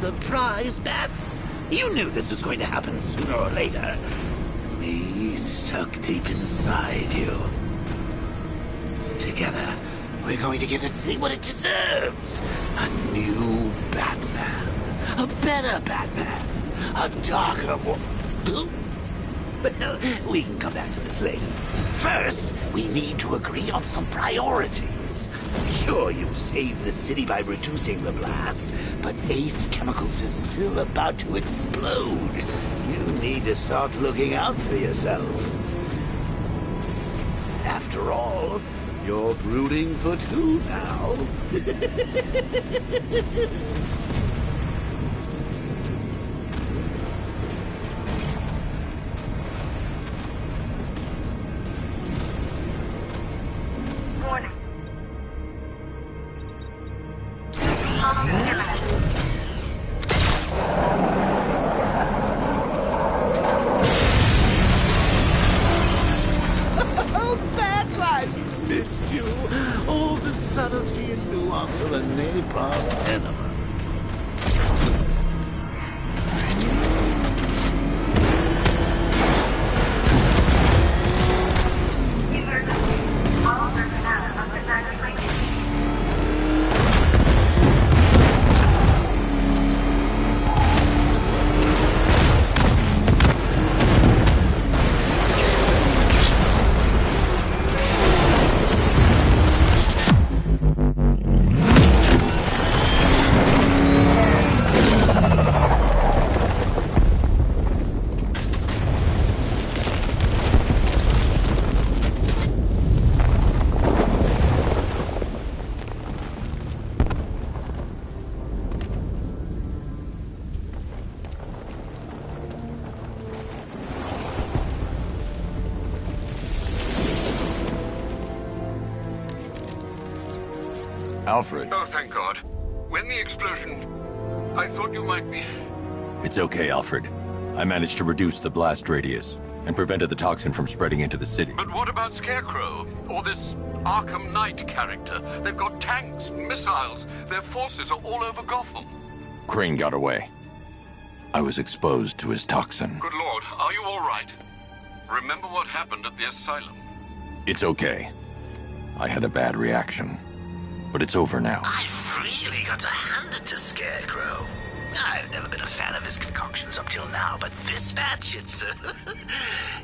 surprised, Bats? You knew this was going to happen sooner or later. Me stuck deep inside you. Together, we're going to give the city what it deserves. A new Batman. A better Batman. A darker one. Well, we can come back to this later. First, we need to agree on some priorities. Sure, you've saved the city by reducing the blast, but Ace Chemicals is still about to explode. You need to start looking out for yourself. After all, you're brooding for two now. Alfred. Oh, thank God. When the explosion... I thought you might be... It's okay, Alfred. I managed to reduce the blast radius and prevented the toxin from spreading into the city. But what about Scarecrow? Or this Arkham Knight character? They've got tanks, missiles. Their forces are all over Gotham. Crane got away. I was exposed to his toxin. Good Lord, are you all right? Remember what happened at the asylum? It's okay. I had a bad reaction. But it's over now. I've really got to hand it to Scarecrow. I've never been a fan of his concoctions up till now, but this batch, it's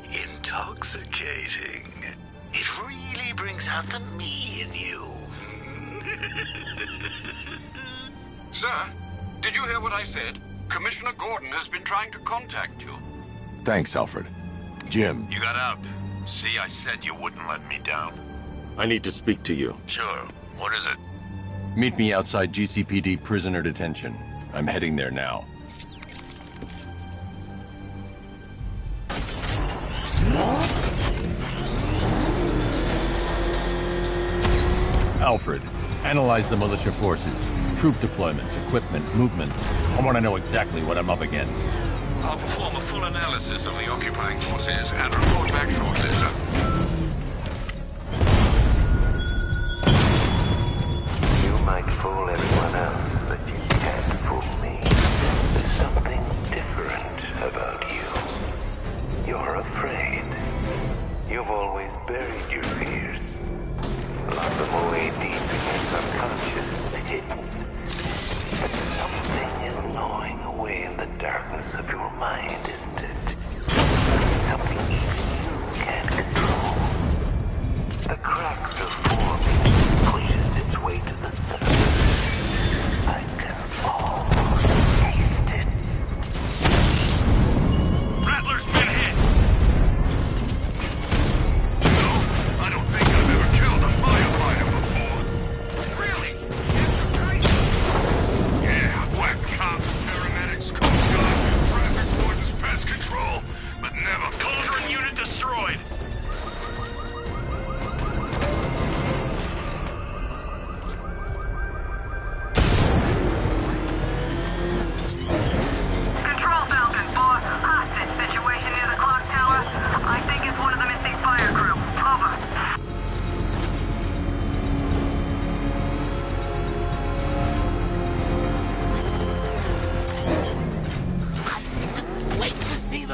intoxicating. It really brings out the me in you. Sir, did you hear what I said? Commissioner Gordon has been trying to contact you. Thanks, Alfred. Jim. You got out. See, I said you wouldn't let me down. I need to speak to you. Sure. What is it? Meet me outside GCPD prisoner detention. I'm heading there now. Alfred, analyze the militia forces, troop deployments, equipment, movements. I want to know exactly what I'm up against. I'll perform a full analysis of the occupying forces and report back shortly, sir. Might fool everyone else, but you can't fool me. There's something different about you. You're afraid. You've always buried your fears. Locked them away deep in your subconscious, hidden. But something is gnawing away in the darkness of your mind, isn't it? Something even you can't control. The cracks are forming, pushes its way to the surface.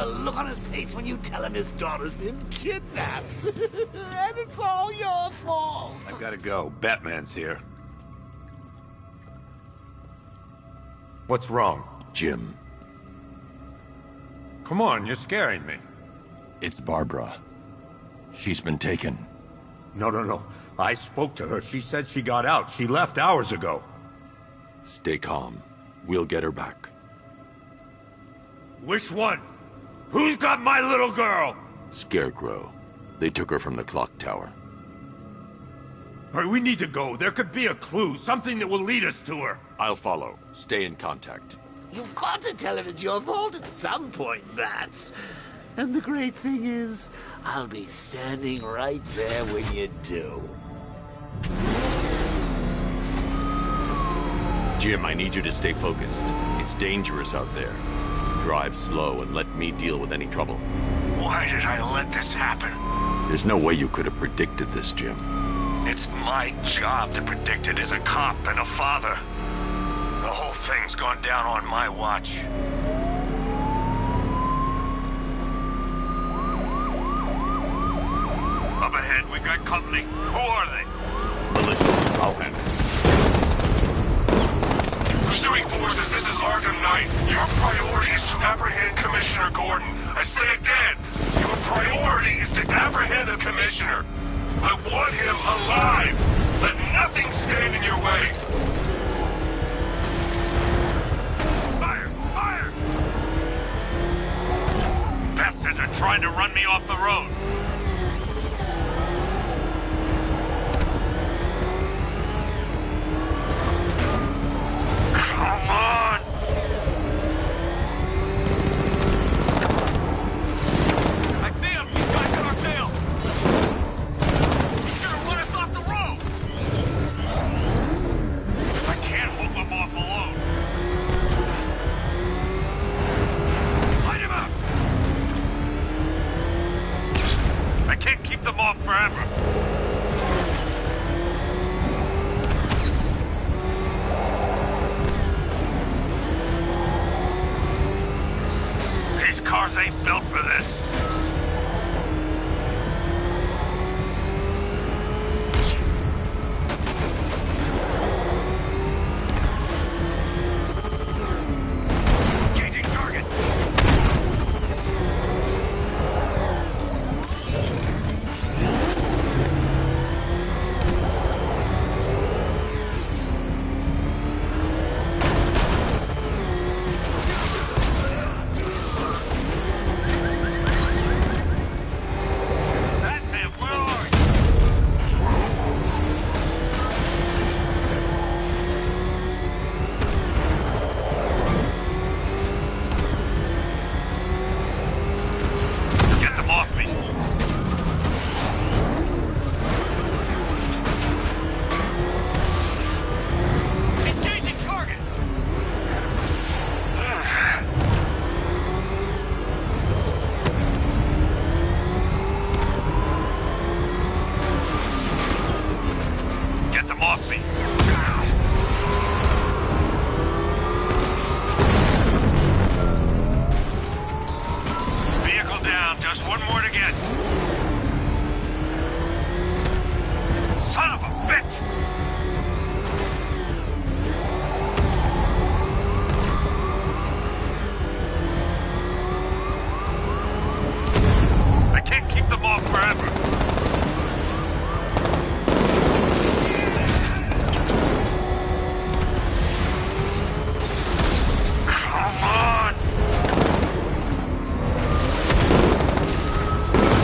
the look on his face when you tell him his daughter's been kidnapped. And it's all your fault. I've gotta go. Batman's here. What's wrong? Jim, Come on, you're scaring me. it's Barbara. She's been taken. No. I spoke to her. She said she got out. She left hours ago. Stay calm. We'll get her back. Which one? Who's got my little girl? Scarecrow. They took her from the clock tower. All right, we need to go. There could be a clue, something that will lead us to her. I'll follow. Stay in contact. You've got to tell him it's your fault at some point, Bats. And the great thing is, I'll be standing right there when you do. Jim, I need you to stay focused. It's dangerous out there. Drive slow and let me deal with any trouble. Why did I let this happen? There's no way you could have predicted this, Jim. It's my job to predict it as a cop and a father. The whole thing's gone down on my watch. Up ahead, we got company. Who are they? Militia, I'll handle it. Pursuing forces, this is Arkham Knight. Your priority is to apprehend Commissioner Gordon. I say again, your priority is to apprehend the Commissioner. I want him alive. Let nothing stand in your way. Fire! Fire! Bastards are trying to run me off the road. Come on! I see him! He's got our tail! He's gonna run us off the road! I can't hold them off alone. Light him up! I can't keep them off forever. These cars ain't built for this. Engaging target. Batman, where are you? Get them off me. Engaging target. Get them off me. Vehicle down. Just one more to get. Son of a bitch! I can't keep them off forever. Come on!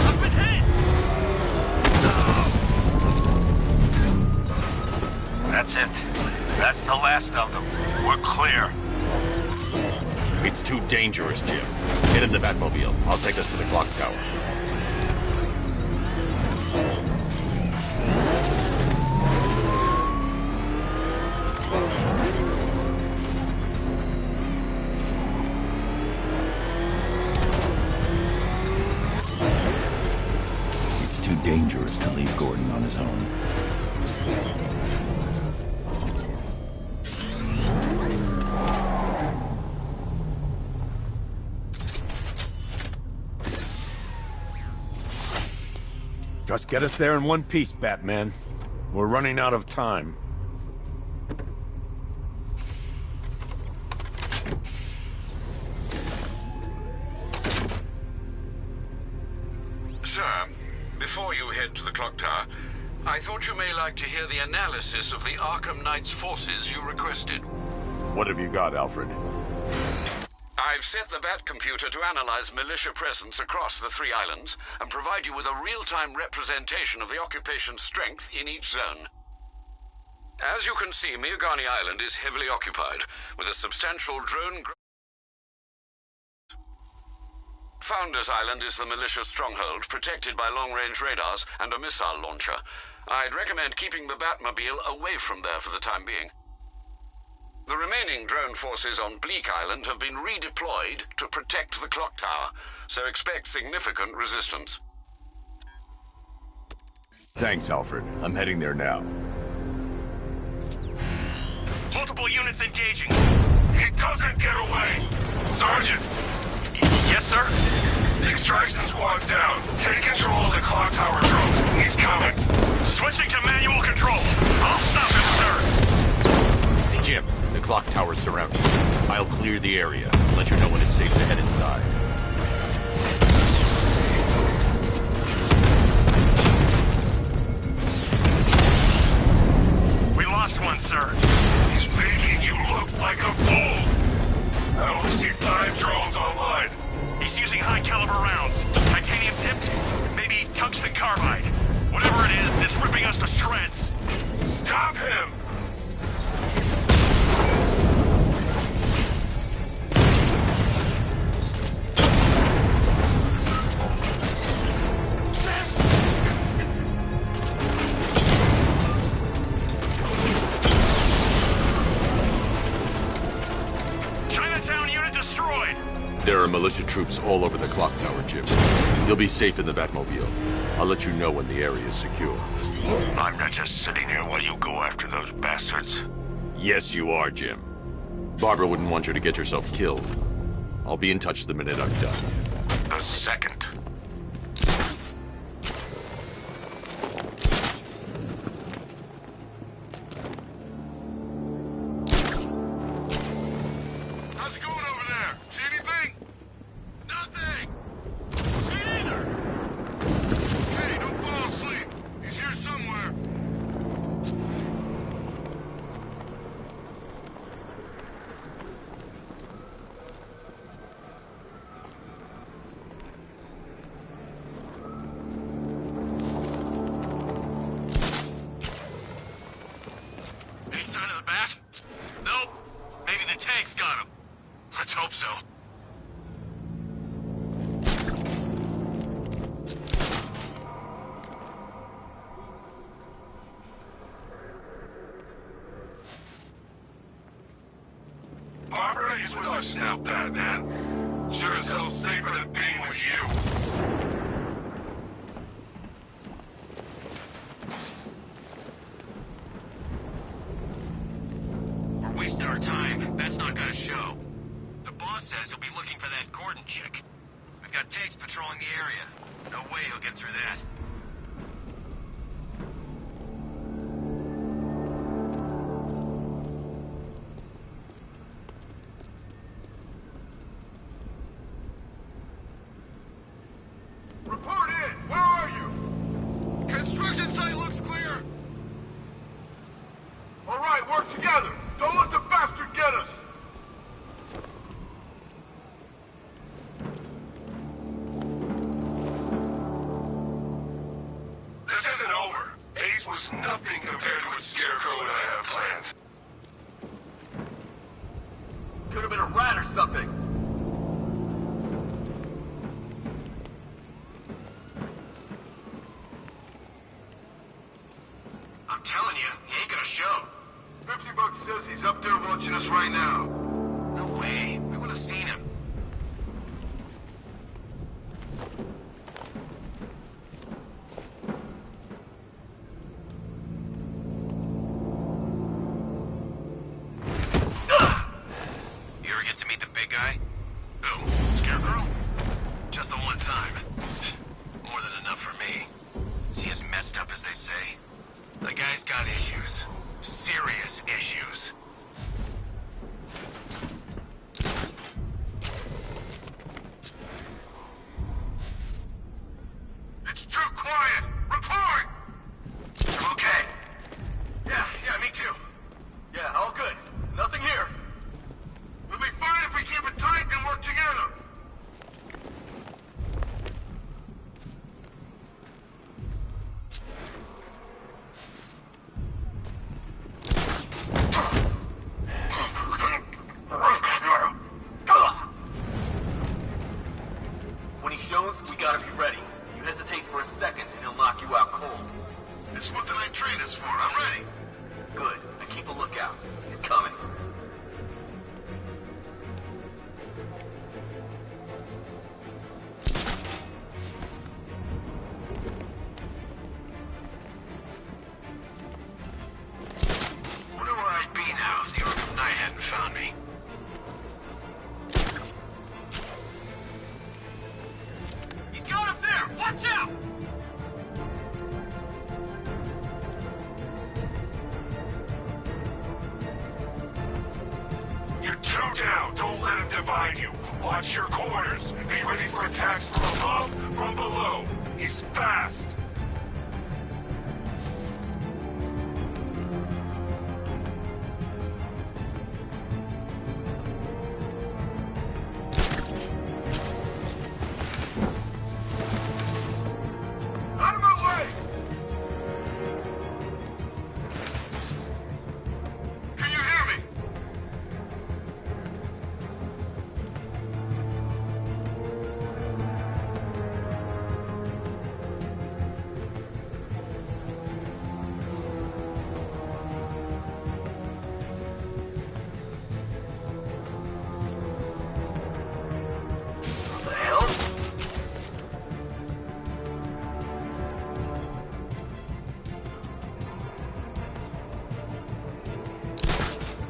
Up ahead! That's it. That's the last of them. We're clear. It's too dangerous, Jim. Get in the Batmobile. I'll take us to the clock tower. It's too dangerous to leave Gordon on his own. Just get us there in one piece, Batman. We're running out of time. Sir, before you head to the clock tower, I thought you may like to hear the analysis of the Arkham Knight's forces you requested. What have you got, Alfred? I've set the Bat computer to analyze militia presence across the 3 islands and provide you with a real-time representation of the occupation's strength in each zone. As you can see, Miagani Island is heavily occupied, with a substantial drone... Founders Island is the militia stronghold, protected by long-range radars and a missile launcher. I'd recommend keeping the Batmobile away from there for the time being. The remaining drone forces on Bleak Island have been redeployed to protect the clock tower, so expect significant resistance. Thanks, Alfred. I'm heading there now. Multiple units engaging. He doesn't get away! Sergeant! Yes, sir? The extraction squad's down. Take control of the clock tower drones. He's coming. Switching to manual control. I'll stop him, sir. Jim, the clock tower's surrounded. I'll clear the area. Let you know when it's safe to head inside. We lost one, sir. He's making you look like a fool! I only see 5 drones online. He's using high-caliber rounds. Titanium tipped, maybe tungsten carbide. Whatever it is, it's ripping us to shreds. Stop him! There are militia troops all over the clock tower, Jim. You'll be safe in the Batmobile. I'll let you know when the area is secure. I'm not just sitting here while you go after those bastards. Yes, you are, Jim. Barbara wouldn't want you to get yourself killed. I'll be in touch the minute I'm done. The second. How's it going over there? See anything? Nothing! Me either! Okay, don't fall asleep. He's here somewhere. Any sign of the bat? Nope. Maybe the tank's got him. Let's hope so. Barbara is with us now, Batman. Sure as hell safer than being with you. We're wasting our time. That's not gonna show. The boss says he'll be looking for that Gordon chick. We've got tanks patrolling the area. No way he'll get through that. Report in! Where are you? Construction site looks clear. All right, work together. Don't let the bastard get us. This isn't over. Ace was nothing compared to what Scarecrow and I have planned. Could have been a rat or something. I'm telling you, he ain't gonna show. $50 says he's up there watching us right now. No way. We would have seen him. You ever get to meet the big guy? Who? Scarecrow? Just the one time. More than enough for me. See Watch your corners. Be ready for attacks from above, from below. He's fast. Out of my way! Can you hear me?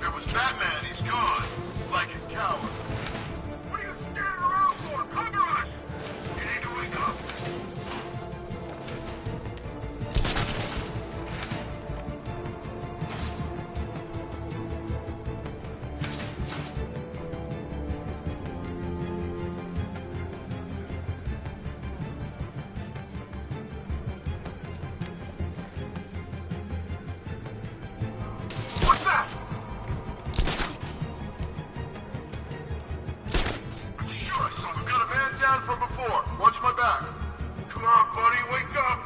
There was Batman, he's gone. Like a coward. What are you standing around for? Cover us! You need to wake up. What's that? I'm sure I saw. We've got a man down from before. Watch my back. Come on, buddy, wake up.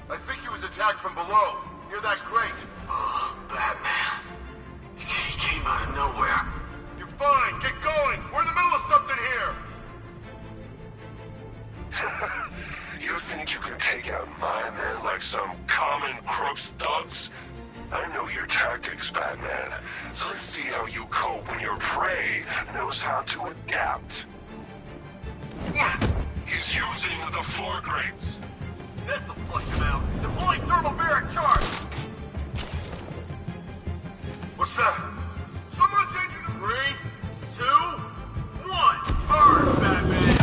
I think he was attacked from below, near that grate. Oh, Batman. He came out of nowhere. You're fine, get going. We're in the middle of something here. You think you can take out my men like some common crooks thugs? I know your tactics, Batman. So let's see how you cope when your prey knows how to adapt. He's using the floor grates. This'll flush him out. Deploy thermobaric charge! What's that? Someone's in 3, 2, 1. Burn, Batman!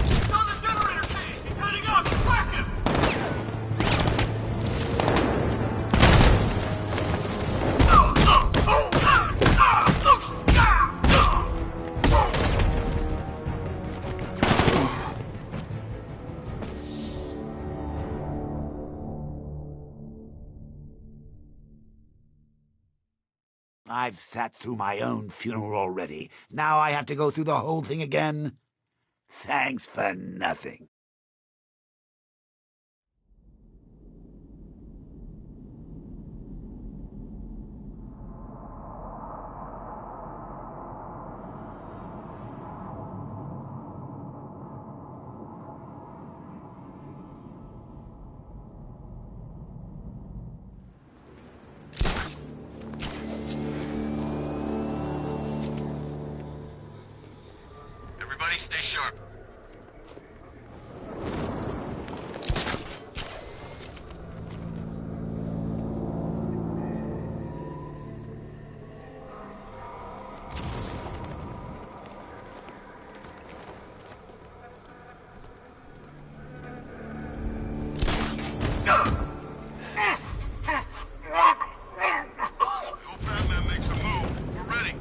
It's on the generator feed! He's heading up! Crack him! I've sat through my own funeral already. Now I have to go through the whole thing again? Thanks for nothing. Everybody stay sharp. Hope Batman makes a move. We're ready.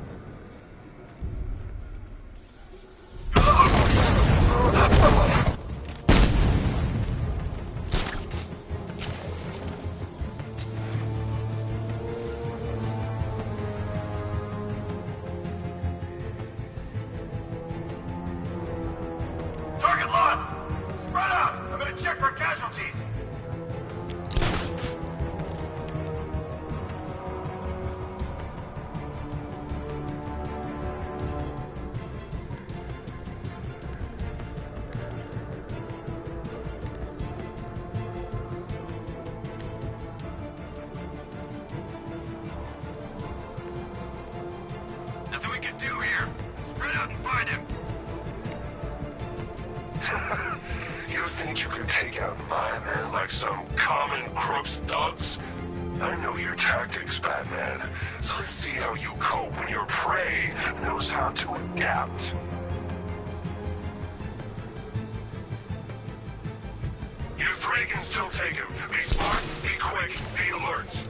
Target lost! Spread out! I'm gonna check for casualties! can do here. Spread out and find him. You think you can take out my men like some common crook's thugs? I know your tactics, Batman. So let's see how you cope when your prey knows how to adapt. You three can still take him. Be smart, be quick, be alert.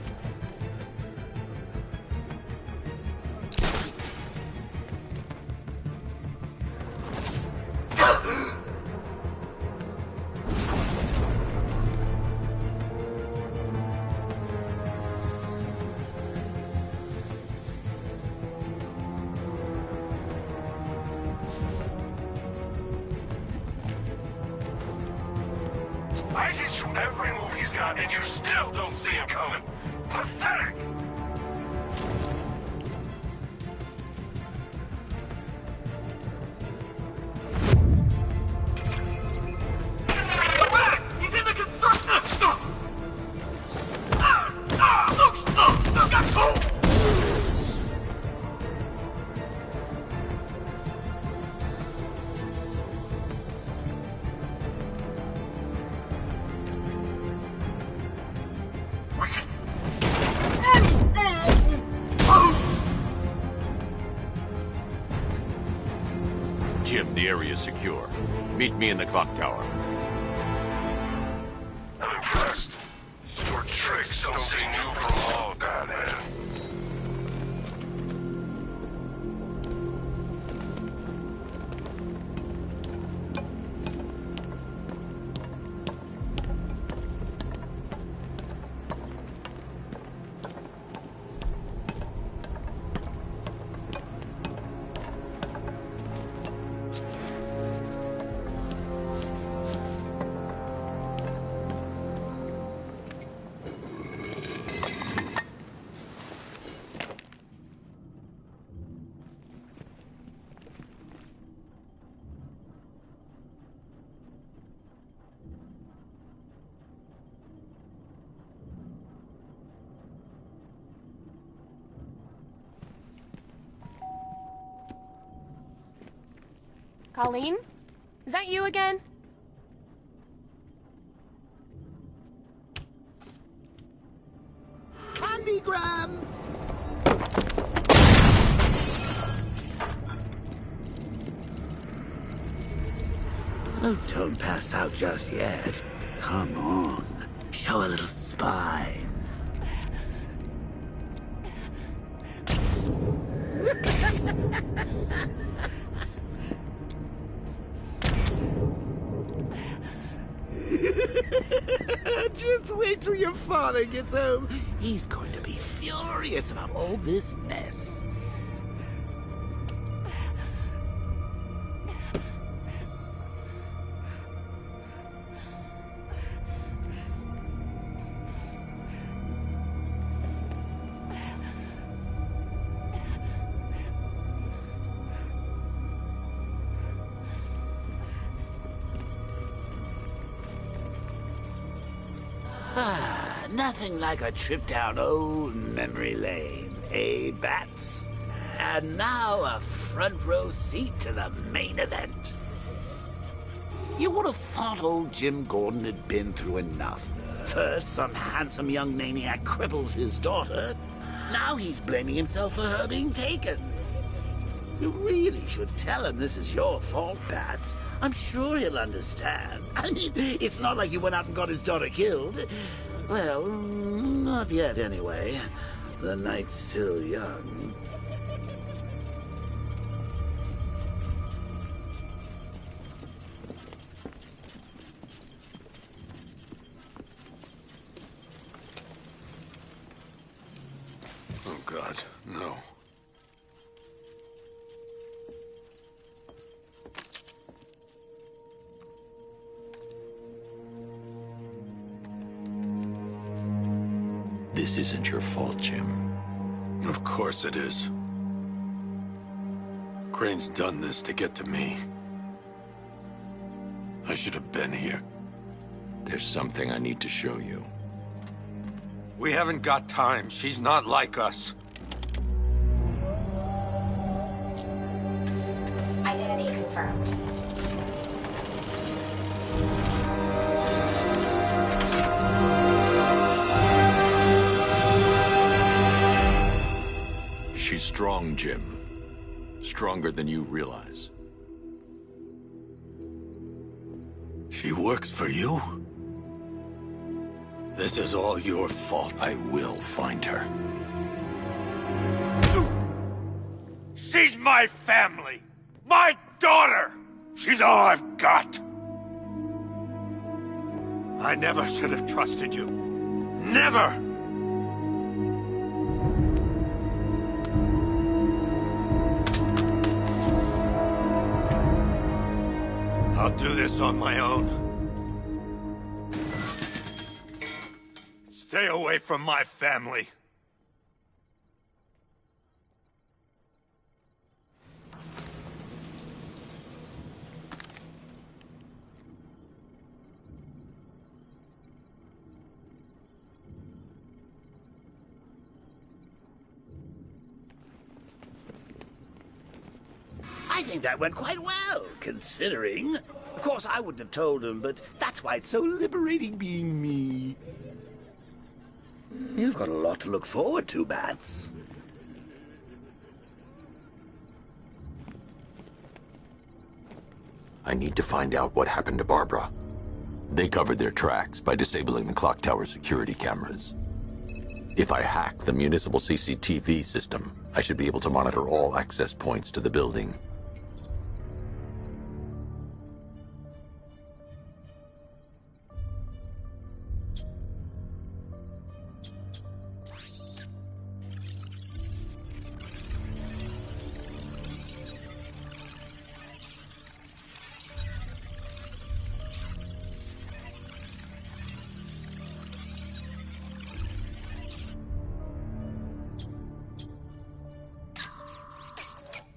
I teach you every move he's got, and you still don't see him coming. Pathetic! Go back! He's in the construction! Look, got cold! Jim, the area is secure. Meet me in the clock tower. I'm impressed. Your tricks don't stay new for long, Batman. Colleen? Is that you again? Candygram! Oh, don't pass out just yet. Come on. Show a little spine. Just wait till your father gets home. He's going to be furious about all this mess. Nothing like a trip down old memory lane, eh, Bats? And now a front row seat to the main event. You would have thought old Jim Gordon had been through enough. First, some handsome young maniac cripples his daughter. Now he's blaming himself for her being taken. You really should tell him this is your fault, Bats. I'm sure he'll understand. I mean, it's not like you went out and got his daughter killed. Well, not yet anyway. The night's still young. Oh, God, no. This isn't your fault, Jim. Of course it is. Crane's done this to get to me. I should have been here. There's something I need to show you. We haven't got time. She's not like us. Identity confirmed. She's strong, Jim. Stronger than you realize. She works for you? This is all your fault. I will find her. She's my family! My daughter! She's all I've got! I never should have trusted you. Never! I'll do this on my own. Stay away from my family. I think that went quite well, considering. Of course, I wouldn't have told him, but that's why it's so liberating being me. You've got a lot to look forward to, Bats. I need to find out what happened to Barbara. They covered their tracks by disabling the clock tower security cameras. If I hack the municipal CCTV system, I should be able to monitor all access points to the building.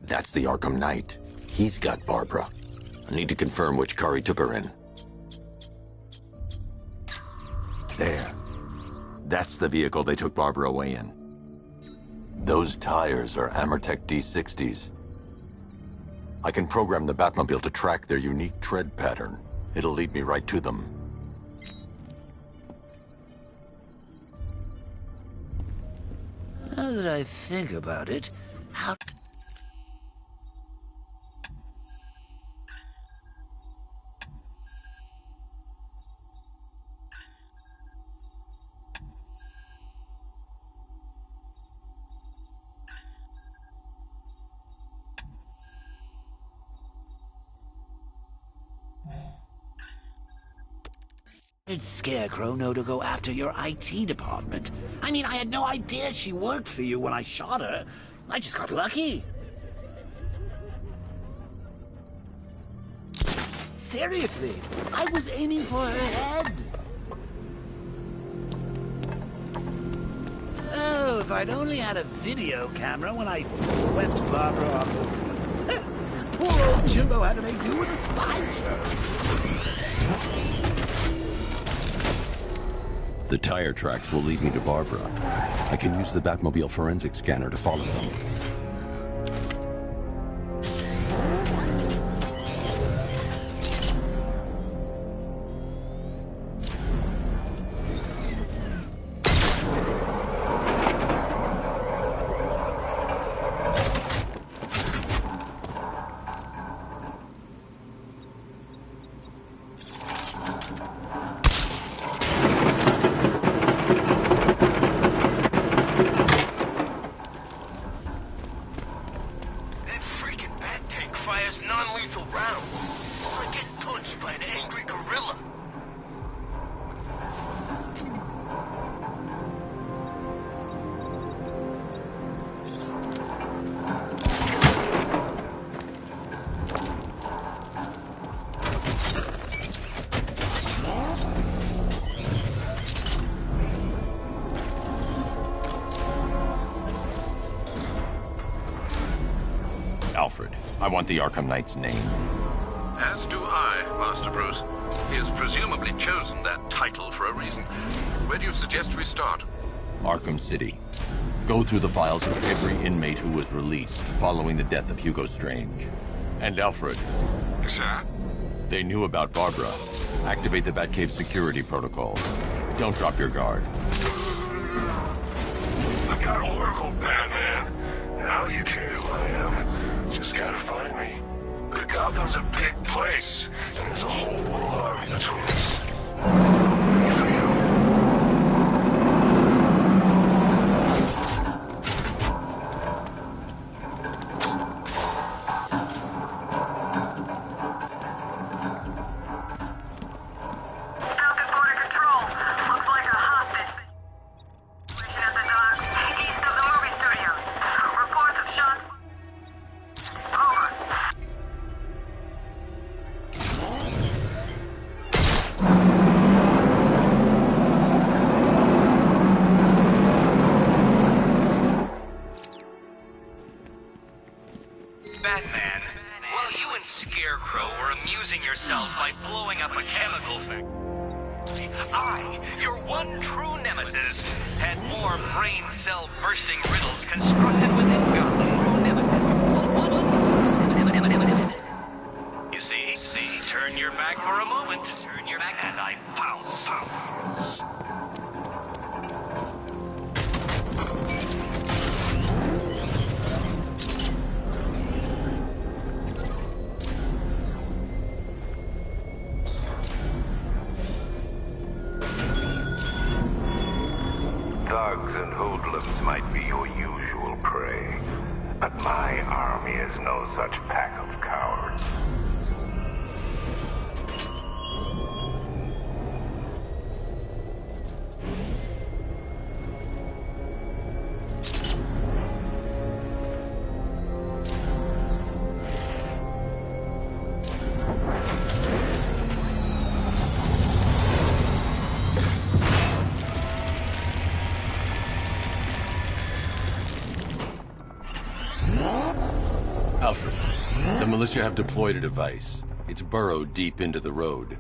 That's the Arkham Knight. He's got Barbara. I need to confirm which car he took her in. There. That's the vehicle they took Barbara away in. Those tires are Amertech D60s. I can program the Batmobile to track their unique tread pattern. It'll lead me right to them. Now that I think about it, how... did Scarecrow know to go after your IT department? I mean, I had no idea she worked for you when I shot her. I just got lucky. Seriously, I was aiming for her head. Oh, if I'd only had a video camera when I swept Barbara off the... Poor old Jimbo had to make do with a slideshow. The tire tracks will lead me to Barbara. I can use the Batmobile forensic scanner to follow them. Non-lethal rounds. It's like getting punched by an angry gorilla. Alfred, I want the Arkham Knight's name. As do I, Master Bruce. He has presumably chosen that title for a reason. Where do you suggest we start? Arkham City. Go through the files of every inmate who was released following the death of Hugo Strange. And Alfred. Sir? They knew about Barbara. Activate the Batcave security protocol. Don't drop your guard. I got Oracle, Batman. Now you care who I am. Just gotta find me. But Gotham's a big place, and there's a whole world army between us. Ready for you. Batman, while you and Scarecrow were amusing yourselves by blowing up a chemical factory, I, your one true nemesis, had more brain cell bursting riddles constructed within Gotham. You see, turn your back for a moment, and I pounce. Thugs and hoodlums might be your usual prey, but my army is no such pack of cowards. Alfred, the militia have deployed a device. It's burrowed deep into the road.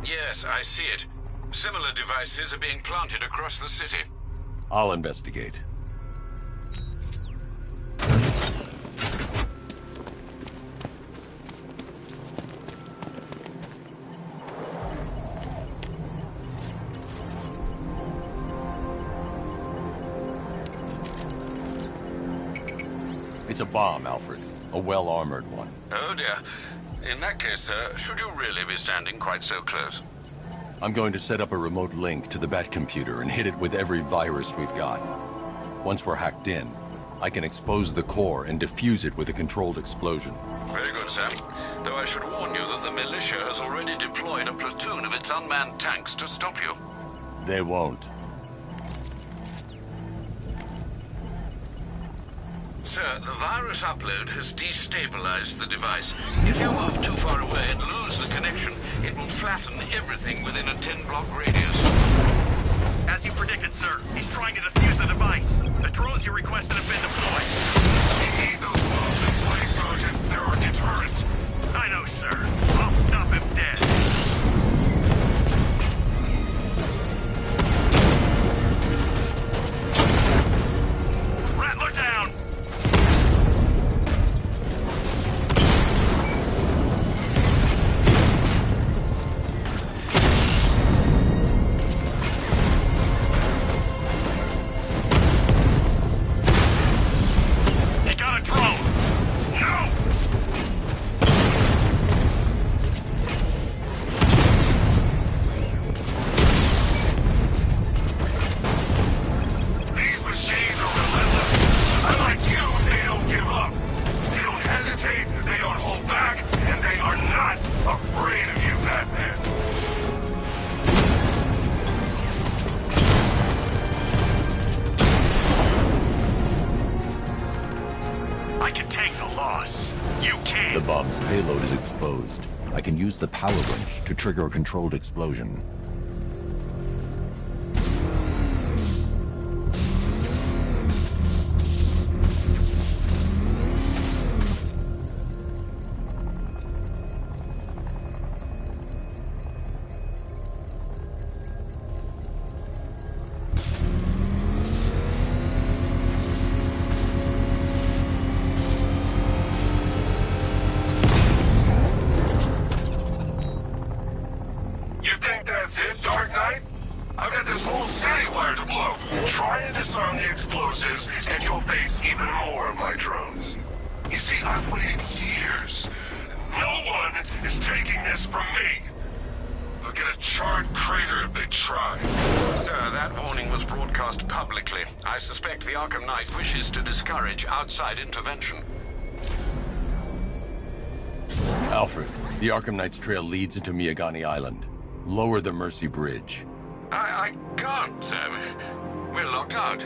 Yes, I see it. Similar devices are being planted across the city. I'll investigate. It's a bomb, Alfred. A well-armored one. Oh dear. In that case, sir, should you really be standing quite so close? I'm going to set up a remote link to the Batcomputer and hit it with every virus we've got. Once we're hacked in, I can expose the core and defuse it with a controlled explosion. Very good, sir. Though I should warn you that the militia has already deployed a platoon of its unmanned tanks to stop you. They won't. Sir, the virus upload has destabilized the device. If you move too far away and lose the connection, it will flatten everything within a 10-block radius. As you predicted, sir, he's trying to defuse the device. The drones you requested have been deployed. We need those bombs in place, Sergeant. They're our deterrent. I know, sir. I'll stop him dead. Rattler down! He got a drone! No! These machines are relentless. Unlike you, they don't give up. They don't hesitate, they don't hold back, and they are not afraid of you, Batman. I can take the loss. You can't. The bomb's payload is exposed. I can use the power winch to trigger a controlled explosion. explosives, and you'll face even more of my drones. You see, I've waited years. No one is taking this from me. They'll get a charred crater if they try. Sir, that warning was broadcast publicly. I suspect the Arkham Knight wishes to discourage outside intervention. Alfred, the Arkham Knight's trail leads into Miyagani Island. Lower the Mercy Bridge. I can't, sir. We're locked out.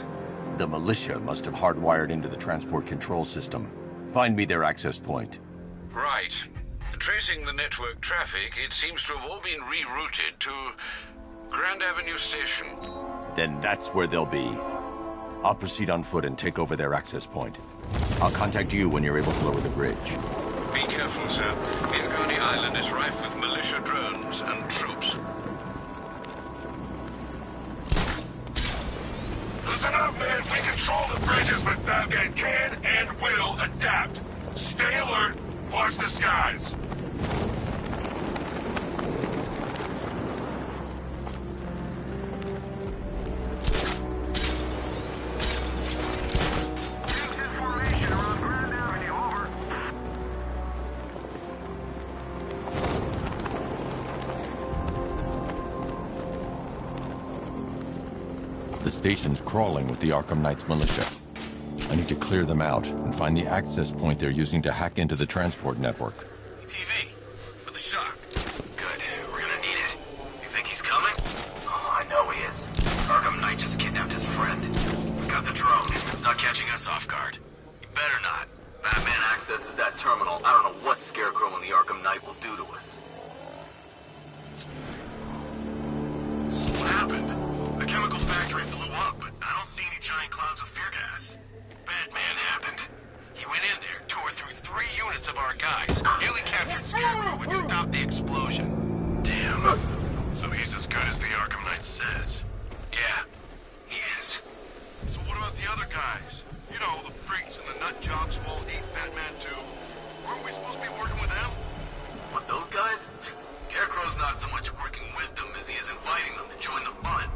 The militia must have hardwired into the transport control system. Find me their access point. Right. Tracing the network traffic, it seems to have all been rerouted to Grand Avenue Station. Then that's where they'll be. I'll proceed on foot and take over their access point. I'll contact you when you're able to lower the bridge. Be careful, sir. Miyagani Island is rife with militia drones and troops. Listen up, man. We control the bridges, but Batman can and will adapt. Stay alert. Watch the skies. The station's crawling with the Arkham Knight's militia. I need to clear them out and find the access point they're using to hack into the transport network. TV, for the shock. Good, we're gonna need it. You think he's coming? Oh, I know he is. Arkham Knight just kidnapped his friend. We got the drone. It's not catching us off guard. You better not. Batman accesses that terminal. I don't know what Scarecrow and the Arkham Knight will do to us. So what happened? The chemical factory blew up, but I don't see any giant clouds of fear gas. Batman happened. He went in there, tore through 3 units of our guys, nearly captured Scarecrow, and stopped the explosion. Damn. So he's as good as the Arkham Knight says. Yeah, he is. So what about the other guys? You know, the freaks and the nut jobs who all hate Batman too. Weren't we supposed to be working with them? What, those guys? Scarecrow's not so much working with them as he is inviting them to join the fun.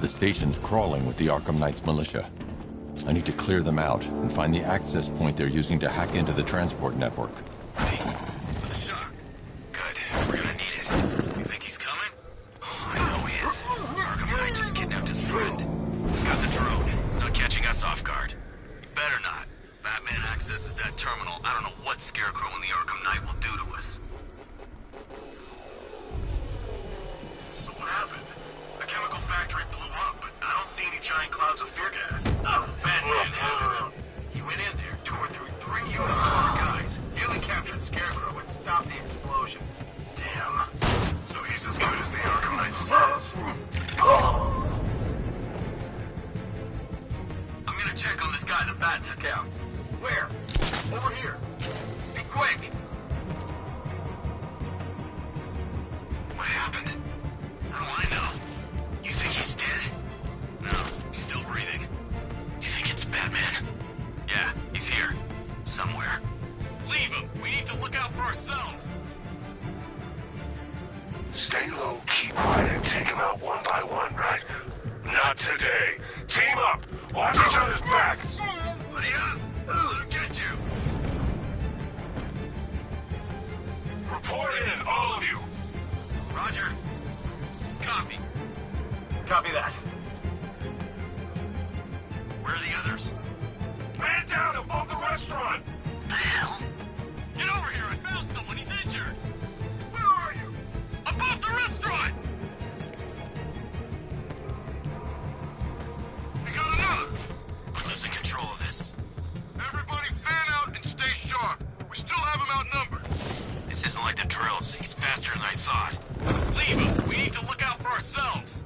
The station's crawling with the Arkham Knight's militia. I need to clear them out and find the access point they're using to hack into the transport network. With a shock. Good. We're gonna need it. You think he's coming? Oh, I know he is. Arkham Knight just kidnapped his friend. Got the drone. He's not catching us off guard. Better not. Batman accesses that terminal. I don't know what Scarecrow and the Arkham Knight will do to us. So what happened? The chemical factory blew up, but I don't see any giant clouds of fear gas. Batman had it. He went in there, tore through 3 units of our guys, nearly captured Scarecrow and stopped the explosion. Damn. So he's as good as the Arkham Knight says. I'm gonna check on this guy the Bat took out. Where? Over here. Be quick! What happened? How do I know? You think he's dead? No, he's still breathing. You think it's Batman? Yeah, he's here. Somewhere. Leave him! We need to look out for ourselves! Stay low, keep quiet, and take them out one by one, right? Not today. Team up! Watch each other's backs! Buddy up! Let him get you! Report in, all of you! Roger. Copy. Copy that. Where are the others? Man down above the restaurant! What the hell? Get over here! I found someone! He's injured! Where are you? Above the restaurant! We got another! We're losing control of this. Everybody fan out and stay sharp. We still have him outnumbered. This isn't like the drills. He's faster than I thought. Leave him! We need to look out for ourselves!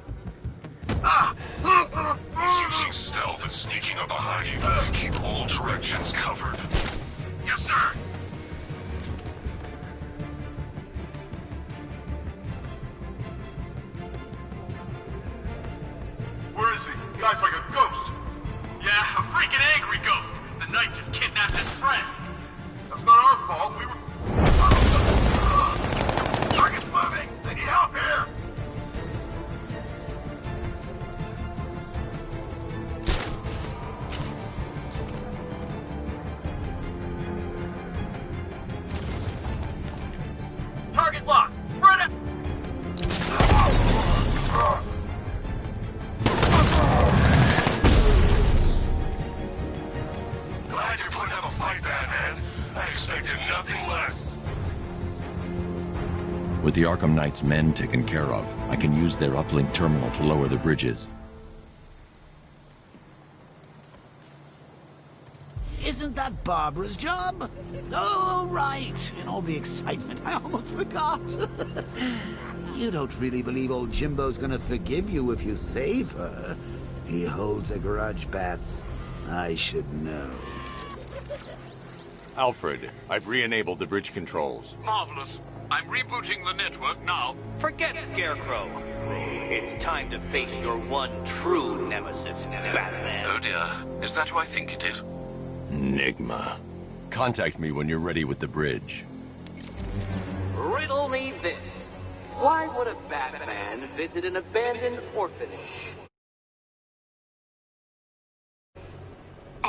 He's using stealth and sneaking up behind you. Keep all directions covered. Yes, sir! Where is he? Guy's like a ghost. Yeah, a freaking angry ghost! The Knight just kidnapped his friend! That's not our fault. We were... Target's moving! They need help here! Target lost! Spread it! Glad you're putting up a fight, Batman. I expected nothing less. With the Arkham Knight's men taken care of, I can use their uplink terminal to lower the bridges. Isn't that Barbara's job? Oh, right. In all the excitement, I almost forgot. You don't really believe old Jimbo's gonna forgive you if you save her. He holds a grudge, Bats. I should know. Alfred, I've re-enabled the bridge controls. Marvelous. I'm rebooting the network now. Forget Scarecrow. It's time to face your one true nemesis, Batman. Oh dear. Is that who I think it is? Enigma. Contact me when you're ready with the bridge. Riddle me this. Why would a Batman visit an abandoned orphanage?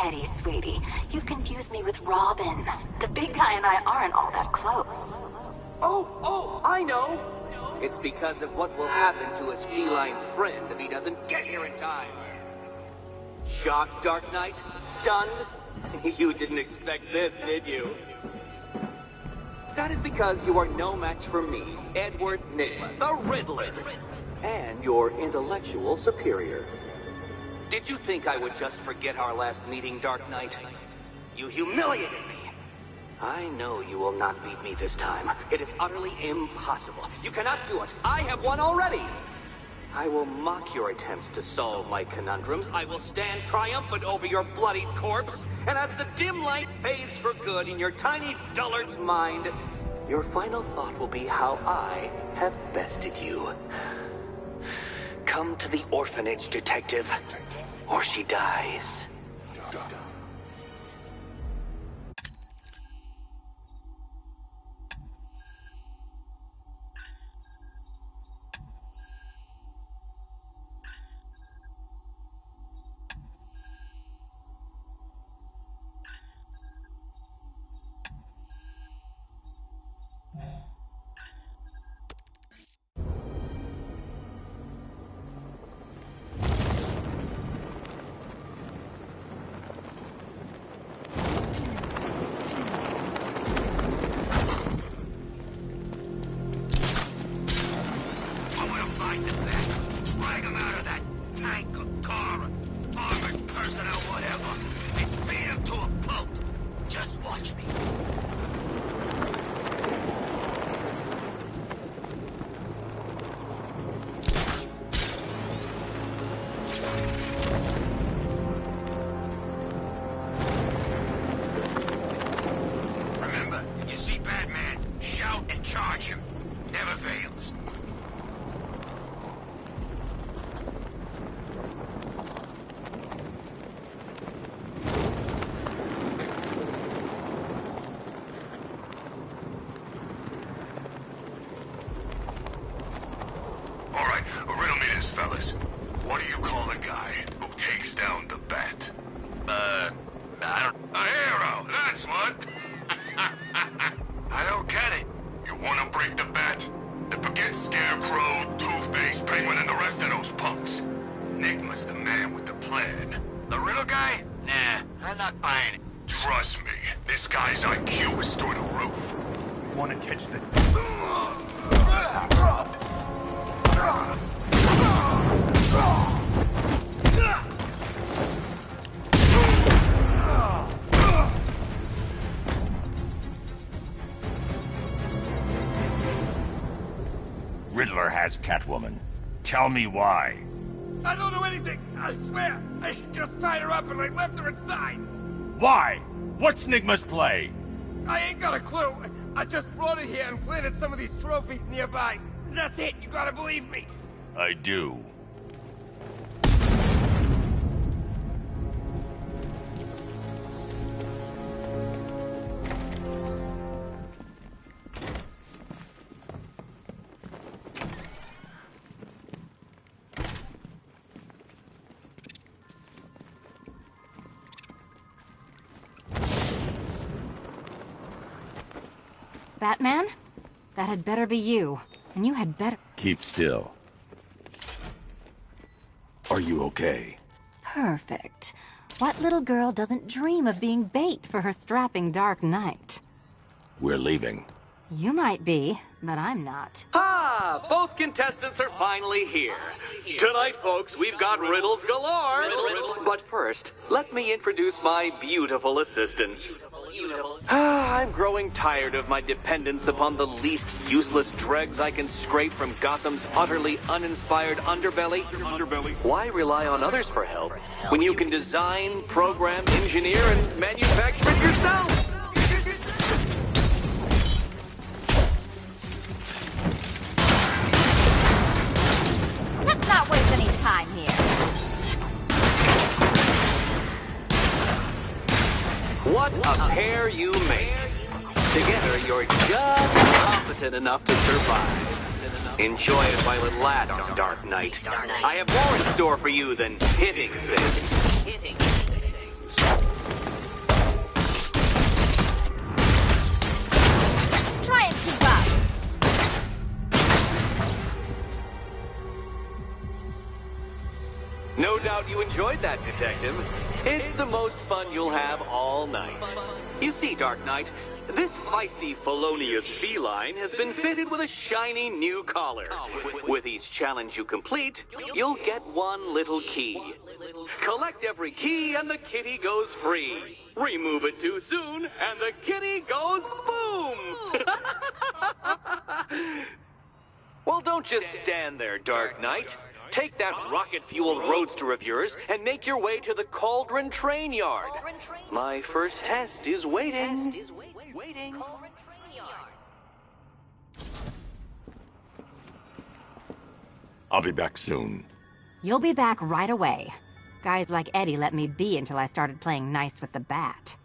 Eddie, sweetie, you confused me with Robin. The big guy and I aren't all that close. Oh, I know! It's because of what will happen to his feline friend if he doesn't get here in time. Shocked, Dark Knight? Stunned? You didn't expect this, did you? That is because you are no match for me, Edward Nigma, the Riddler, and your intellectual superior. Did you think I would just forget our last meeting, Dark Knight? You humiliated me. I know you will not beat me this time. It is utterly impossible. You cannot do it. I have won already. I will mock your attempts to solve my conundrums. I will stand triumphant over your bloodied corpse. And as the dim light fades for good in your tiny dullard's mind, your final thought will be how I have bested you. Come to the orphanage, detective, or she dies. want to fight the best, drag him out of that tank or car or armored personnel, whatever, and beat him to a pulp. Just watch me. Remember, if you see Batman, shout and charge him. Never fails. All right, riddle me this, fellas. What do you call a guy who takes down the bat? I don't... A hero, that's what. I don't get it. You want to break the bat? Then forget Scarecrow, Two-Face, Penguin, and the rest of those punks. Enigma's the man with the plan. The riddle guy? Nah, I'm not buying it. Trust me, this guy's IQ is through the roof. You want to catch the... Riddler has Catwoman. Tell me why. I don't know anything, I swear. I just tied her up and I left her inside. Why? What's Nigma's play? I ain't got a clue. I just brought her here and planted some of these trophies nearby. That's it, you gotta believe me. I do. Batman? That had better be you. And you had better... Keep still. Are you okay? Perfect. What little girl doesn't dream of being bait for her strapping Dark Knight? We're leaving. You might be, but I'm not. Ah, both contestants are finally here. Tonight, folks, we've got riddles galore. But first, let me introduce my beautiful assistants. I'm growing tired of my dependence upon the least useless dregs I can scrape from Gotham's utterly uninspired underbelly. Why rely on others for help when you can design, program, engineer, and manufacture it yourself? Let's not waste any time here. What a pair you make. Together, you're just competent enough to survive. Enjoy it while it lasts, Dark Knight. I have more in store for you than hitting things. Try and keep up. No doubt you enjoyed that, Detective. It's the most fun you'll have all night. You see, Dark Knight, this feisty, felonious feline has been fitted with a shiny new collar. With each challenge you complete, you'll get one little key. Collect every key and the kitty goes free. Remove it too soon and the kitty goes boom! Well, don't just stand there, Dark Knight. Take that rocket-fueled roadster of yours and make your way to the Cauldron Train Yard. My first test is waiting. I'll be back soon. You'll be back right away. Guys like Eddie let me be until I started playing nice with the bat.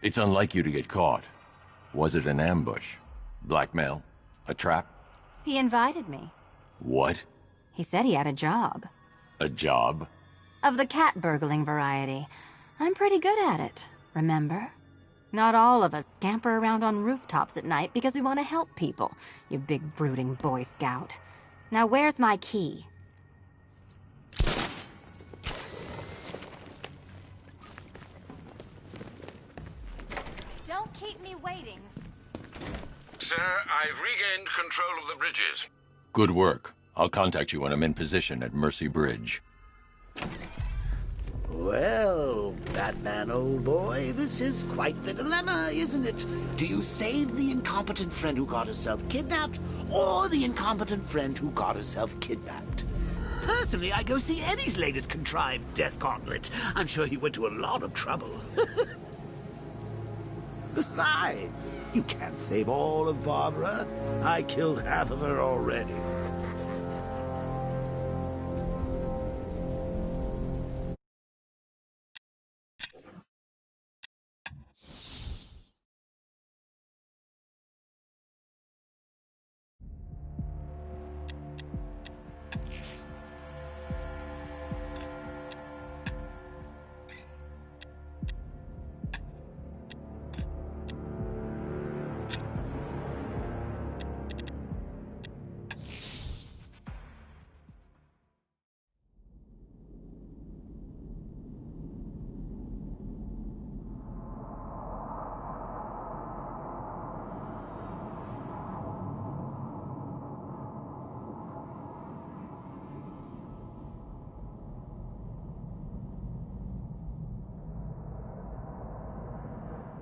It's unlike you to get caught. Was it an ambush? Blackmail? A trap? He invited me. What? He said he had a job. A job? Of the cat burgling variety. I'm pretty good at it, remember? Not all of us scamper around on rooftops at night because we want to help people, you big brooding Boy Scout. Now where's my key? Don't keep me waiting. Sir, I've regained control of the bridges. Good work. I'll contact you when I'm in position at Mercy Bridge. Well, Batman, old boy, this is quite the dilemma, isn't it? Do you save the incompetent friend who got herself kidnapped, or the incompetent friend who got herself kidnapped? Personally, I'd go see Eddie's latest contrived death gauntlet. I'm sure he went to a lot of trouble. Besides, you can't save all of Barbara. I killed half of her already.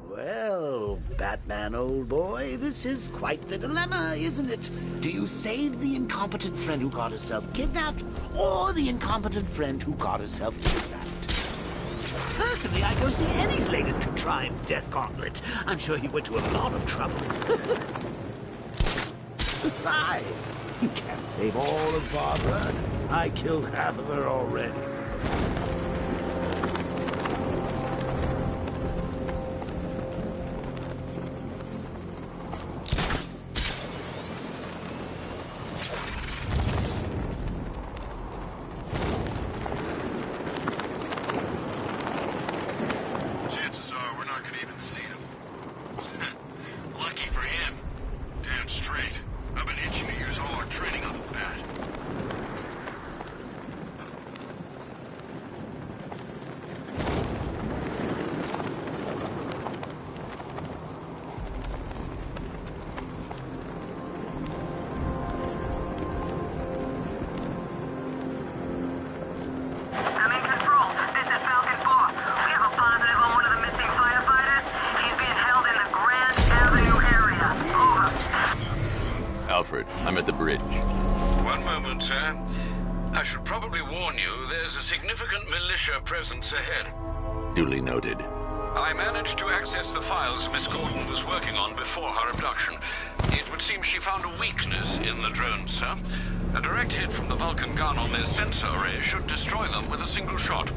Well, Batman, old boy, this is quite the dilemma, isn't it? Do you save the incompetent friend who got herself kidnapped, or the incompetent friend who got herself kidnapped? Personally, I'd go see Eddie's latest contrived death gauntlet. I'm sure he went to a lot of trouble. Besides, you can't save all of Barbara. I killed half of her already. Alfred, I'm at the bridge. One moment, sir. I should probably warn you, there's a significant militia presence ahead. Duly noted. I managed to access the files Miss Gordon was working on before her abduction. It would seem she found a weakness in the drones, sir. A direct hit from the Vulcan gun on their sensor array should destroy them with a single shot.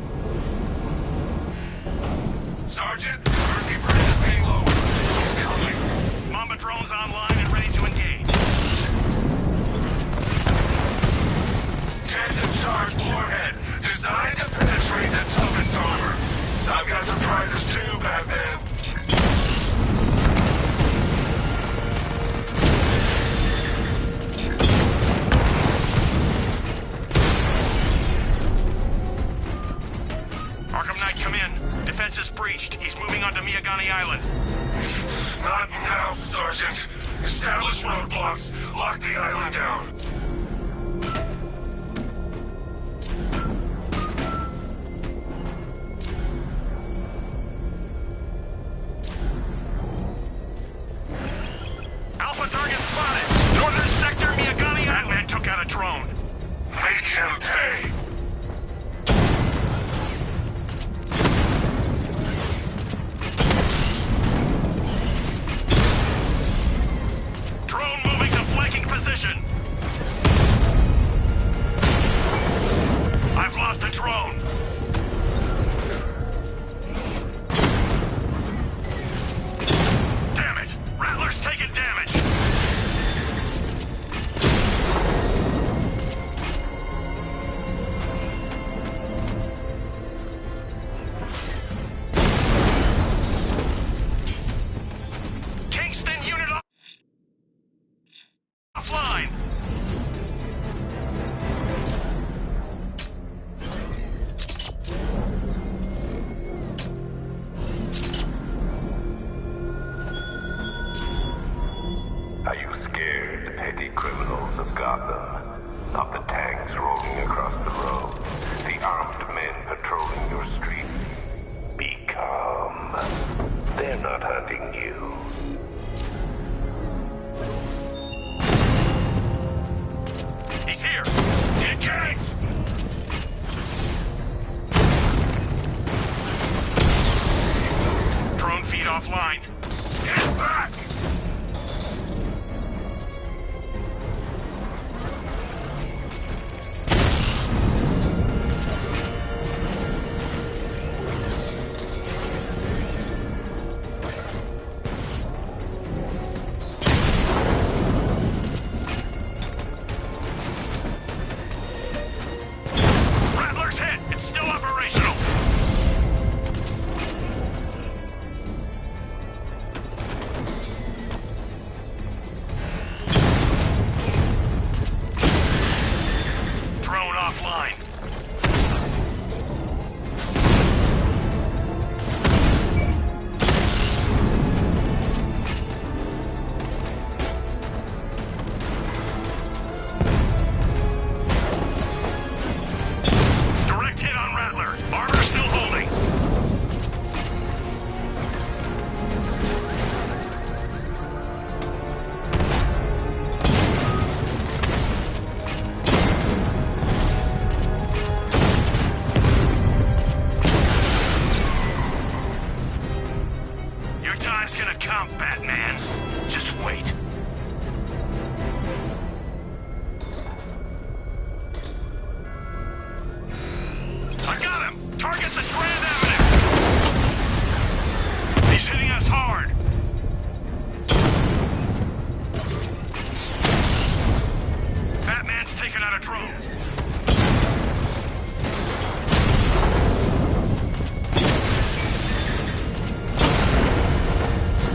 Sergeant, Mercy Bridge is being lowered. He's coming. Mamba drones online and ready to engage. Tandem charge warhead, designed to penetrate the toughest armor. I've got surprises too, Batman. Arkham Knight, come in. Defense is breached. He's moving onto Miyagani Island. Not now, Sergeant. Establish roadblocks. Lock the island down. Alpha target spotted. Northern sector, Miyagani Island. Batman took out a drone. Make him pay. Drone moving to flanking position. checking out a drone.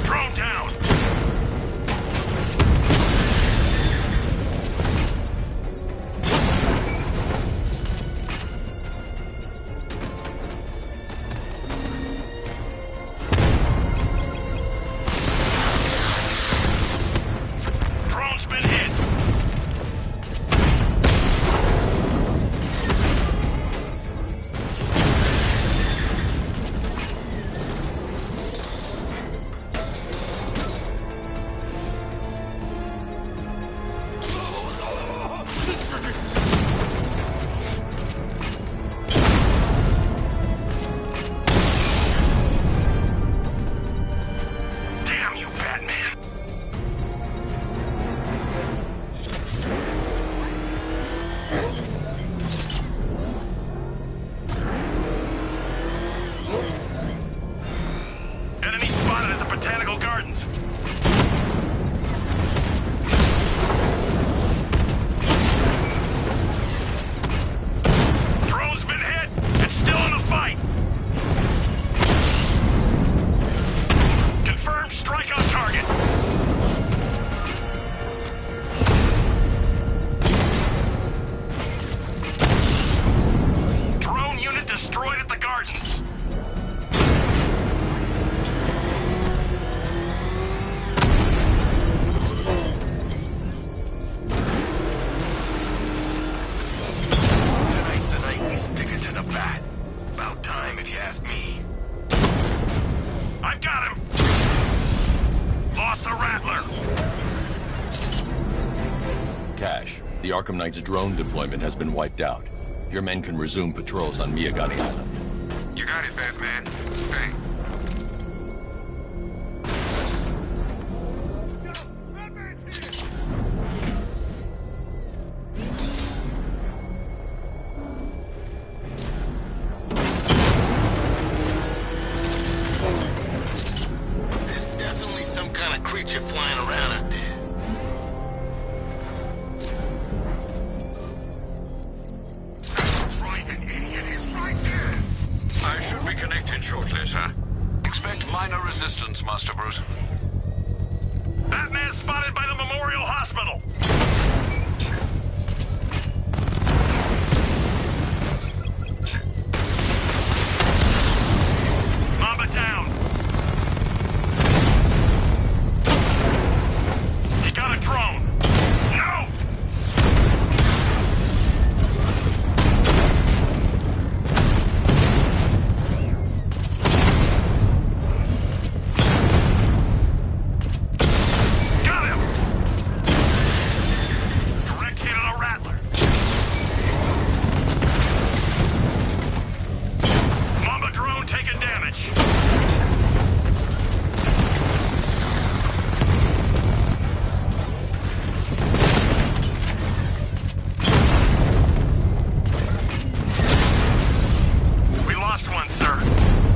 Drone down. Drone's been hit. Damn you, Batman. Enemy spotted at the Botanical Gardens. Drone's been hit. It's still in the fight. Confirmed strike on target. Drone unit destroyed at the Gardens. Tonight's the night we stick it to the bat. About time, if you ask me. I've got him. Lost the Rattler. Cash, the Arkham Knight's drone deployment has been wiped out. Your men can resume patrols on Miyagani Island. You got it, Batman. Thanks. There's definitely some kind of creature flying around out there. Driving idiot is right there. I should be connected shortly, sir. Expect minor resistance, Master Bruce. Batman spotted by the Memorial Hospital. Mamba down. He got a drone. No! Got him! Direct hit on a Rattler. Mamba drone taking damage. We lost one, sir.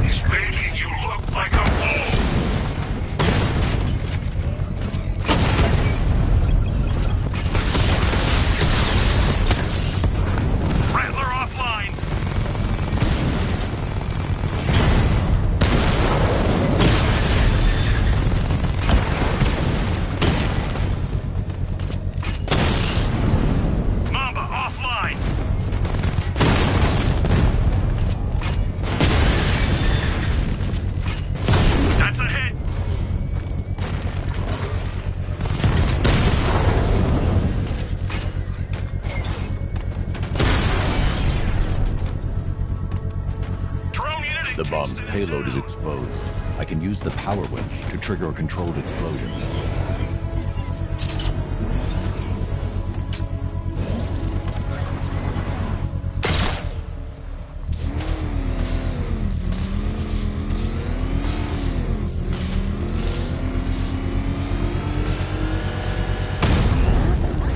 He's making you look like a fool. Rattler offline. Mamba offline. That's a hit. Drone unit. The bomb's payload is exposed. I can use the power winch to trigger a controlled explosion.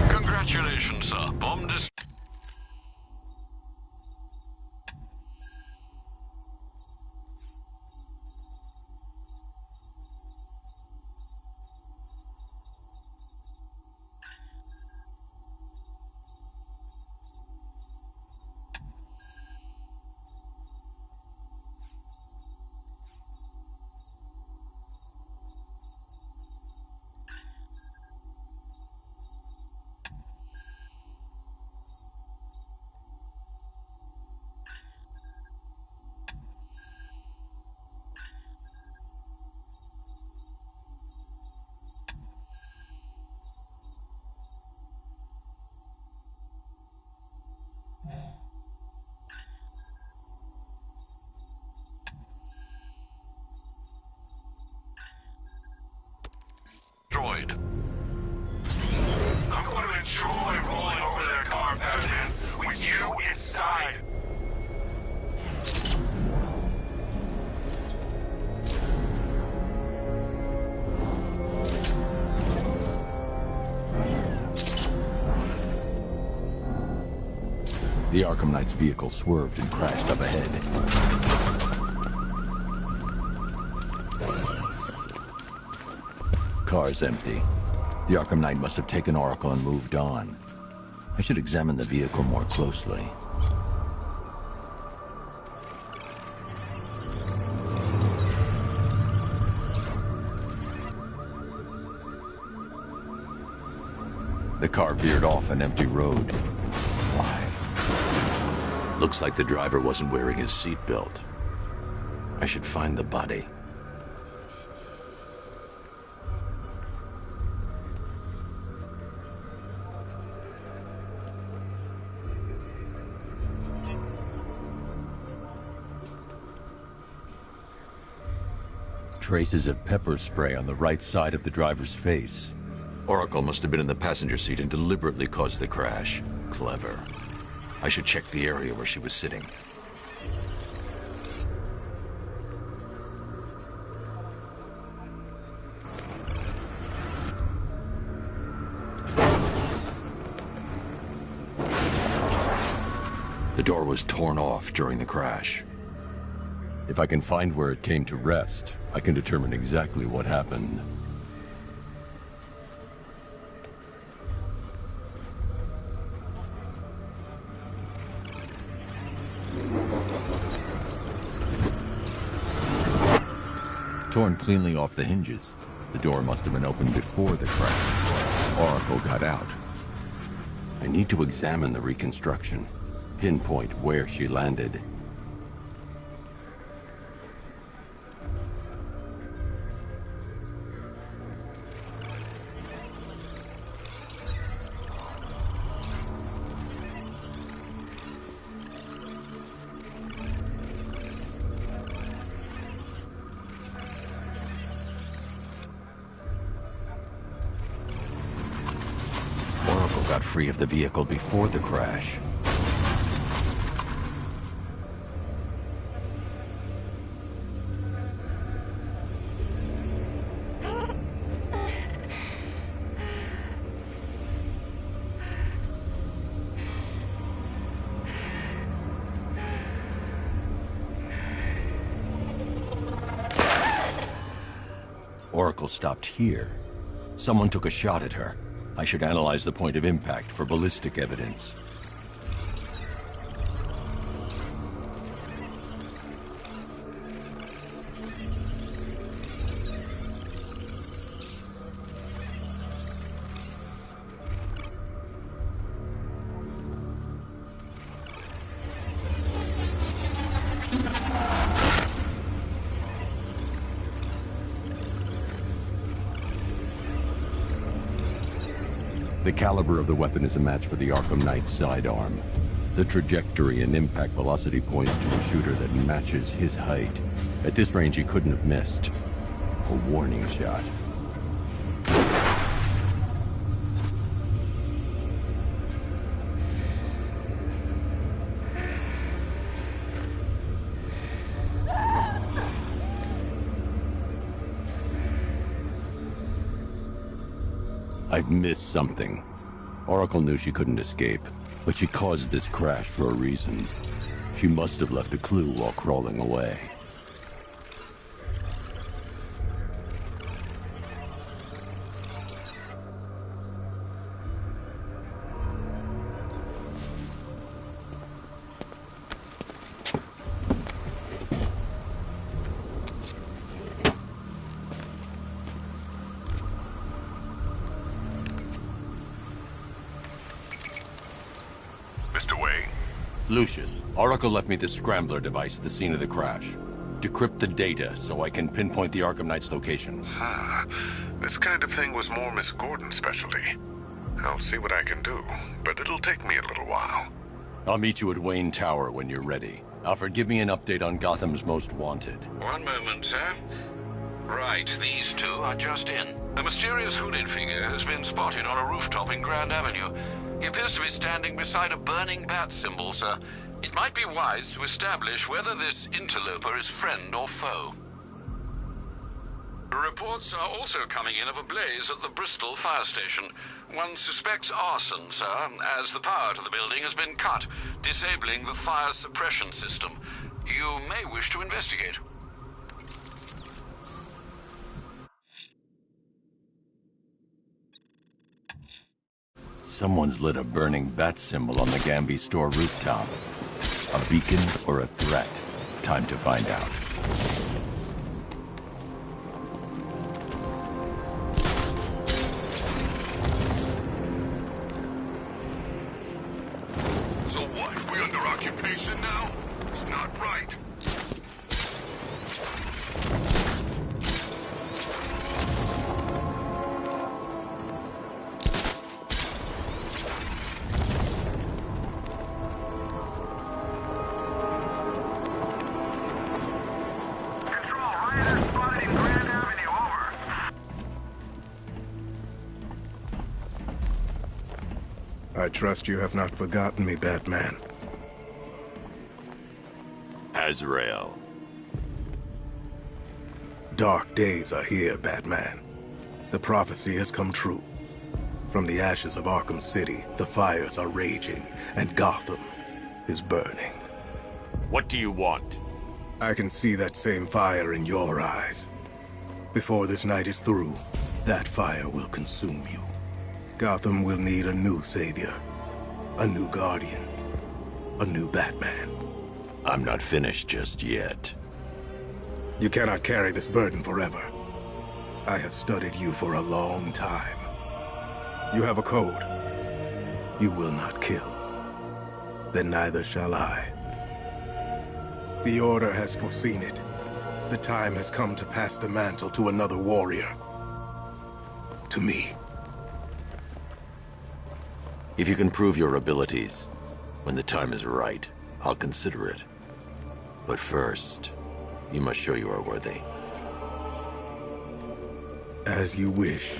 Congratulations, sir. Bomb dis... Droid. I'm going to enjoy rolling over their car, Batman, with you inside. The Arkham Knight's vehicle swerved and crashed up ahead. Car's empty. The Arkham Knight must have taken Oracle and moved on. I should examine the vehicle more closely. The car veered off an empty road. Why? Looks like the driver wasn't wearing his seatbelt. I should find the body. Traces of pepper spray on the right side of the driver's face. Oracle must have been in the passenger seat and deliberately caused the crash. Clever. I should check the area where she was sitting. The door was torn off during the crash. If I can find where it came to rest, I can determine exactly what happened. Torn cleanly off the hinges. The door must have been opened before the crash. Oracle got out. I need to examine the reconstruction, pinpoint where she landed. Got free of the vehicle before the crash. Oracle stopped here. Someone took a shot at her. I should analyze the point of impact for ballistic evidence. The caliber of the weapon is a match for the Arkham Knight's sidearm. The trajectory and impact velocity points to a shooter that matches his height. At this range, he couldn't have missed. A warning shot. I've missed something. Oracle knew she couldn't escape, but she caused this crash for a reason. She must have left a clue while crawling away. Lucius, Oracle left me the scrambler device at the scene of the crash. Decrypt the data so I can pinpoint the Arkham Knight's location. This kind of thing was more Miss Gordon's specialty. I'll see what I can do, but it'll take me a little while. I'll meet you at Wayne Tower when you're ready. Alfred, give me an update on Gotham's Most Wanted. One moment, sir. Right, these two are just in. A mysterious hooded figure has been spotted on a rooftop in Grand Avenue. He appears to be standing beside a burning bat symbol, sir. It might be wise to establish whether this interloper is friend or foe. Reports are also coming in of a blaze at the Bristol fire station. One suspects arson, sir, as the power to the building has been cut, disabling the fire suppression system. You may wish to investigate. Someone's lit a burning bat symbol on the Gamby store rooftop. A beacon or a threat? Time to find out. So what? We under occupation now? It's not right. I trust you have not forgotten me, Batman. Azrael. Dark days are here, Batman. The prophecy has come true. From the ashes of Arkham City, the fires are raging, and Gotham is burning. What do you want? I can see that same fire in your eyes. Before this night is through, that fire will consume you. Gotham will need a new savior, a new guardian, a new Batman. I'm not finished just yet. You cannot carry this burden forever. I have studied you for a long time. You have a code. You will not kill. Then neither shall I. The Order has foreseen it. The time has come to pass the mantle to another warrior. To me. If you can prove your abilities, when the time is right, I'll consider it. But first, you must show you are worthy. As you wish.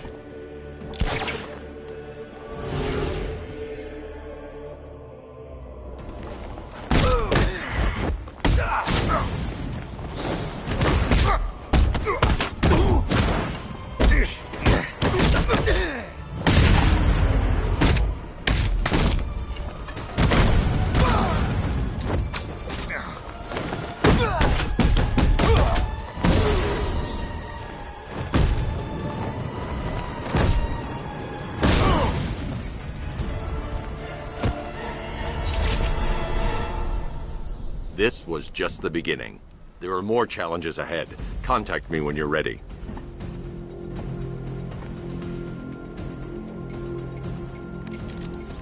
This was just the beginning. There are more challenges ahead. Contact me when you're ready.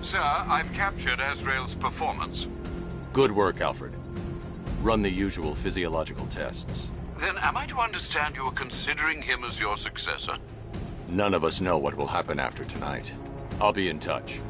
Sir, I've captured Azrael's performance. Good work, Alfred. Run the usual physiological tests. Then am I to understand you are considering him as your successor? None of us know what will happen after tonight. I'll be in touch.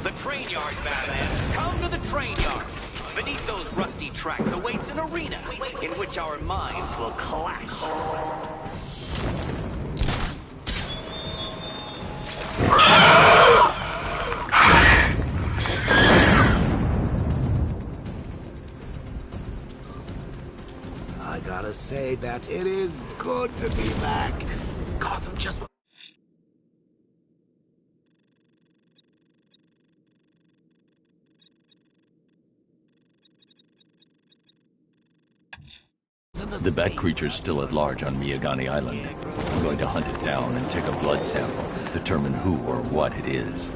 The train yard, Batman. Come to the train yard. Beneath those rusty tracks awaits an arena in which our minds will clash. I gotta say that it is good to be back. Gotham just... The bat creature's still at large on Miyagani Island. I'm going to hunt it down and take a blood sample to determine who or what it is.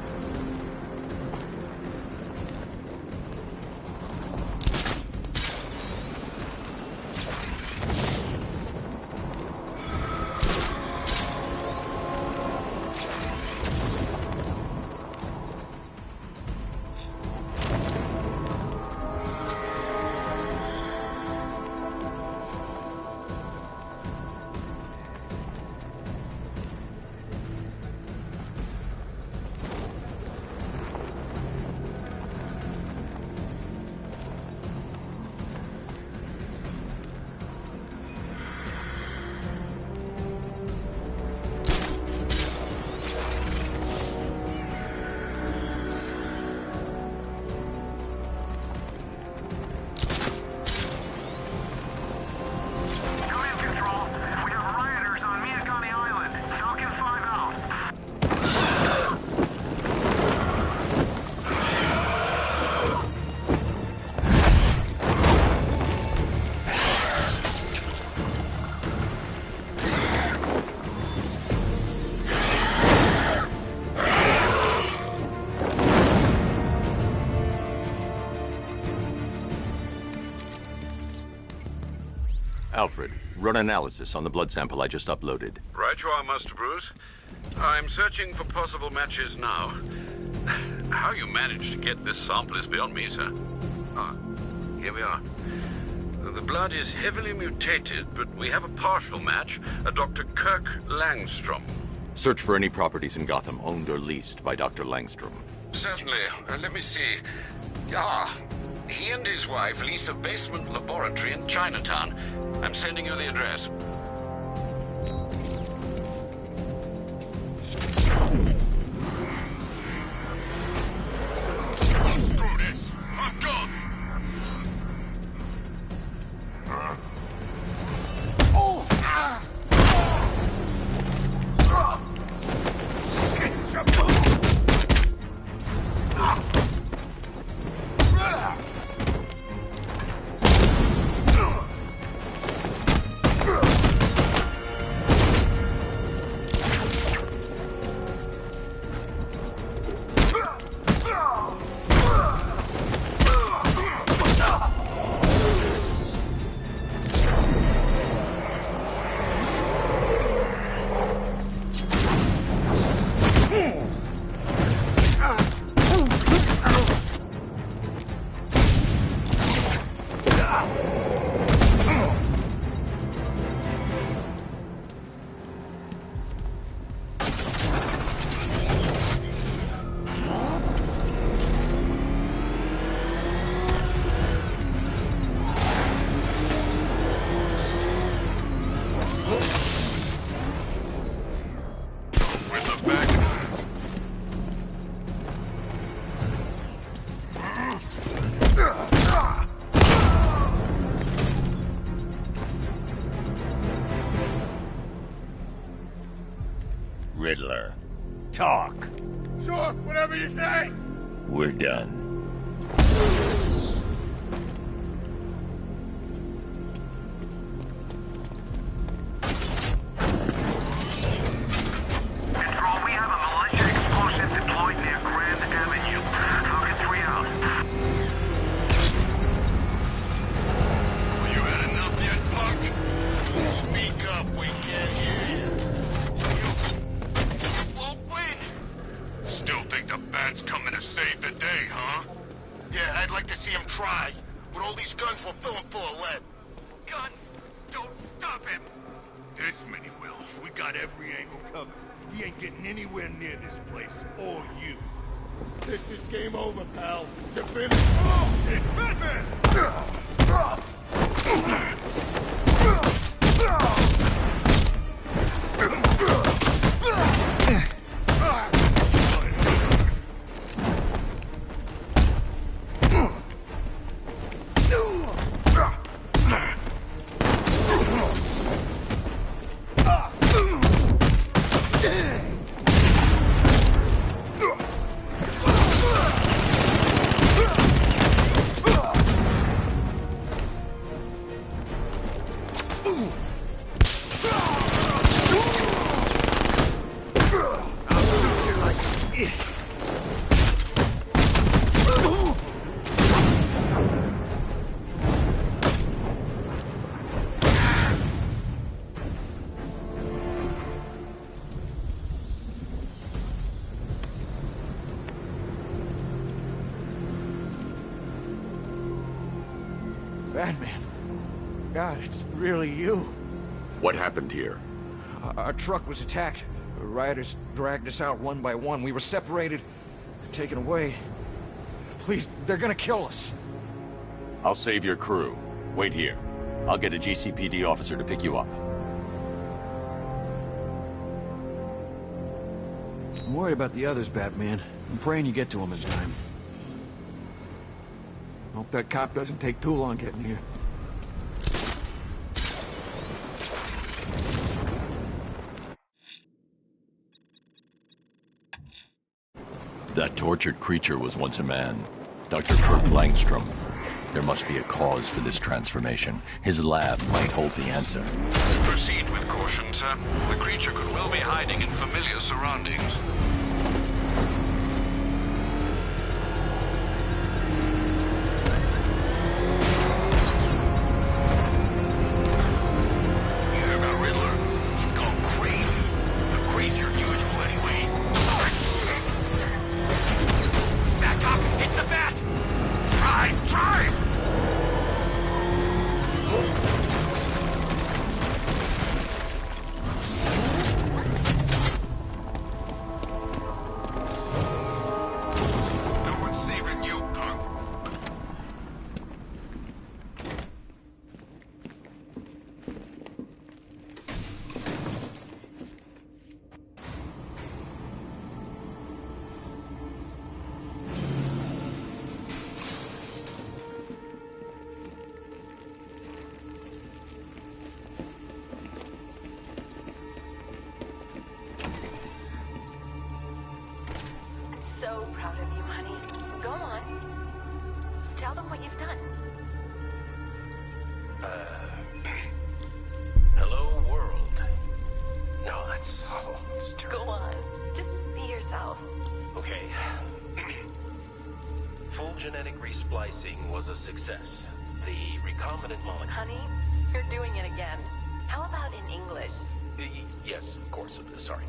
Alfred, run analysis on the blood sample I just uploaded. Right you are, Master Bruce. I'm searching for possible matches now. How you managed to get this sample is beyond me, sir. Ah, here we are. The blood is heavily mutated, but we have a partial match, a Dr. Kirk Langstrom. Search for any properties in Gotham owned or leased by Dr. Langstrom. Certainly. Let me see. Ah, he and his wife lease a basement laboratory in Chinatown. I'm sending you the address. Screw this. I'm gone. Riddler, talk. Sure, whatever you say. We're done. Control, we have a militia explosive deployed near Grand Avenue. Falcon 3 out. You had enough yet, punk? Speak up, we can't hear you. You won't win. Still think the Bat's coming to save the day, huh? Yeah, I'd like to see him try. With all these guns, we'll fill him full of lead. Guns! Don't stop him! This many will. We got every angle covered. He ain't getting anywhere near this place, or you. This is game over, pal. To finish. Oh, it's Batman! Batman. God, it's really you. What happened here? Our truck was attacked. The rioters dragged us out one by one. We were separated, taken away. Please, they're gonna kill us. I'll save your crew. Wait here. I'll get a GCPD officer to pick you up. I'm worried about the others, Batman. I'm praying you get to them in time. Hope that cop doesn't take too long getting here. That tortured creature was once a man. Dr. Kirk Langstrom. There must be a cause for this transformation. His lab might hold the answer. Proceed with caution, sir. The creature could well be hiding in familiar surroundings. Hello, world. No, that's... Oh, it's terrible. Go on. Just be yourself. Okay. Full genetic resplicing was a success. The recombinant molecule... Honey, you're doing it again. How about in English? Yes, of course. Sorry.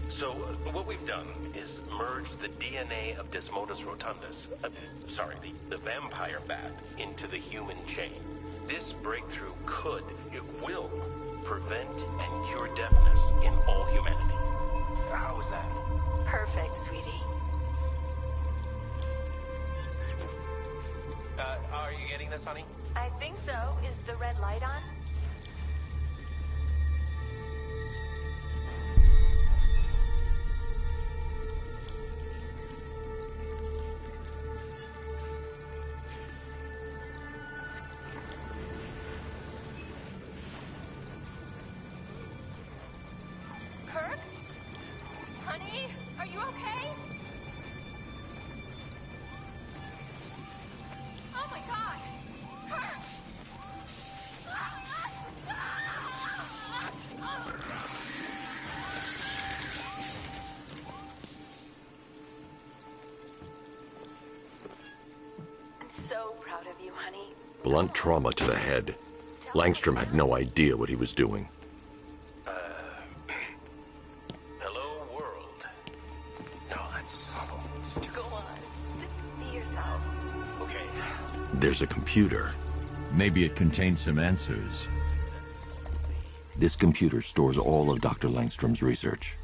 So, what we've done is merged the DNA of Desmodus rotundus, the vampire bat, into the human chain. This breakthrough will prevent and cure deafness in all humanity. How is that? Perfect, sweetie. Are you getting this, honey? I think so. Is the red light on? Kirk? Honey? Are you okay? Oh my god! Kirk! I'm so proud of you, honey. Blunt trauma to the head. Langstrom had no idea what he was doing. Hello, world. No, that's... Oh, it's Go on. Just be yourself. okay. There's a computer. Maybe it contains some answers. This computer stores all of Dr. Langstrom's research.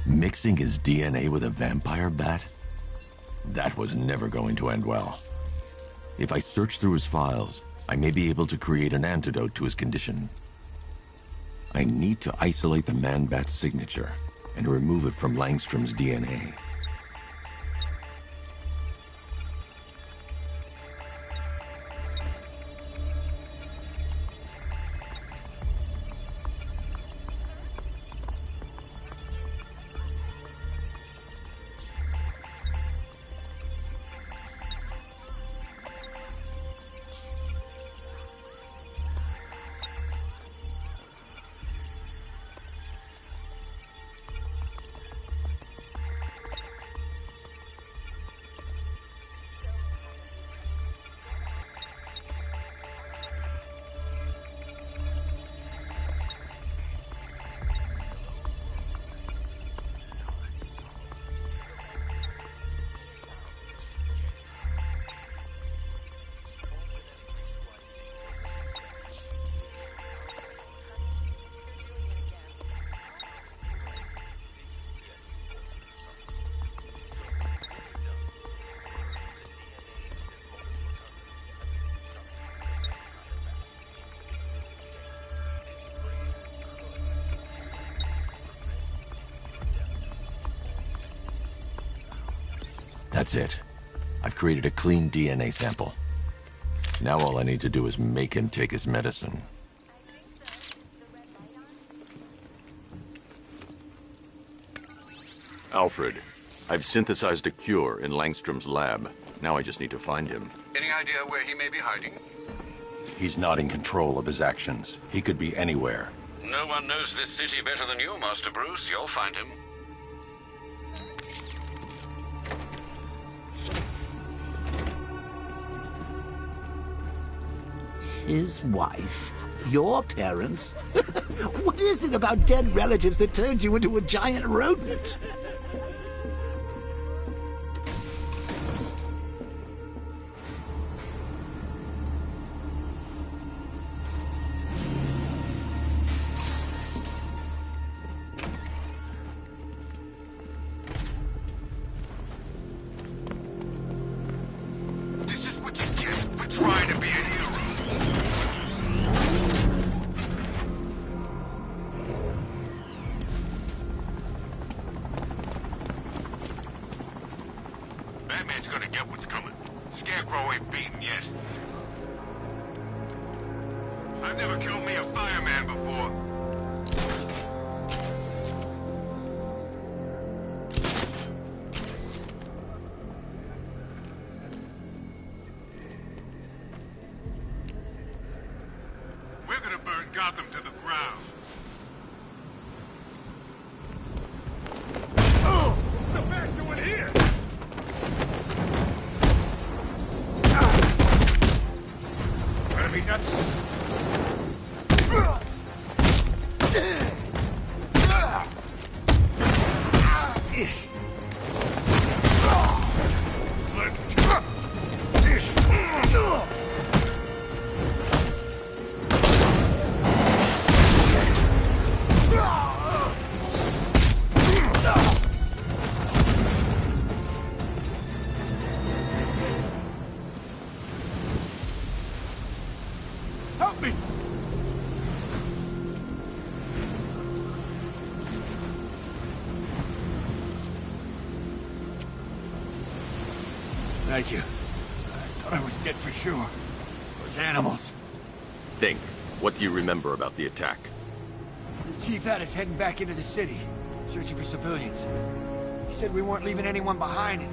Mixing his DNA with a vampire bat? That was never going to end well. If I search through his files, I may be able to create an antidote to his condition. I need to isolate the man-bat's signature and remove it from Langstrom's DNA. That's it. I've created a clean DNA sample. Now all I need to do is make him take his medicine. Alfred, I've synthesized a cure in Langstrom's lab. Now I just need to find him. Any idea where he may be hiding? He's not in control of his actions. He could be anywhere. No one knows this city better than you, Master Bruce. You'll find him. His wife? Your parents? What is it about dead relatives that turned you into a giant rodent? This is what you get for trying to be a hero. Batman's gonna get what's coming. Scarecrow ain't beaten yet. I've never killed me a fireman before. We're gonna burn Gotham to the ground. Oh! The Bat's doing here! Gotta be nuts. Help me! Thank you. I thought I was dead for sure. Those animals. Think. What do you remember about the attack? The chief had us heading back into the city, searching for civilians. He said we weren't leaving anyone behind, and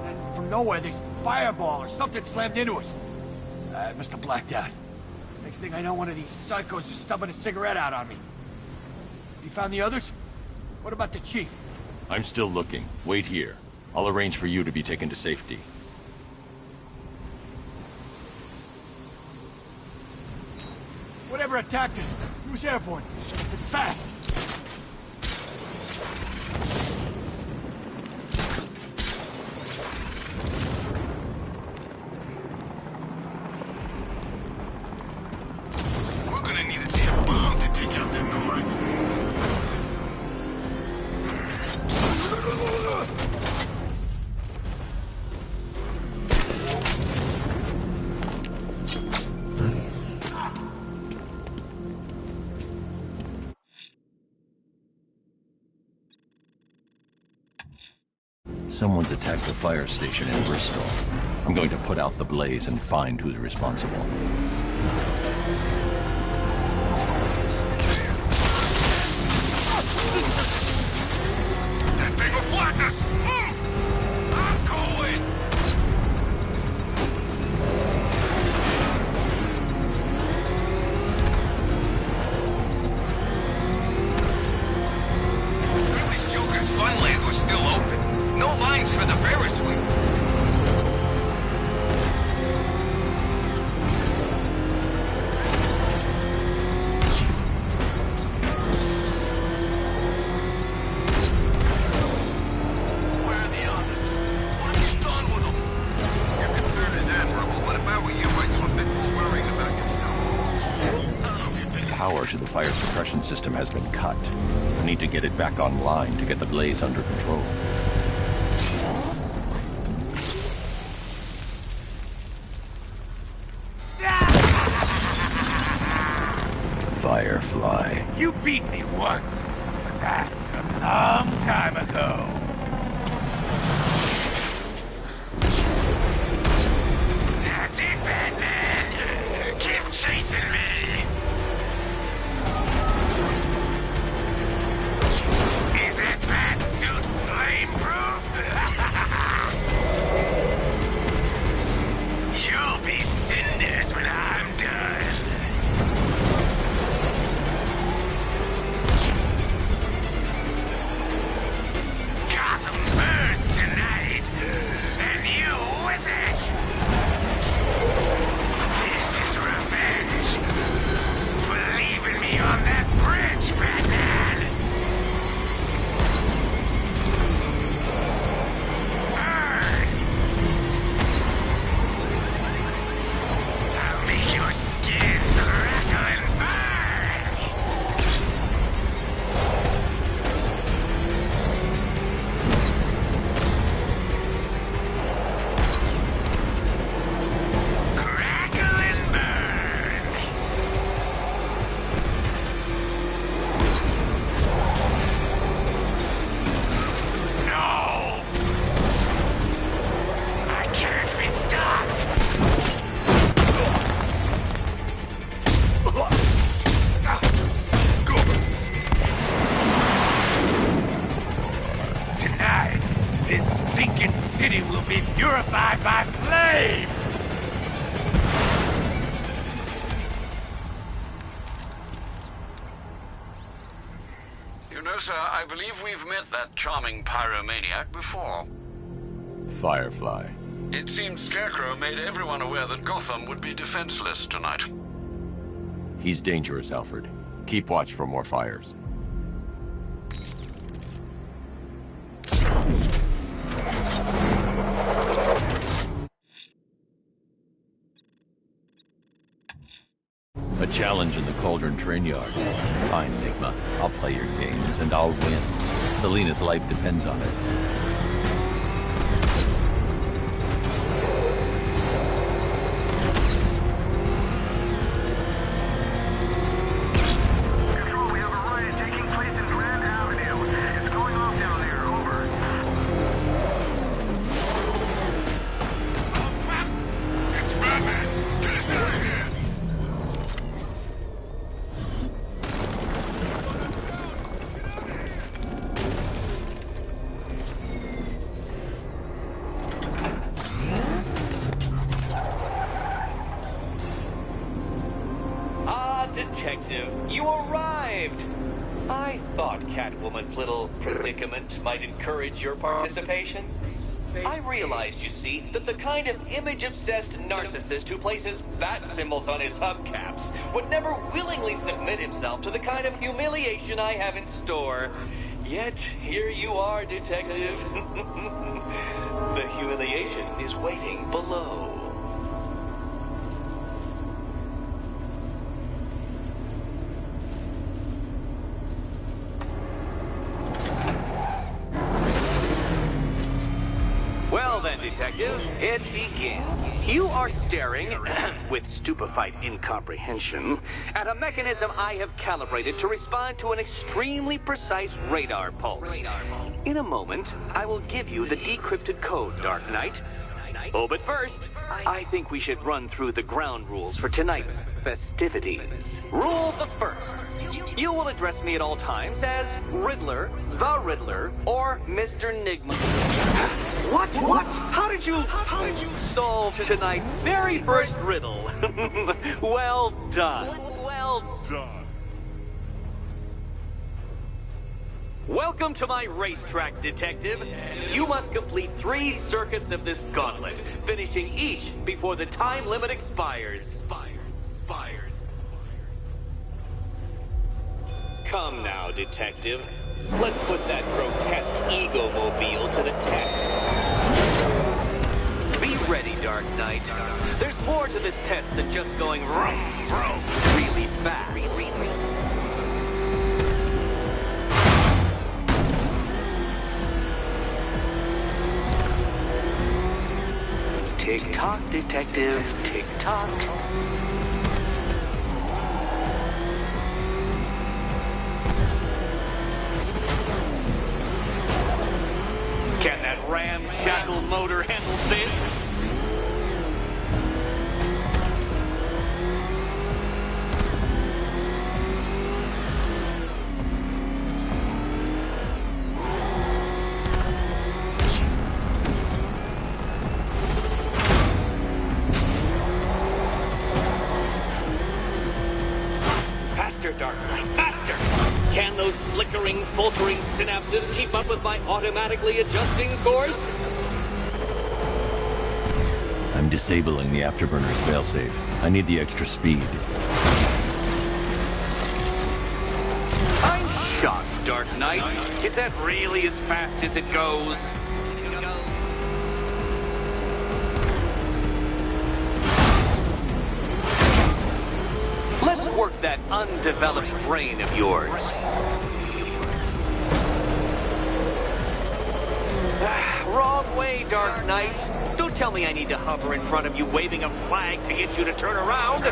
then from nowhere, this fireball or something slammed into us. I must have blacked out. Next thing I know, one of these psychos is stubbing a cigarette out on me. You found the others? What about the chief? I'm still looking. Wait here. I'll arrange for you to be taken to safety. Whatever attacked us, it was airborne. It's fast. We're gonna need a damn bomb to take out that guard. Someone's attacked the fire station in Bristol. I'm going to put out the blaze and find who's responsible. That thing will flatten us! Move! I'm going! I wish Joker's Funland was still open. No lines for the Ferris wheel. Where are the others? What have you done with them? Your concern is admirable, but if I were you, I'd do a bit more worrying about yourself. I don't know if you think... Power to the fire suppression system has been cut. I need to get it back online to get the blaze under control. Firefly. You beat me once, but that's a long time ago. That's it, Batman. Keep chasing me. Is that bat suit flaming? stinking city will be purified by flames! You know, sir, I believe we've met that charming pyromaniac before. Firefly. It seems Scarecrow made everyone aware that Gotham would be defenseless tonight. He's dangerous, Alfred. Keep watch for more fires. A challenge in the Cauldron train yard. Fine, Enigma. I'll play your games, and I'll win. Selina's life depends on it. Detective, you arrived! I thought Catwoman's little predicament might encourage your participation. I realized, you see, that the kind of image-obsessed narcissist who places bat symbols on his hubcaps would never willingly submit himself to the kind of humiliation I have in store. Yet, here you are, Detective. The humiliation is waiting below. Well then, Detective, it begins. You are staring, with stupefied incomprehension, at a mechanism I have calibrated to respond to an extremely precise radar pulse. In a moment, I will give you the decrypted code, Dark Knight. Oh, but first, I think we should run through the ground rules for tonight's festivities. Rule the first. You will address me at all times as Riddler, the Riddler, or Mr. Nigma. What? How did you solve tonight's very first riddle? Well done. Well done. Welcome to my racetrack, Detective. You must complete 3 circuits of this gauntlet, finishing each before the time limit expires. Come now, Detective. Let's put that grotesque ego-mobile to the test. Be ready, Dark Knight. There's more to this test than just going vroom, vroom, really fast. Tick-tock, Detective, tick-tock. Can that ramshackle motor handle this? Faster, Dark Knight, faster! Can those flickering, faltering synapses keep up with my automatically adjusting course? I'm disabling the afterburner's failsafe. I need the extra speed. I'm shocked, Dark Knight. Is that really as fast as it goes? Let's work that undeveloped brain of yours. Wrong way, Dark Knight. Don't tell me I need to hover in front of you waving a flag to get you to turn around.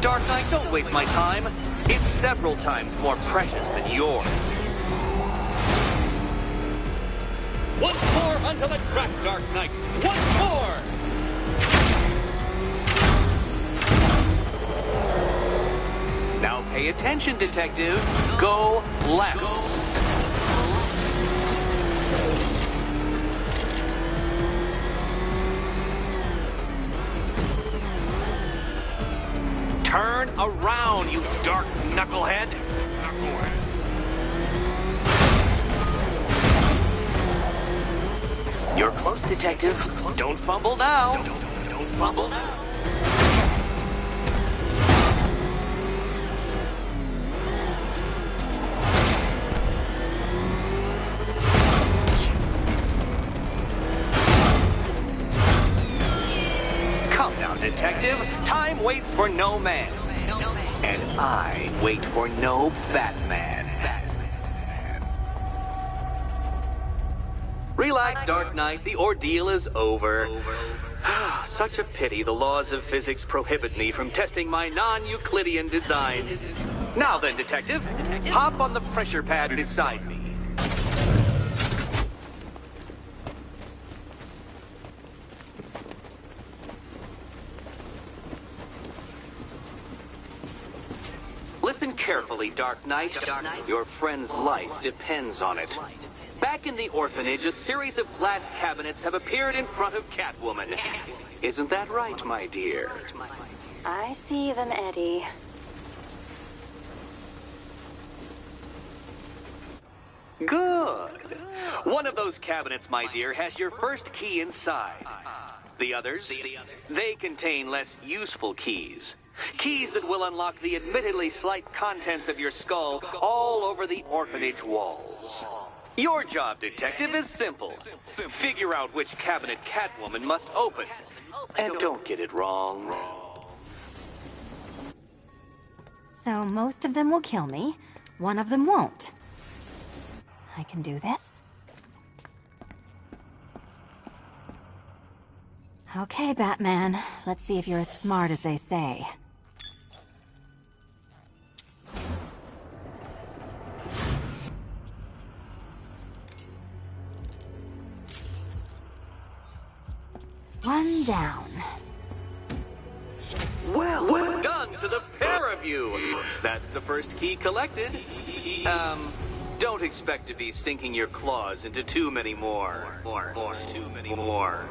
Dark Knight, don't waste my time. It's several times more precious than yours. to the track, Dark Knight. Once more! Now pay attention, Detective. Go left. Turn around, you dark knucklehead. You're close, Detective. Don't fumble now. Don't fumble now. Come now, Detective. Time waits for no man. And I wait for no Batman. Relax, Dark Knight. The ordeal is over. Such a pity the laws of physics prohibit me from testing my non-Euclidean designs. Now then, Detective, hop on the pressure pad beside me. Listen carefully, Dark Knight. Your friend's life depends on it. Back in the orphanage, a series of glass cabinets have appeared in front of Catwoman. Isn't that right, my dear? I see them, Eddie. Good. One of those cabinets, my dear, has your first key inside. The others, they contain less useful keys. Keys that will unlock the admittedly slight contents of your skull all over the orphanage walls. Your job, Detective, is simple. Figure out which cabinet Catwoman must open. And don't get it wrong. So most of them will kill me, one of them won't. I can do this. Okay, Batman. Let's see if you're as smart as they say. One down. Well done to the pair of you. That's the first key collected. Don't expect to be sinking your claws into too many more. Too many more.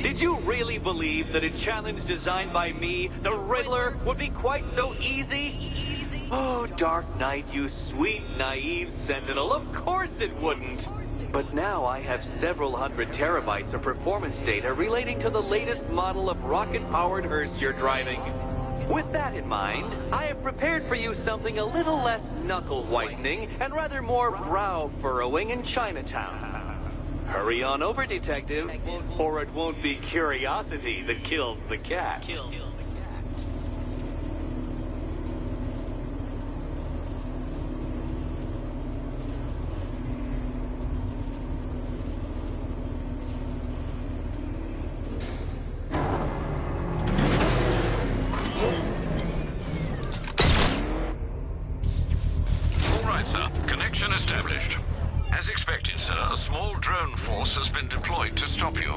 Did you really believe that a challenge designed by me, the Riddler, would be quite so easy? Oh, Dark Knight, you sweet, naive sentinel, of course it wouldn't. But now I have several hundred terabytes of performance data relating to the latest model of rocket-powered hearse you're driving. With that in mind, I have prepared for you something a little less knuckle-whitening and rather more brow-furrowing in Chinatown. Hurry on over, Detective, or it won't be curiosity that kills the cat. All right, sir. Connection established. As expected, sir, a small drone force has been deployed to stop you.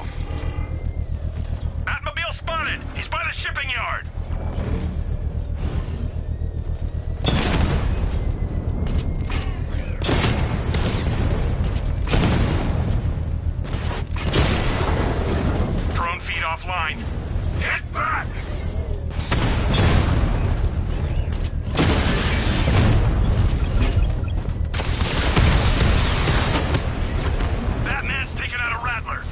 Batmobile spotted! He's by the shipping yard! Drone feed offline. Get back! Batman's taking out a Rattler.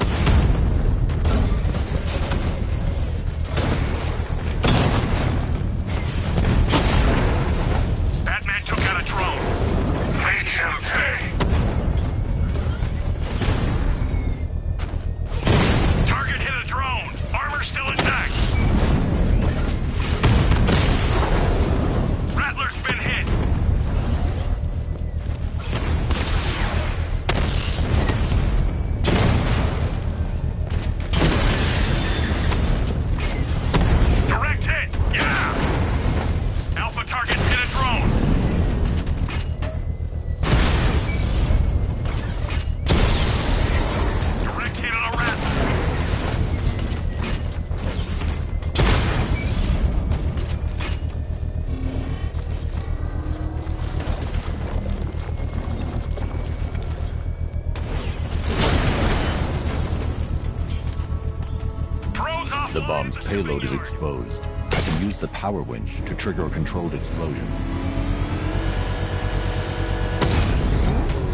bomb's payload is exposed, I can use the power winch to trigger a controlled explosion.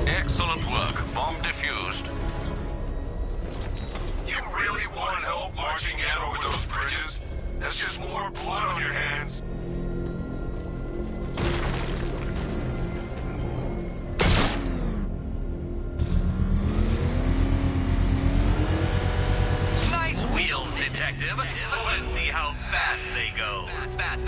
Excellent work. Bomb defused. You really want help marching in over those bridges? That's just more blood on your hands. Nice wheels, detective. Let's see how fast they go. Fast.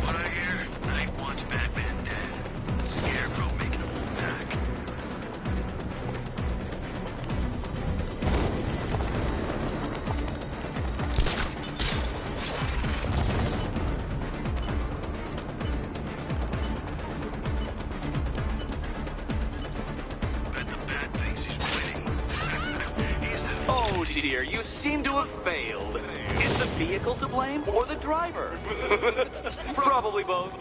What I hear? Knight wants Batman dead. Scarecrow making a move back. Bet the Bat thinks he's winning. Oh dear, you seem to have failed. Is the vehicle to blame or the driver? Probably both.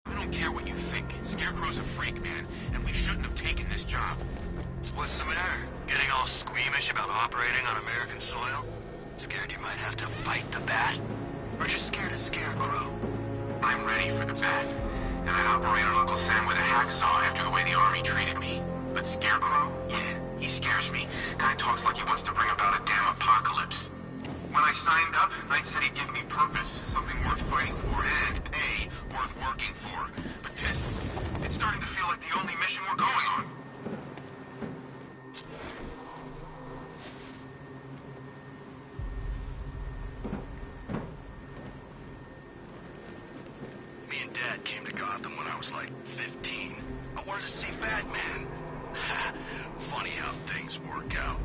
I don't care what you think. Scarecrow's a freak, man, and we shouldn't have taken this job. What's the matter? Getting all squeamish about operating on American soil? Scared you might have to fight the Bat? Or just scared of Scarecrow? I'm ready for the Bat, and I'd operate on Uncle Sam with a hacksaw after the way the Army treated me. But Scarecrow? Yeah, he scares me. Guy talks like he wants to bring about a damn apocalypse. When I signed up, Knight said he'd give me purpose, something worth fighting for, and pay worth working for. But this, it's starting to feel like the only mission we're going on. Me and Dad came to Gotham when I was like 15. I wanted to see Batman. Funny how things work out.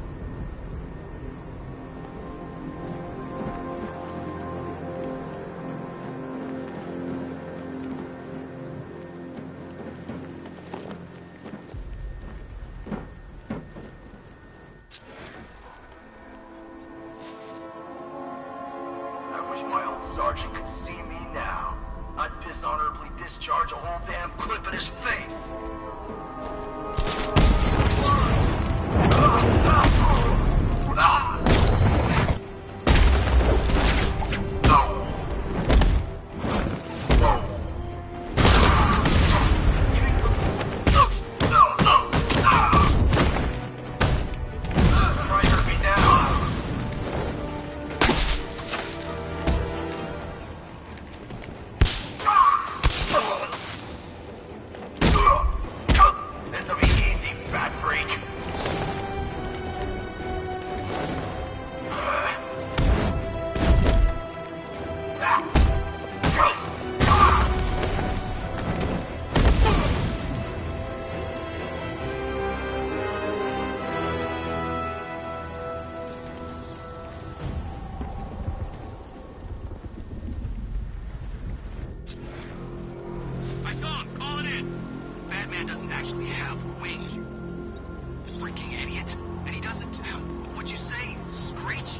I wish my old sergeant could see me now. I'd dishonorably discharge a whole damn clip in his face. This'll be easy, fat freak. I saw him. Call it in. Batman doesn't actually have wings, you freaking idiot. And he doesn't, what'd you say, screech?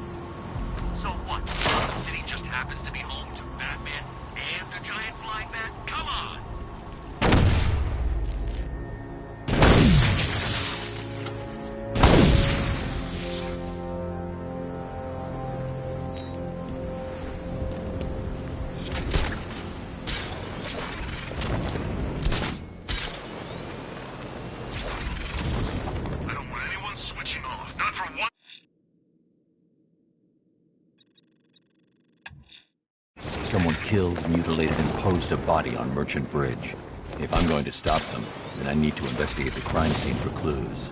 So what? The city just happens to be home to Batman and a giant flying bat? Come on! I don't want anyone switching off. Not for one. Someone killed, mutilated, and posed a body on Merchant Bridge. If I'm going to stop them, then I need to investigate the crime scene for clues.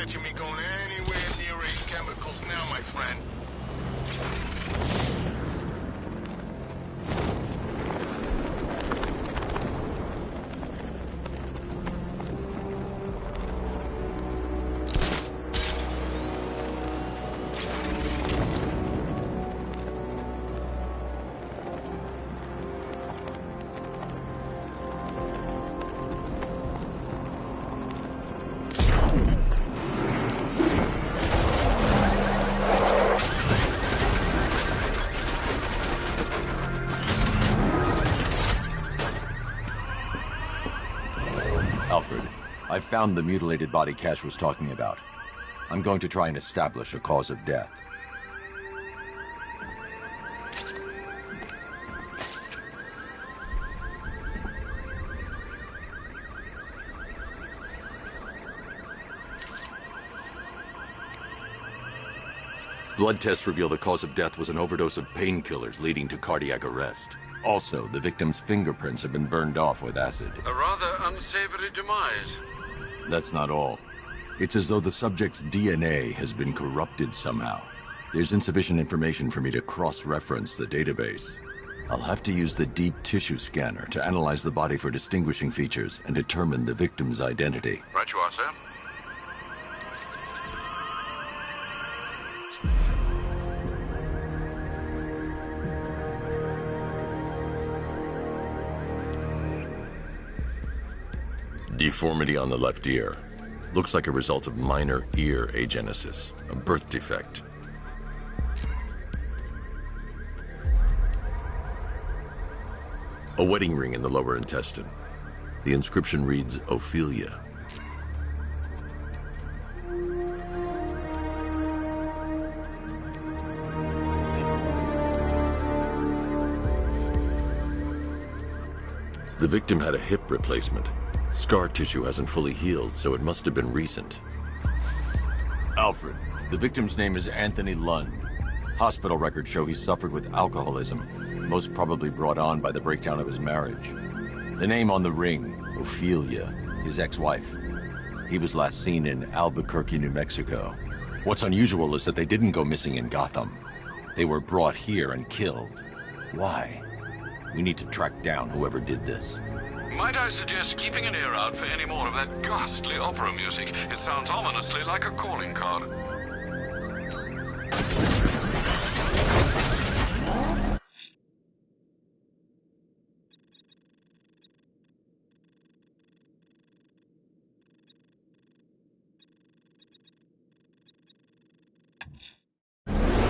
imagine me going anywhere near Ace Chemicals now, my friend. Alfred, I found the mutilated body Cash was talking about. I'm going to try and establish a cause of death. Blood tests reveal the cause of death was an overdose of painkillers leading to cardiac arrest. Also, the victim's fingerprints have been burned off with acid. A rather unsavory demise. That's not all. It's as though the subject's DNA has been corrupted somehow. There's insufficient information for me to cross-reference the database. I'll have to use the deep tissue scanner to analyze the body for distinguishing features and determine the victim's identity. Right you are, sir. Deformity on the left ear. Looks like a result of minor ear agenesis, a birth defect. A wedding ring in the lower intestine. The inscription reads, Ophelia. The victim had a hip replacement. Scar tissue hasn't fully healed, so it must have been recent. Alfred, the victim's name is Anthony Lund. Hospital records show he suffered with alcoholism, most probably brought on by the breakdown of his marriage. The name on the ring, Ophelia, his ex-wife. He was last seen in Albuquerque, New Mexico. What's unusual is that they didn't go missing in Gotham. They were brought here and killed. Why? We need to track down whoever did this. Might I suggest keeping an ear out for any more of that ghastly opera music? It sounds ominously like a calling card.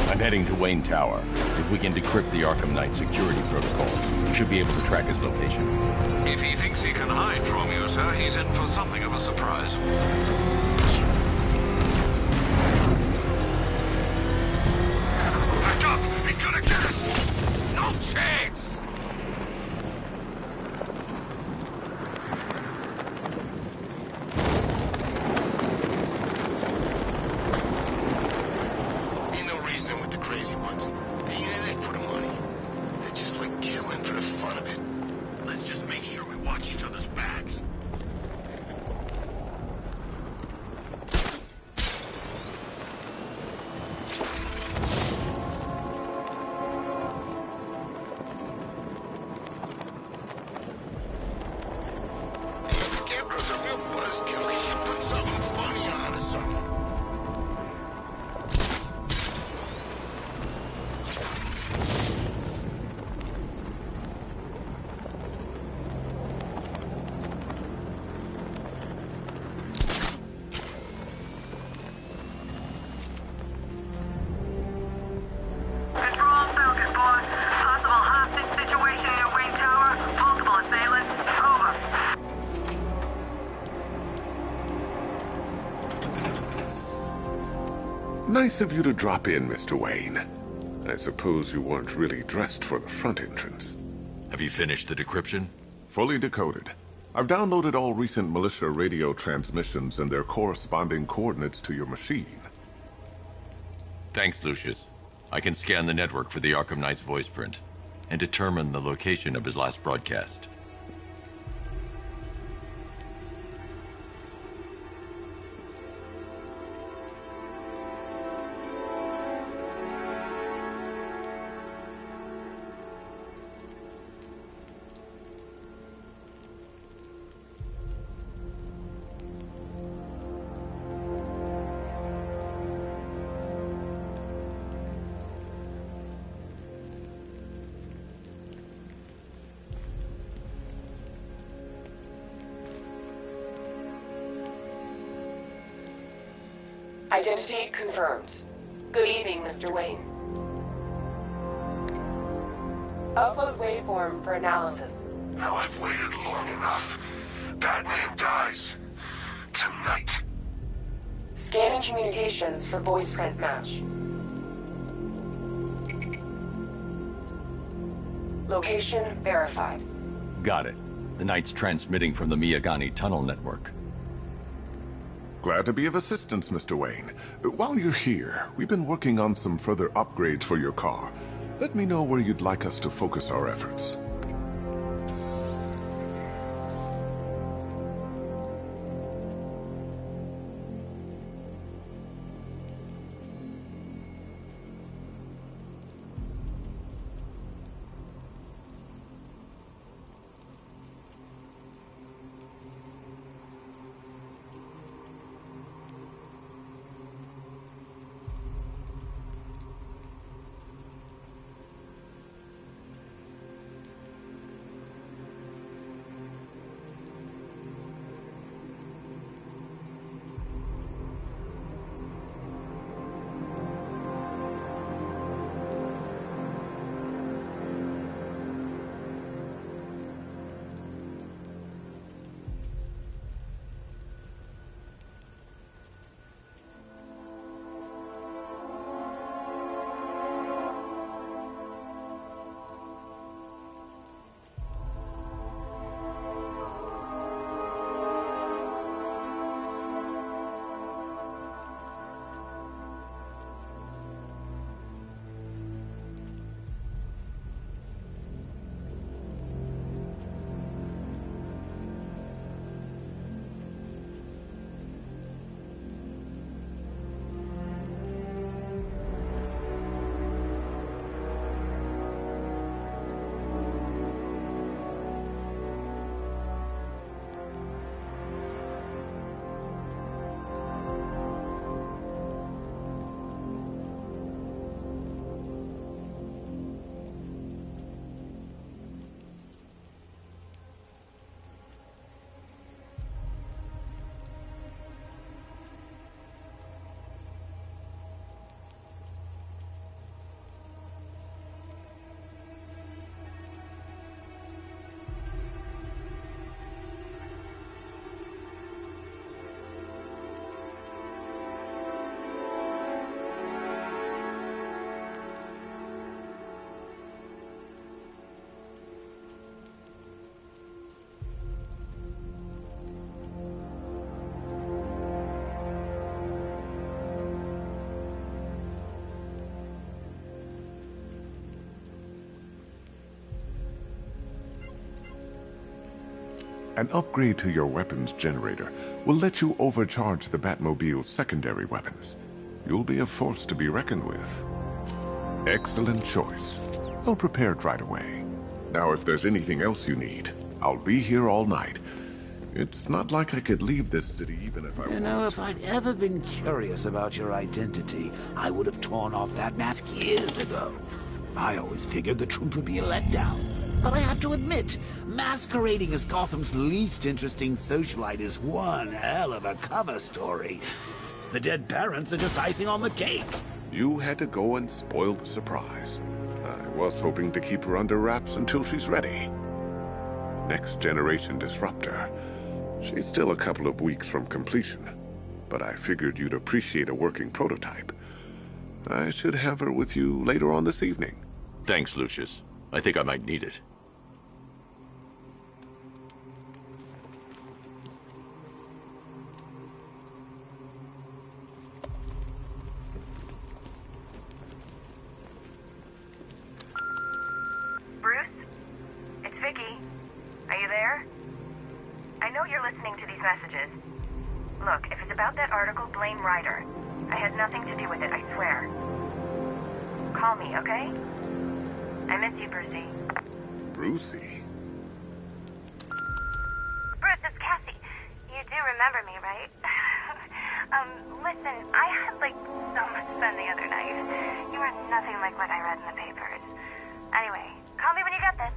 I'm heading to Wayne Tower. If we can decrypt the Arkham Knight security protocol, we should be able to track his location. If he thinks he can hide from you, sir, he's in for something of a surprise. Back up! He's gonna get us! No chance! Ain't no reasoning with the crazy ones. They ain't in it for the money. They just like killing for the fun of it. Let's just make sure we watch each other's backs. Scarecrow's a real buzzkill. He should put something funny on or something. Control Falcon 4. Possible hostage situation near Wayne Tower. Multiple assailants. Over. Nice of you to drop in, Mr. Wayne. I suppose you weren't really dressed for the front entrance. Have you finished the decryption? Fully decoded. I've downloaded all recent militia radio transmissions and their corresponding coordinates to your machine. Thanks, Lucius. I can scan the network for the Arkham Knight's voice print and determine the location of his last broadcast. Identity confirmed. Good evening, Mr. Wayne. Upload waveform for analysis. Now I've waited long enough. Batman dies. Tonight. Scanning communications for voice print match. Location verified. Got it. The Knight's transmitting from the Miyagani tunnel network. Glad to be of assistance, Mr. Wayne. While you're here, we've been working on some further upgrades for your car. Let me know where you'd like us to focus our efforts. An upgrade to your weapons generator will let you overcharge the Batmobile's secondary weapons. You'll be a force to be reckoned with. Excellent choice. I'll prepare it right away. Now, if there's anything else you need, I'll be here all night. It's not like I could leave this city even if I wanted. You know, if I'd ever been curious about your identity, I would have torn off that mask years ago. I always figured the truth would be a letdown. But I have to admit, masquerading as Gotham's least interesting socialite is one hell of a cover story. The dead parents are just icing on the cake. You had to go and spoil the surprise. I was hoping to keep her under wraps until she's ready. Next generation disruptor. She's still a couple of weeks from completion, but I figured you'd appreciate a working prototype. I should have her with you later on this evening. Thanks, Lucius. I think I might need it. Bruce? It's Vicky. Are you there? I know you're listening to these messages. Look, if it's about that article, blame Ryder. I had nothing to do with it, I swear. Call me, okay? I miss you, Brucey. Brucey? Bruce, it's Cassie. You do remember me, right? Listen, I had, so much fun the other night. You are nothing like what I read in the papers. Anyway, call me when you get this.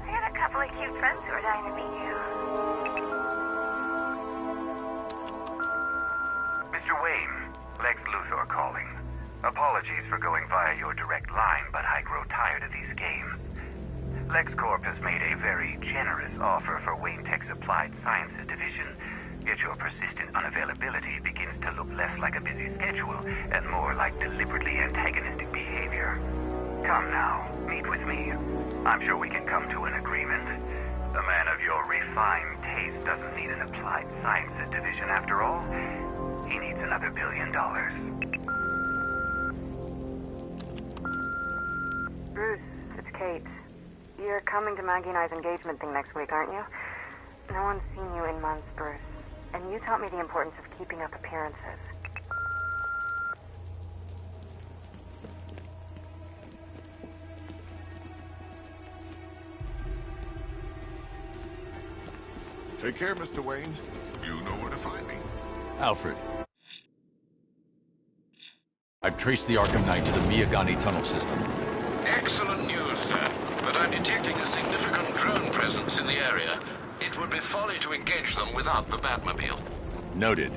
I got a couple of cute friends who are dying to meet you. Mr. Wayne, Lex Apologies for going via your direct line, but I grow tired of these games. LexCorp has made a very generous offer for Wayne Tech's Applied Sciences division, yet your persistent unavailability begins to look less like a busy schedule and more like deliberately antagonistic behavior. Come now, meet with me. I'm sure we can come to an agreement. A man of your refined taste doesn't need an Applied Sciences division after all. He needs another $1 billion. Bruce, it's Kate. You're coming to Maggie and I's engagement thing next week, aren't you? No one's seen you in months, Bruce. And you taught me the importance of keeping up appearances. Take care, Mr. Wayne. You know where to find me. Alfred. I've traced the Arkham Knight to the Miyagani tunnel system. Excellent news, sir. But I'm detecting a significant drone presence in the area. It would be folly to engage them without the Batmobile. Noted.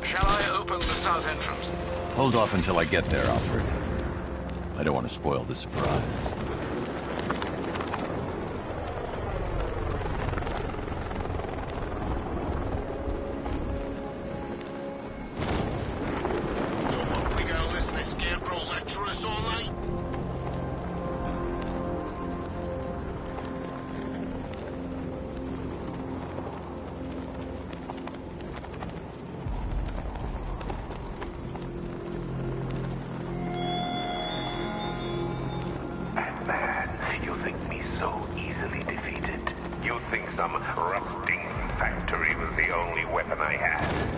Shall I open the south entrance? Hold off until I get there, Alfred. I don't want to spoil the surprise. Some rusting factory was the only weapon I had.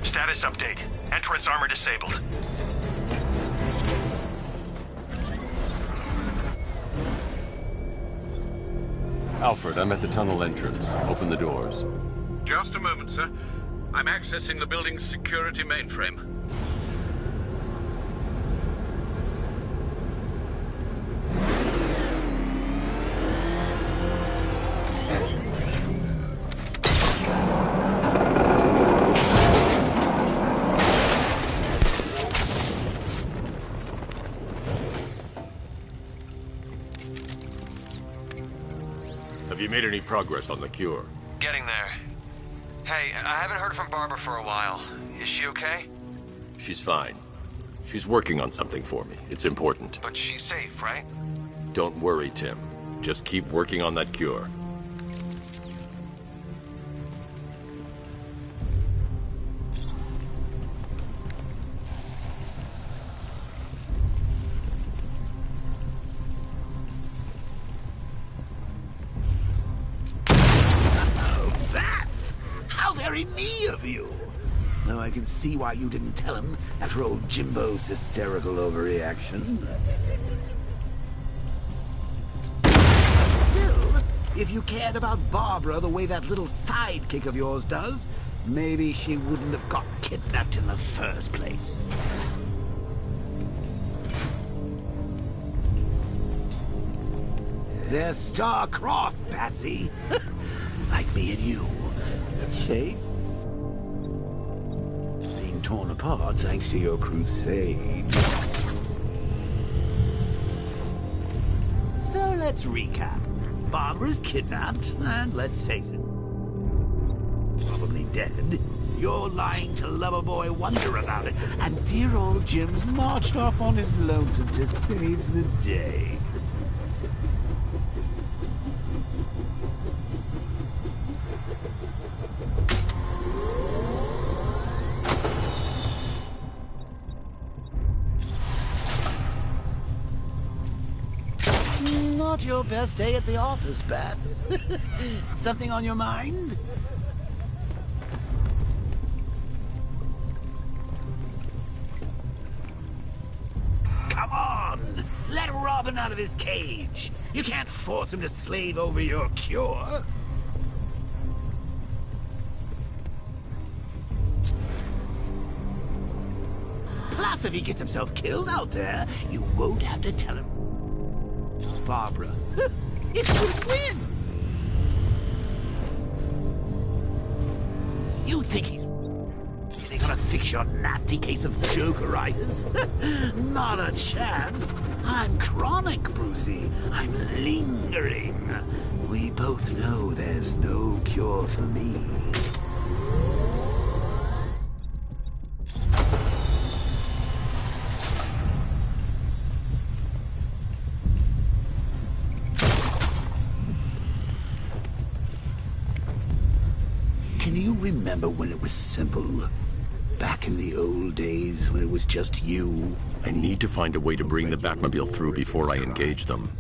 Status update. Entrance armor disabled. Alfred, I'm at the tunnel entrance. Open the doors. Just a moment, sir. I'm accessing the building's security mainframe. Have you made any progress on the cure? Getting there. Hey, I haven't heard from Barbara for a while. Is she okay? She's fine. She's working on something for me. It's important. But she's safe, right? Don't worry, Tim. Just keep working on that cure. Very me of you. Though I can see why you didn't tell him after old Jimbo's hysterical overreaction. Still, if you cared about Barbara the way that little sidekick of yours does, maybe she wouldn't have got kidnapped in the first place. They're star-crossed, Patsy. Like me and you. Shape? Being torn apart thanks to your crusade. So let's recap. Barbara's kidnapped, and let's face it, probably dead. You're lying to Loverboy Wonder about it, and dear old Jim's marched off on his lonesome to save the day. Not your best day at the office, Bats. Something on your mind? Come on! Let Robin out of his cage! You can't force him to slave over your cure! Plus, if he gets himself killed out there, you won't have to tell him. Barbara. It's a win! You think he's really gonna fix your nasty case of Jokeritis? Not a chance. I'm chronic, Brucey. I'm lingering. We both know there's no cure for me. Can you remember when it was simple? Back in the old days when it was just you? I need to find a way to bring the Batmobile through before I engage them.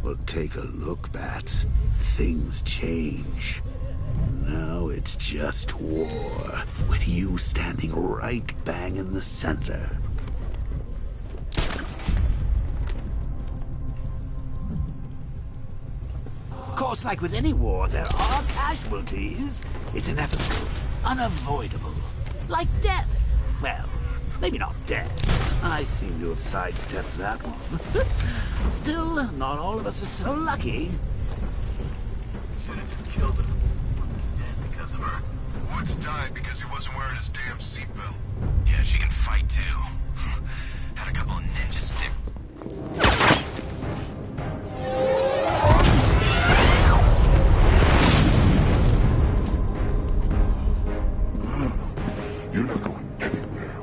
Well, take a look, Bats. Things change. Now it's just war, with you standing right bang in the center. Of course, like with any war, there are casualties. It's inevitable, unavoidable. Like death. Well, maybe not death. I seem to have sidestepped that one. Still, not all of us are so lucky. Should have just killed him. Dead because of her. Woods died because he wasn't wearing his damn seatbelt. Yeah, she can fight too. Had a couple of ninjas stick. You're not going anywhere.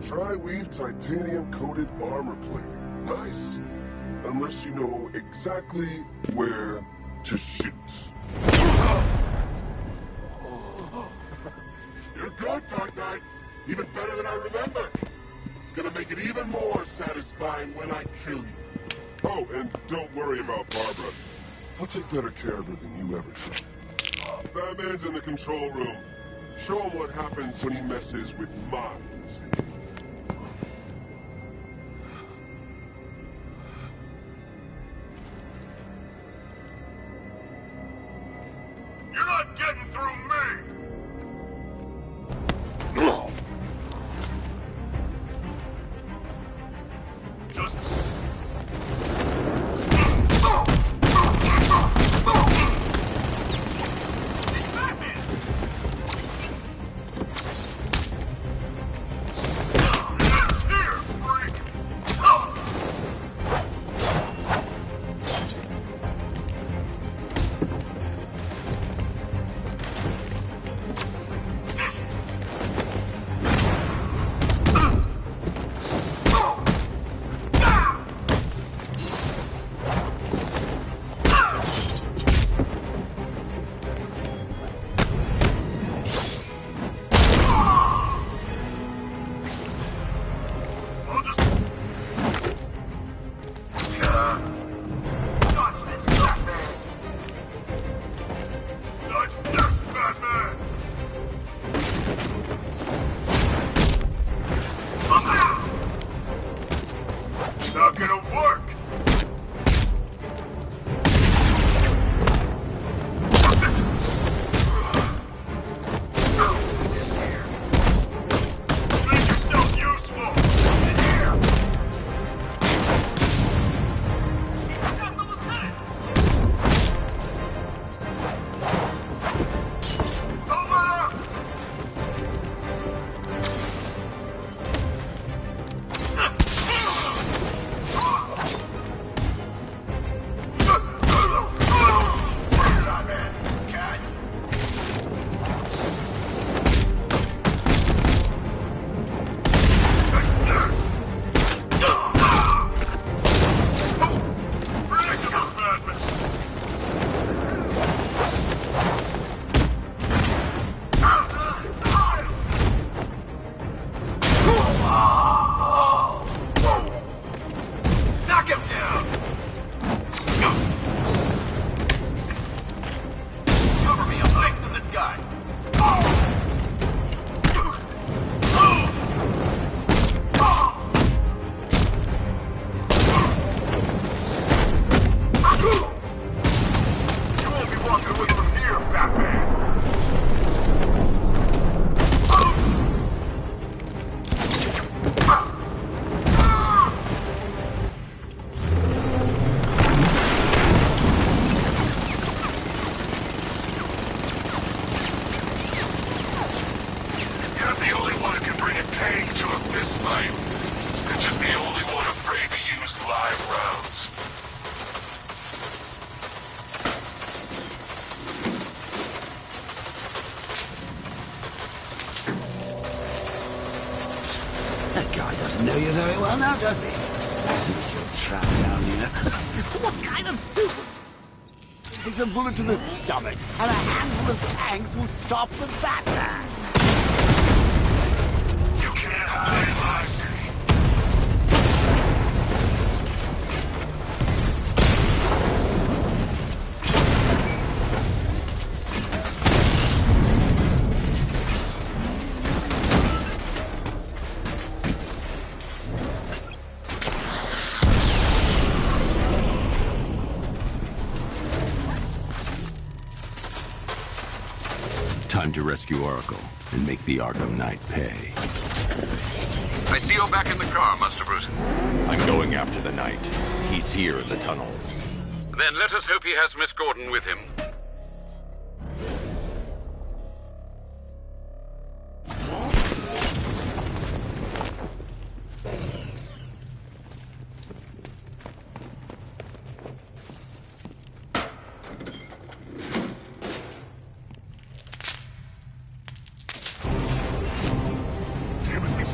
Tri-weave titanium-coated armor plating. Nice. Unless you know exactly where to shoot. You're good, Dark Knight. Even better than I remember. It's gonna make it even more satisfying when I kill you. Oh, and don't worry about Barbara. I'll take better care of her than you ever did. Batman's in the control room. Show him what happens when he messes with minds. You're not getting through me! Just... fine. You're just the only one afraid to use live rounds. That guy doesn't know you very well now, does he? You're trapped down here. What kind of super... It's a bullet to the stomach, and a handful of tanks will stop the Batman. You can't hide in my city. Time to rescue Oracle and make the Arkham Knight pay. I see you're back in the car, Master Bruce. I'm going after the Knight. He's here in the tunnel. Then let us hope he has Miss Gordon with him.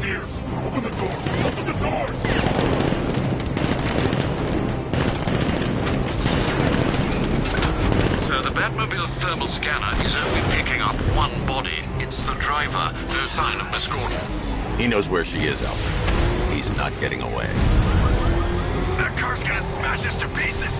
Here! Open the doors! Open the doors! So the Batmobile's thermal scanner is only picking up one body. It's the driver. No sign of Miss Gordon. He knows where she is, Alfred. He's not getting away. That car's gonna smash us to pieces!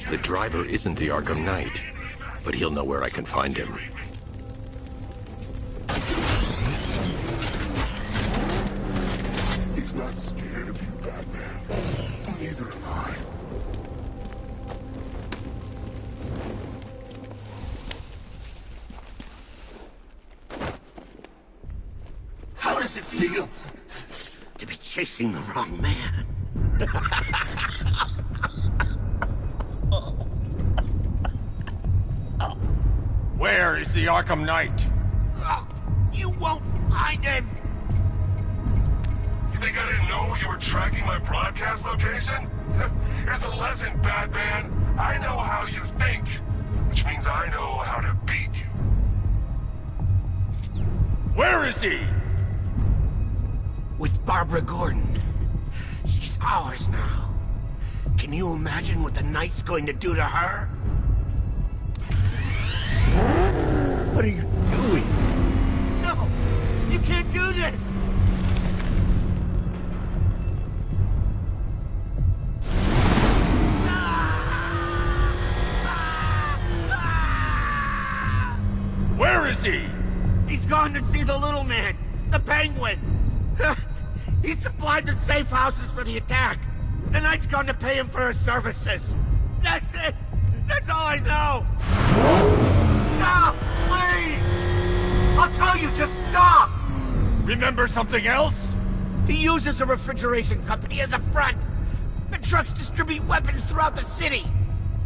The driver isn't the Arkham Knight, but he'll know where I can find him. He's not scared of you, Batman. Neither am I. How does it feel to be chasing the wrong man? Where is the Arkham Knight? You won't find him! You think I didn't know you were tracking my broadcast location? Here's a lesson, Batman. I know how you think, which means I know how to beat you. Where is he? With Barbara Gordon. She's ours now. Can you imagine what the Knight's going to do to her? What are you doing? No! You can't do this! Where is is he? He's gone to see the little man, the Penguin. He supplied the safe houses for the attack. The Knight's gone to pay him for his services. That's it. That's all I know. Stop, please. I'll tell you, just stop. Remember something else? He uses a refrigeration company as a front. The trucks distribute weapons throughout the city.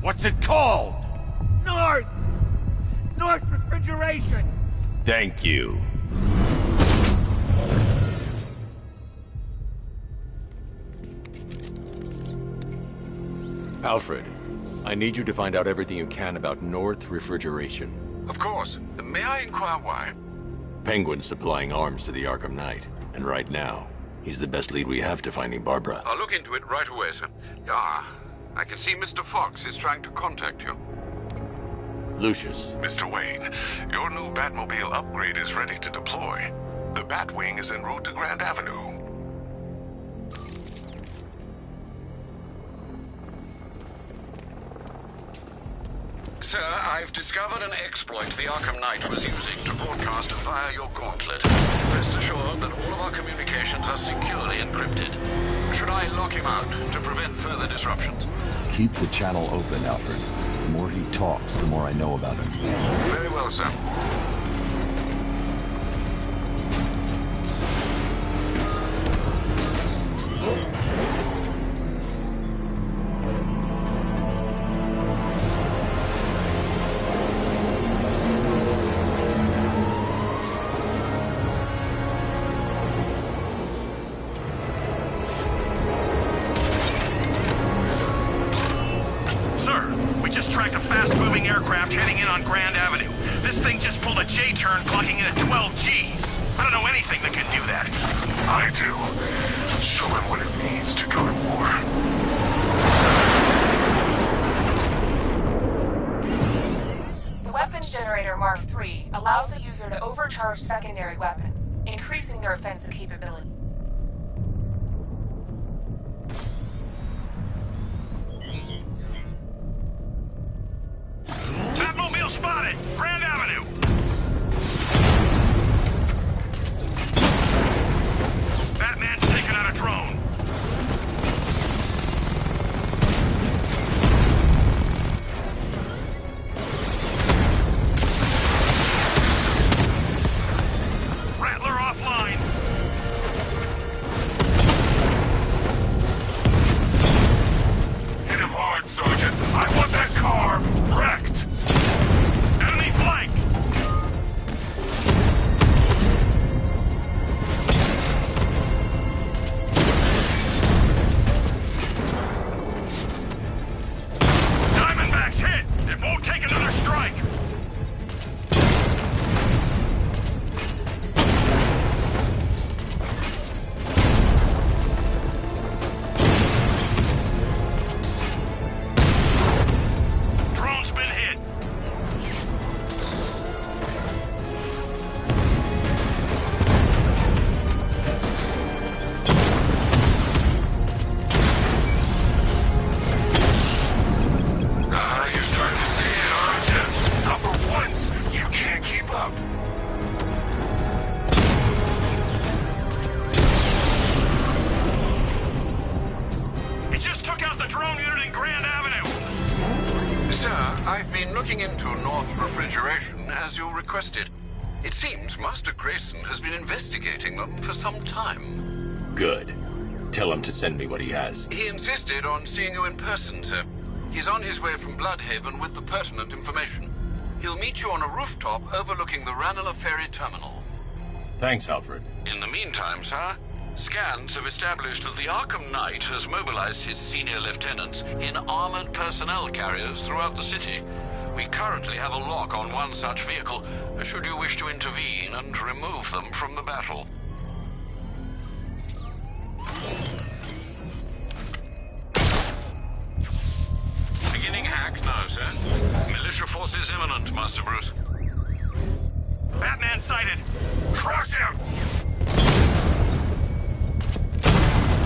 What's it called? North Refrigeration. Thank you. Alfred, I need you to find out everything you can about North Refrigeration. Of course. May I inquire why? Penguin's supplying arms to the Arkham Knight, and right now, he's the best lead we have to finding Barbara. I'll look into it right away, sir. Ah, I can see Mr. Fox is trying to contact you. Lucius. Mr. Wayne, your new Batmobile upgrade is ready to deploy. The Batwing is en route to Grand Avenue. Sir, I've discovered an exploit the Arkham Knight was using to broadcast via your gauntlet. Rest assured that all of our communications are securely encrypted. Should I lock him out to prevent further disruptions? Keep the channel open, Alfred. The more he talks, the more I know about him. Very well, sir. J-turn clocking in at 12 Gs. I don't know anything that can do that. I do. Show him what it means to go to war. The weapons generator Mark III allows the user to overcharge secondary weapons, increasing their offensive capability. Batmobile spotted! Grand Avenue! Batman's taken out a drone. Rattler offline. Hit him hard, Sergeant. I want that car wrecked. Enemy flank. Diamondback's hit. It won't take another strike. Drone's been hit. You're starting to see it, aren't you? Number ones, you can't keep up. He just took out the drone unit in Grand Avenue. Sir, I've been looking into North Refrigeration as you requested. It seems Master Grayson has been investigating them for some time. Good. Tell him to send me what he has. He insisted on seeing you in person, sir. He's on his way from Bloodhaven with the pertinent information. He'll meet you on a rooftop overlooking the Ranelagh Ferry Terminal. Thanks, Alfred. In the meantime, sir, scans have established that the Arkham Knight has mobilized his senior lieutenants in armored personnel carriers throughout the city. We currently have a lock on one such vehicle, should you wish to intervene and remove them from the battle. Beginning hack now, sir. Militia forces imminent, Master Bruce. Batman sighted. Crush him!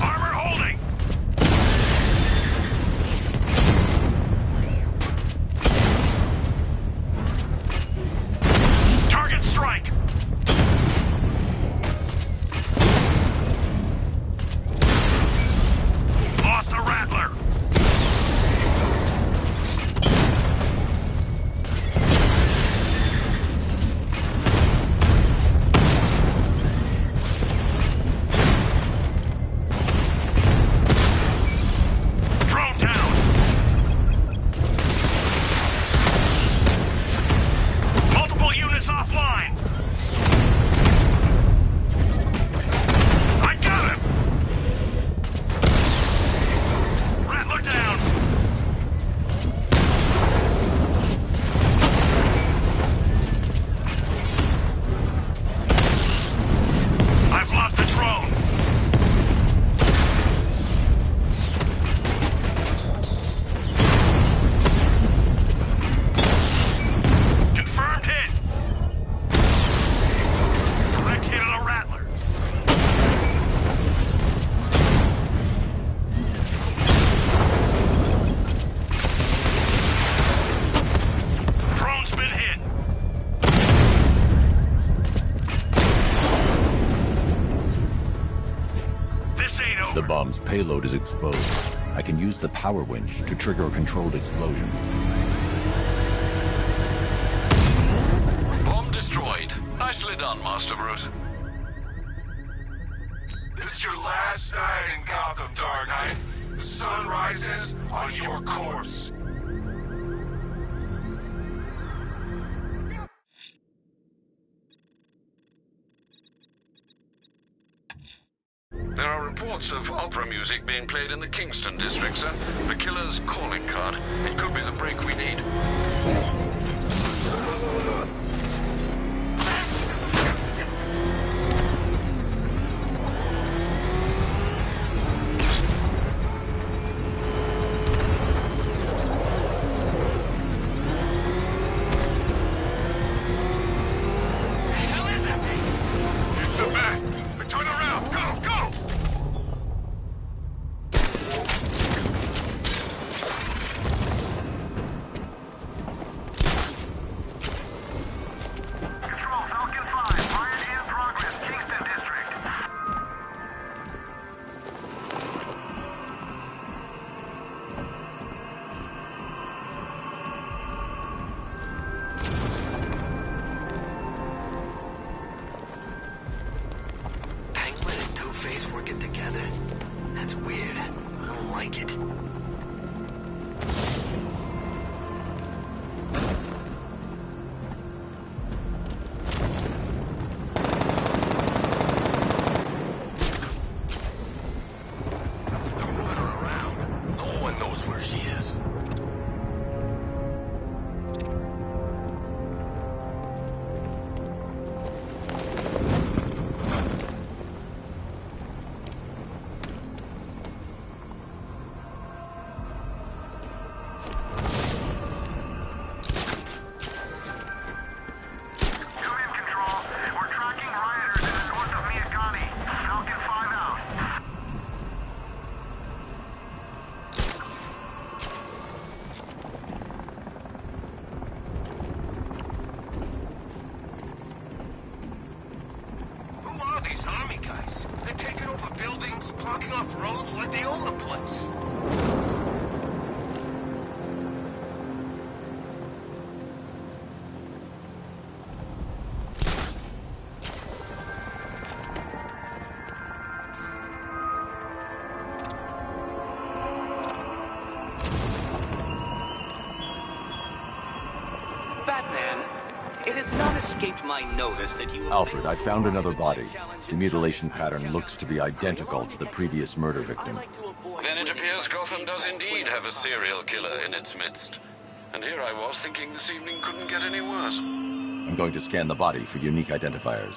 Armor holding. Target bomb's payload is exposed. I can use the power winch to trigger a controlled explosion. Bomb destroyed. Nicely done, Master Bruce. This is your last night in Gotham, Dark Knight. The sun rises on your corpse. There are reports of opera music being played in the Kingston district, sir. The killer's calling card. It could be the break we need. Working together? That's weird. I don't like it. Don't let her around. No one knows where she is. They're taking over buildings, blocking off roads like they own the place. Batman, it has not escaped my notice that you... Alfred, I found another body. The mutilation pattern looks to be identical to the previous murder victim. Then it appears Gotham does indeed have a serial killer in its midst. And here I was thinking this evening couldn't get any worse. I'm going to scan the body for unique identifiers.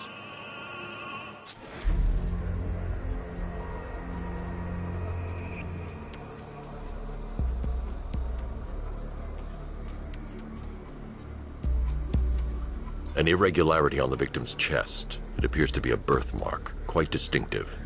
An irregularity on the victim's chest. It appears to be a birthmark, quite distinctive.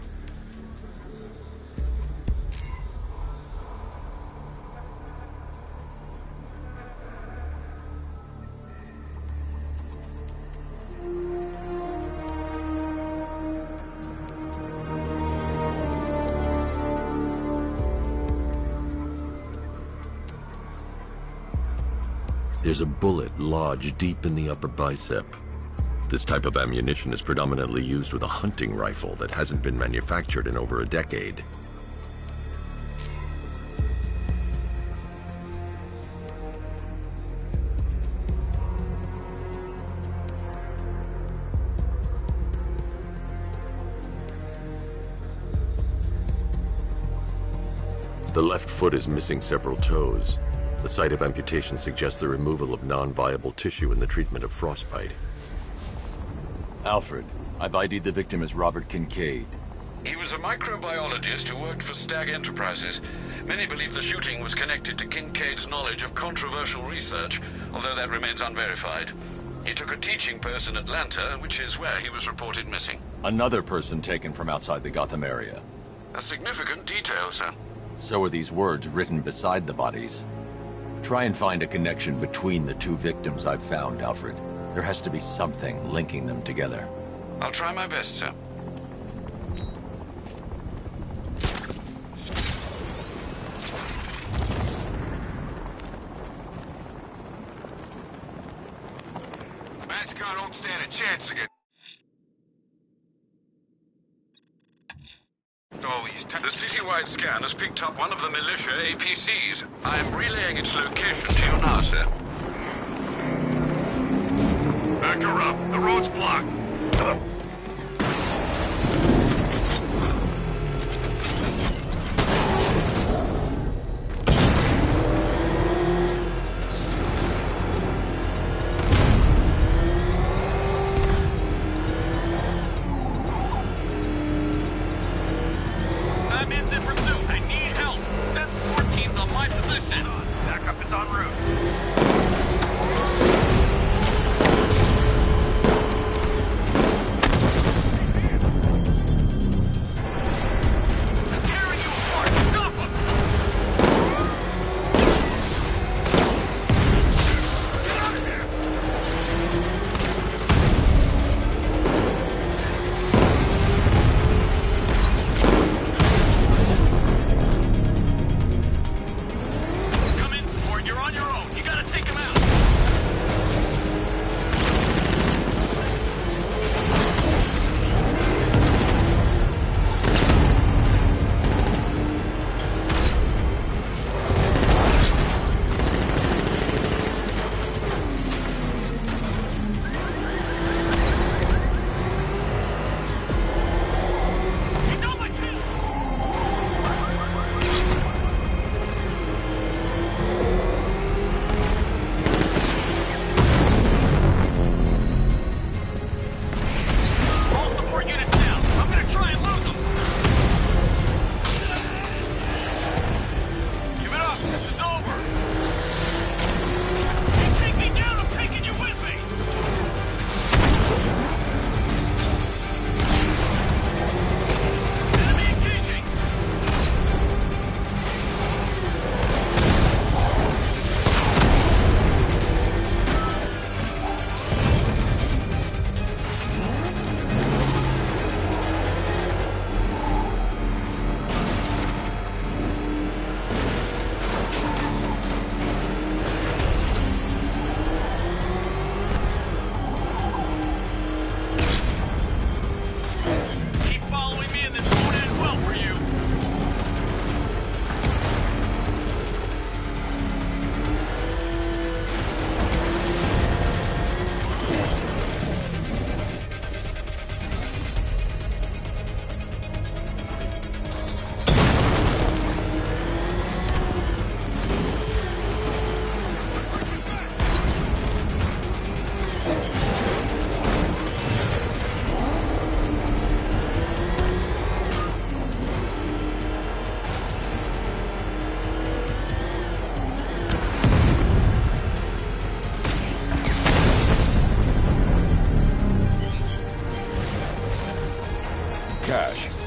There's a bullet lodged deep in the upper bicep. This type of ammunition is predominantly used with a hunting rifle that hasn't been manufactured in over a decade. The left foot is missing several toes. The site of amputation suggests the removal of non-viable tissue in the treatment of frostbite. Alfred, I've ID'd the victim as Robert Kincaid. He was a microbiologist who worked for Stag Enterprises. Many believe the shooting was connected to Kincaid's knowledge of controversial research, although that remains unverified. He took a teaching post in Atlanta, which is where he was reported missing. Another person taken from outside the Gotham area. A significant detail, sir. So are these words written beside the bodies. Try and find a connection between the two victims I've found, Alfred. There has to be something linking them together. I'll try my best, sir. chance to get all these The citywide scan has picked up one of the militia APCs. I am relaying its location to you now, sir. Back her up. The road's blocked. Batman's in pursuit. I need help. Send support teams on my position. Backup is en route.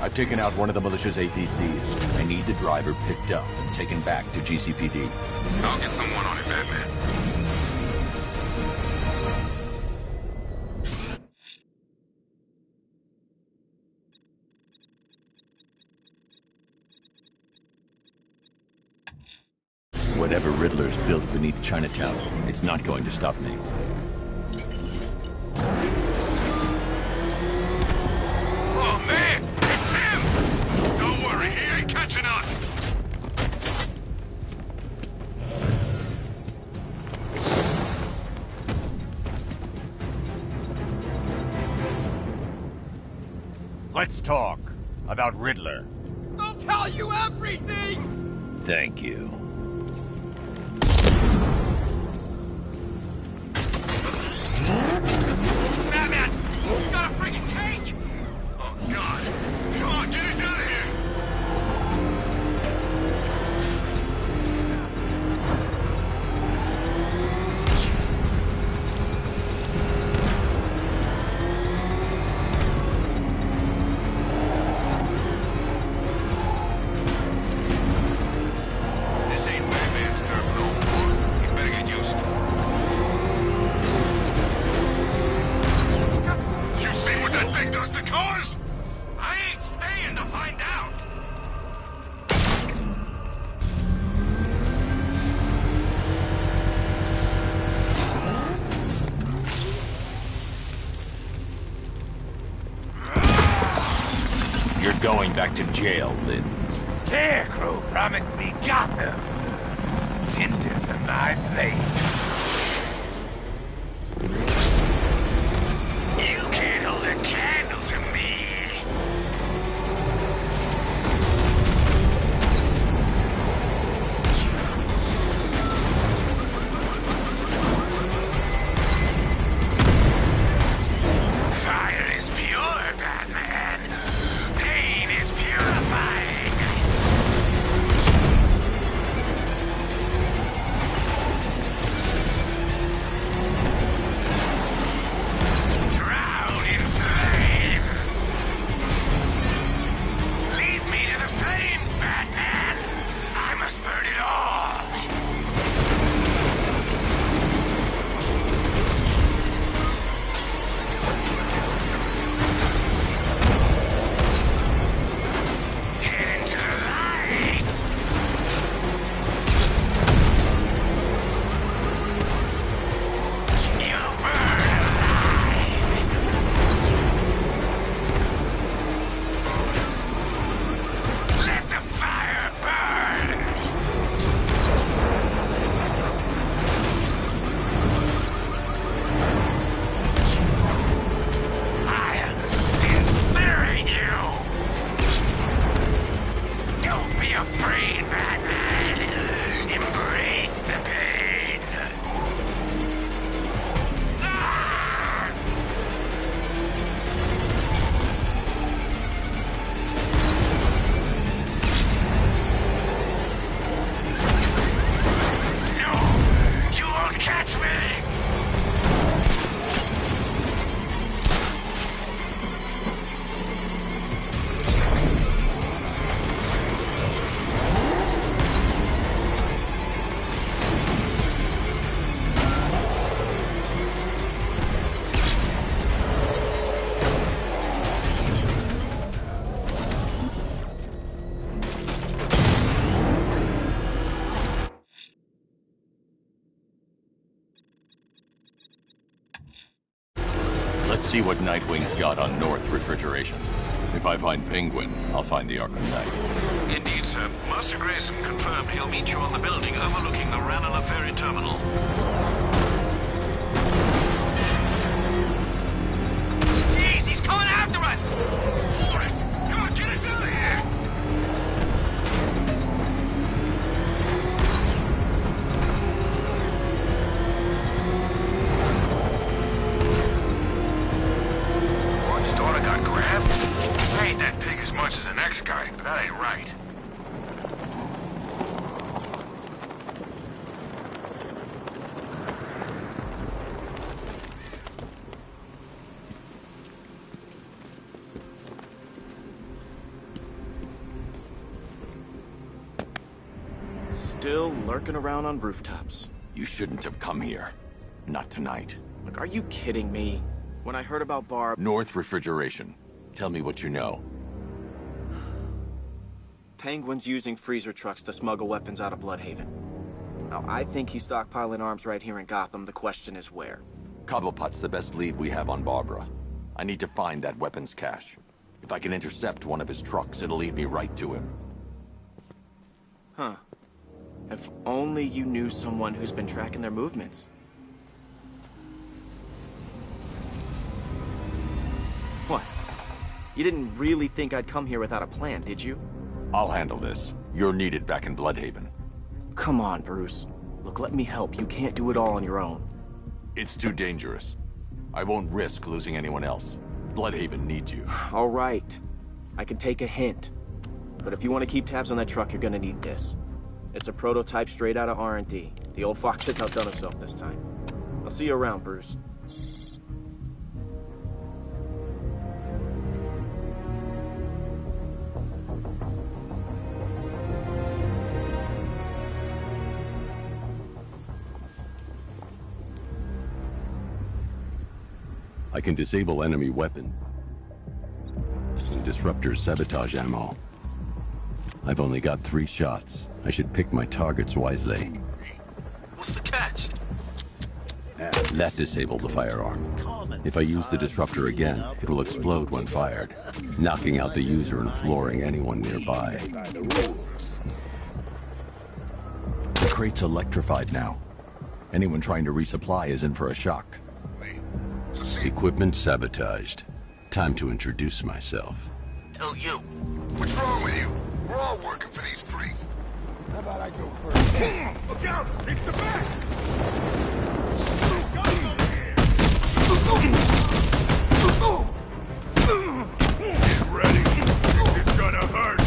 I've taken out one of the militia's APCs. I need the driver picked up and taken back to GCPD. I'll get someone on it, Batman. Whatever Riddler's built beneath Chinatown, it's not going to stop me. Oh, man! It's him! Don't worry, he ain't catching us! Let's talk about Riddler. I'll tell you everything! Thank you. Batman! He's got a freaking tank! Oh, God. Come on, get us out of here! You're going back to jail, Linz. Scarecrow promised me Gotham. Tinder for my flame. You can't hold a candle to me. Fire is pure, Batman. Pain is purifying. Drown in flames. Lead me to the flames, Batman. I must burn it all. Head into the light. You burn alive. Let the fire burn. I'll incinerate you. Don't be afraid, Batman. Embrace the pain. Ah! No, you won't catch me. Let's see what Nightwing's got on North Refrigeration. If I find Penguin, I'll find the Arkham Knight. Indeed, sir. Master Grayson confirmed he'll meet you on the building overlooking the Ranelagh Ferry Terminal. Jeez, he's coming after us! For it! Come on, get us out of here! One's daughter got grabbed? I ain't that big as much as the next guy, but that ain't right. Still lurking around on rooftops. You shouldn't have come here. Not tonight. Look, are you kidding me? When I heard about Barb... North Refrigeration. Tell me what you know. Penguin's using freezer trucks to smuggle weapons out of Bloodhaven. Now, I think he's stockpiling arms right here in Gotham. The question is where. Cobblepot's the best lead we have on Barbara. I need to find that weapons cache. If I can intercept one of his trucks, it'll lead me right to him. Huh. If only you knew someone who's been tracking their movements. What? You didn't really think I'd come here without a plan, did you? I'll handle this. You're needed back in Bloodhaven. Come on, Bruce. Look, let me help. You can't do it all on your own. It's too dangerous. I won't risk losing anyone else. Bloodhaven needs you. All right. I can take a hint. But if you want to keep tabs on that truck, you're gonna need this. It's a prototype straight out of R&D. The old fox has outdone himself this time. I'll see you around, Bruce. I can disable enemy weapon. And disruptor sabotage ammo. I've only got 3 shots. I should pick my targets wisely. What's the catch? That disabled the firearm. Common If I use the disruptor again, it will explode when fired, knocking out the user and flooring anyone nearby. The crate's electrified now. Anyone trying to resupply is in for a shock. Equipment sabotaged. Time to introduce myself. Tell you. What's wrong with you? We're all working for these freaks. How about I go first? Look out! It's the back! Get ready. This is gonna hurt.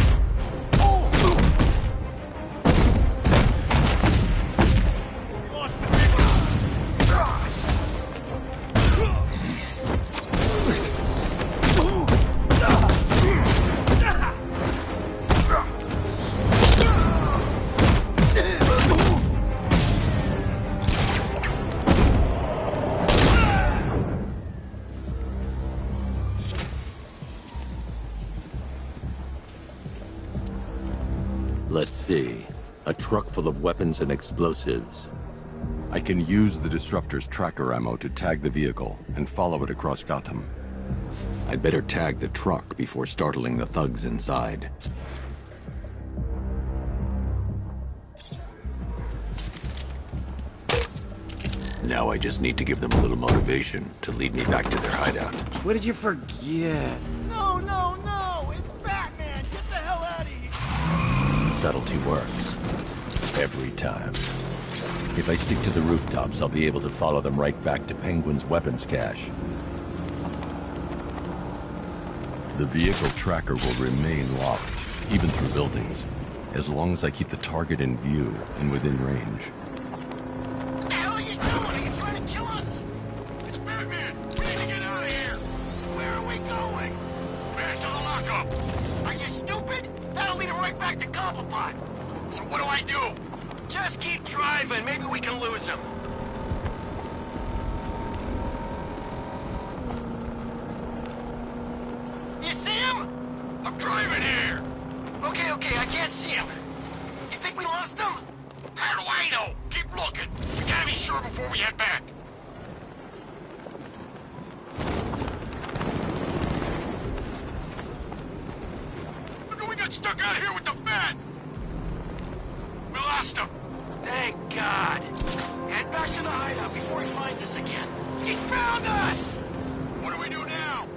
Let's see. A truck full of weapons and explosives. I can use the disruptor's tracker ammo to tag the vehicle and follow it across Gotham. I'd better tag the truck before startling the thugs inside. Now I just need to give them a little motivation to lead me back to their hideout. What did you forget? No, no, no! It's Batman! Get the hell out of here! Subtlety works. Every time. If I stick to the rooftops, I'll be able to follow them right back to Penguin's weapons cache. The vehicle tracker will remain locked, even through buildings, as long as I keep the target in view and within range. What the hell are you doing? Are you trying to kill us? It's Batman! We need to get out of here! Where are we going? Back to the lockup! Are you stupid? That'll lead him right back to Cobblepot! So what do I do? Just keep driving. Maybe we can lose him. You see him? I'm driving here. Okay, I can't see him. You think we lost him? How do I know? Keep looking. We gotta be sure before we head back. Look, we got stuck out here with the bat. We lost him. Thank God. Head back to the hideout before he finds us again. He's found us! What do we do now?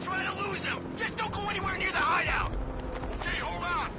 Try to lose him. Just don't go anywhere near the hideout. Okay, hold on.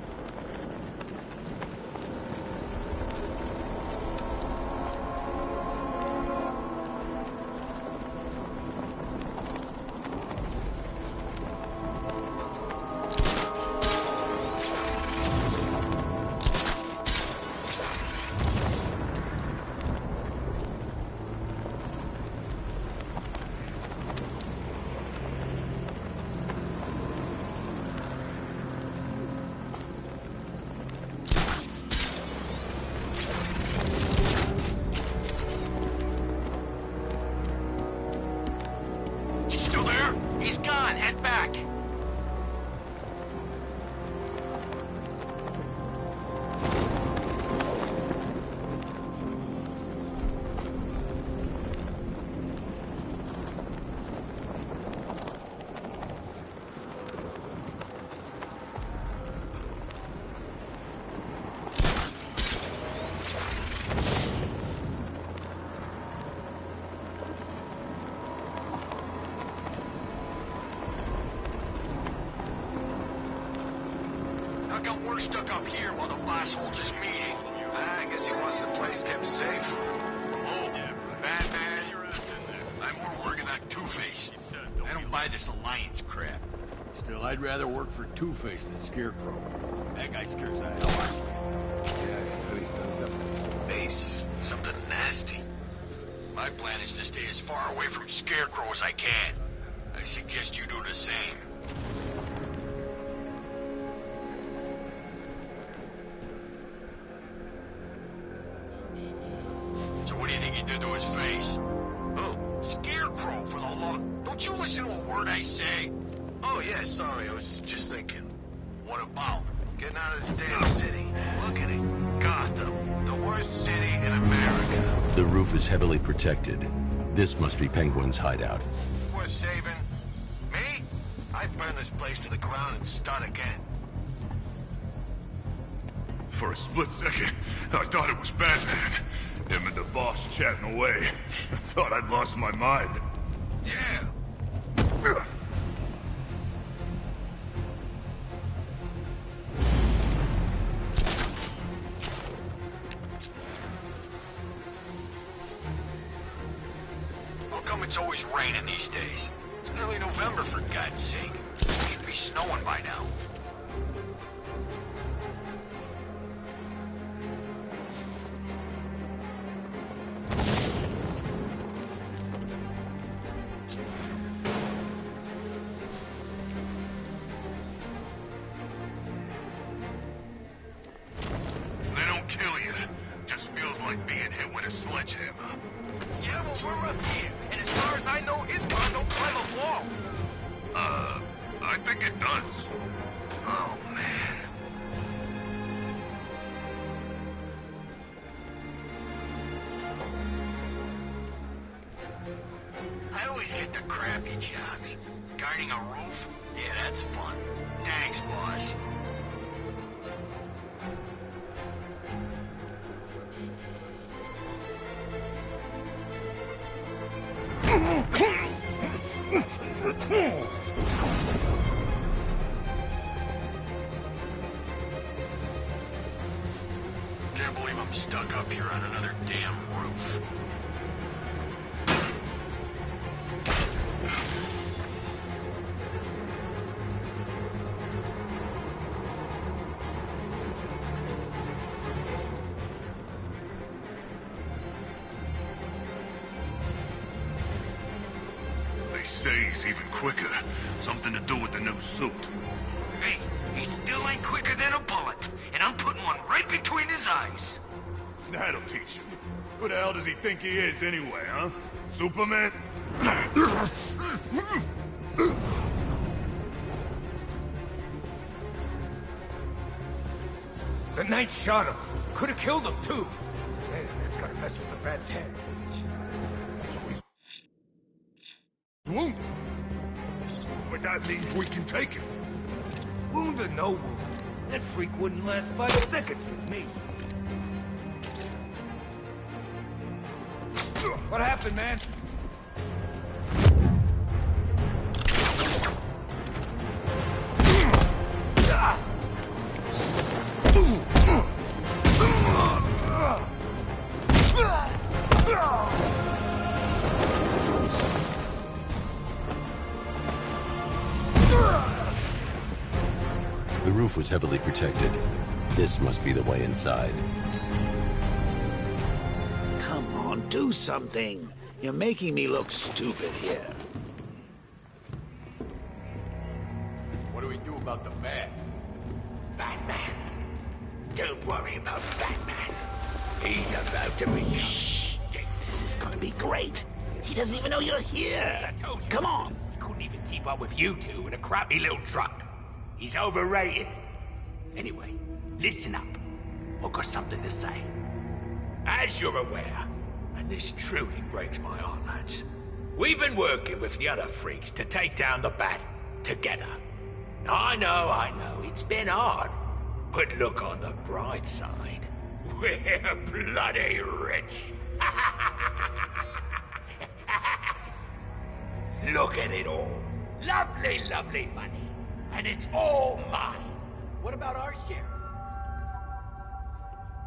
We're stuck up here while the boss holds his meeting. I guess he wants the place kept safe. Oh, Batman. I'm more working on Two-Face. I don't buy this alliance crap. Still, I'd rather work for Two-Face than Scarecrow. That guy scares the hell out of me. Yeah, at least done something. Base, something nasty. My plan is to stay as far away from Scarecrow as I can. I suggest you do the same. So what do you think he did to his face? Oh, Scarecrow for the law. Don't you listen to a word I say? Oh, yeah, sorry, I was just thinking. What about getting out of this damn city? Look at it. Gotham, the worst city in America. The roof is heavily protected. This must be Penguin's hideout. worth saving? Me? I'd burn this place to the ground and start again. For a split second, I thought it was Batman. Him and the boss chatting away. I thought I'd lost my mind. Yeah. How come it's always raining these days? It's early November, for God's sake. It should be snowing by now. They don't kill you. Just feels like being hit with a sledgehammer. Yeah, well, we're up here, and as far as I know, his car don't climb up walls. I think it does. Oh, man. I always get the crappy jobs. Guarding a roof? Yeah, that's fun. Thanks, boss. Can't believe I'm stuck up here on another damn roof. They say he's even quicker. Something to do with the new suit. Hey, he still ain't quicker than a bullet, and I'm putting one right between his eyes. That'll teach him. Who the hell does he think he is anyway, huh? Superman? The knight shot him. Could have killed him, too. Man, that's gotta mess with the bad man. So he's wounded. But that means we can take him. Wounded, no wound. That freak wouldn't last 5 seconds with me. What happened, man? The roof was heavily protected. This must be the way inside. Come on, do something. You're making me look stupid here. What do we do about the man? Batman. Don't worry about Batman. He's about to be... Shh! This is gonna be great. He doesn't even know you're here. Come on. He couldn't even keep up with you two in a crappy little truck. He's overrated. Anyway, listen up. I've got something to say. As you're aware, and this truly breaks my heart, lads, we've been working with the other freaks to take down the Bat together. I know, it's been hard. But look on the bright side. We're bloody rich. Look at it all. Lovely, lovely money. And it's all mine. What about our share?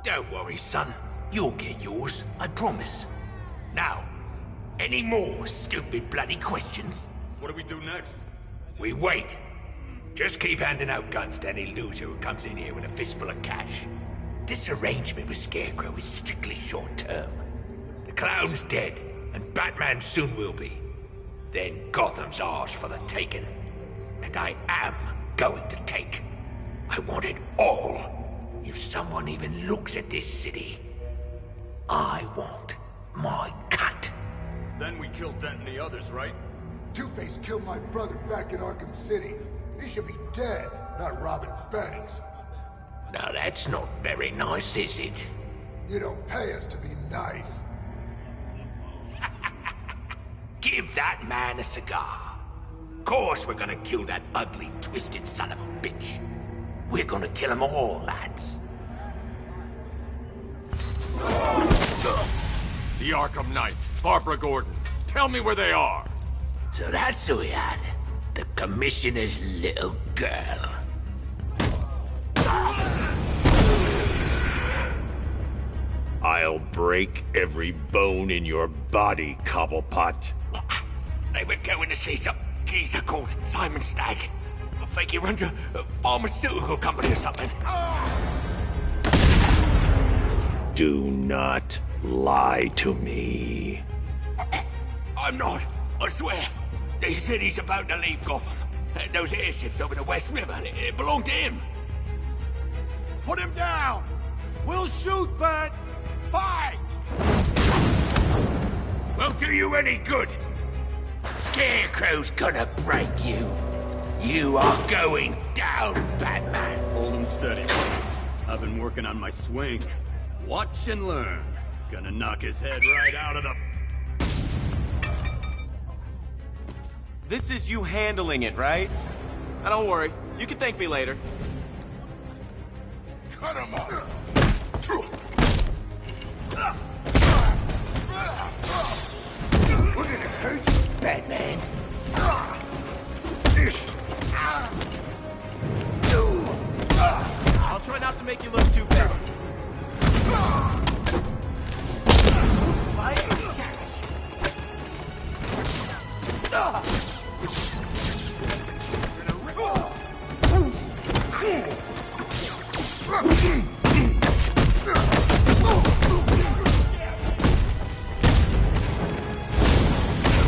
Don't worry, son. You'll get yours, I promise. Now, any more stupid bloody questions? What do we do next? We wait. Just keep handing out guns to any loser who comes in here with a fistful of cash. This arrangement with Scarecrow is strictly short-term. The Clown's dead, and Batman soon will be. Then Gotham's ours for the taking. And I am going to take. I want it all. If someone even looks at this city, I want my cut. Then we kill Dent and the others, right? Two-Face killed my brother back in Arkham City. He should be dead, not robbing banks. Now that's not very nice, is it? You don't pay us to be nice. Give that man a cigar. Of course we're gonna kill that ugly, twisted son of a bitch. We're gonna kill them all, lads. The Arkham Knight, Barbara Gordon. Tell me where they are. So that's who we had. The Commissioner's little girl. I'll break every bone in your body, Cobblepot. They were going to see some geezer called Simon Stagg. I think he runs a pharmaceutical company or something. Do not lie to me. I'm not. I swear. They said he's about to leave Gotham. Those airships over the West River, it belonged to him. Put him down! We'll shoot, but fight! Won't do you any good. Scarecrow's gonna break you. You are going down, Batman. Hold him steady, please. I've been working on my swing. Watch and learn. Gonna knock his head right out of the... This is you handling it, right? Now don't worry. You can thank me later. Cut him up! We're gonna hurt you, Batman. I'll try not to make you look too bad.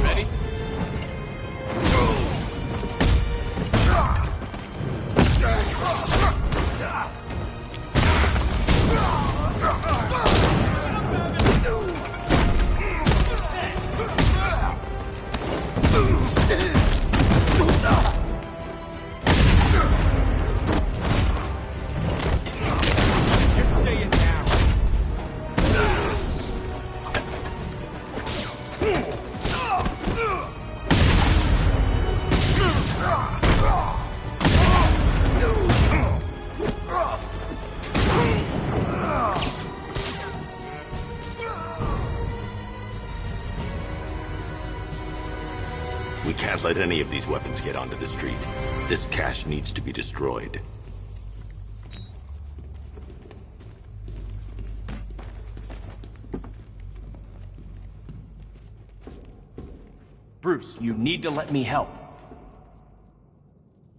Ready? You're staying down. We can't let any of these weapons get onto the street. This cache needs to be destroyed. Bruce, you need to let me help.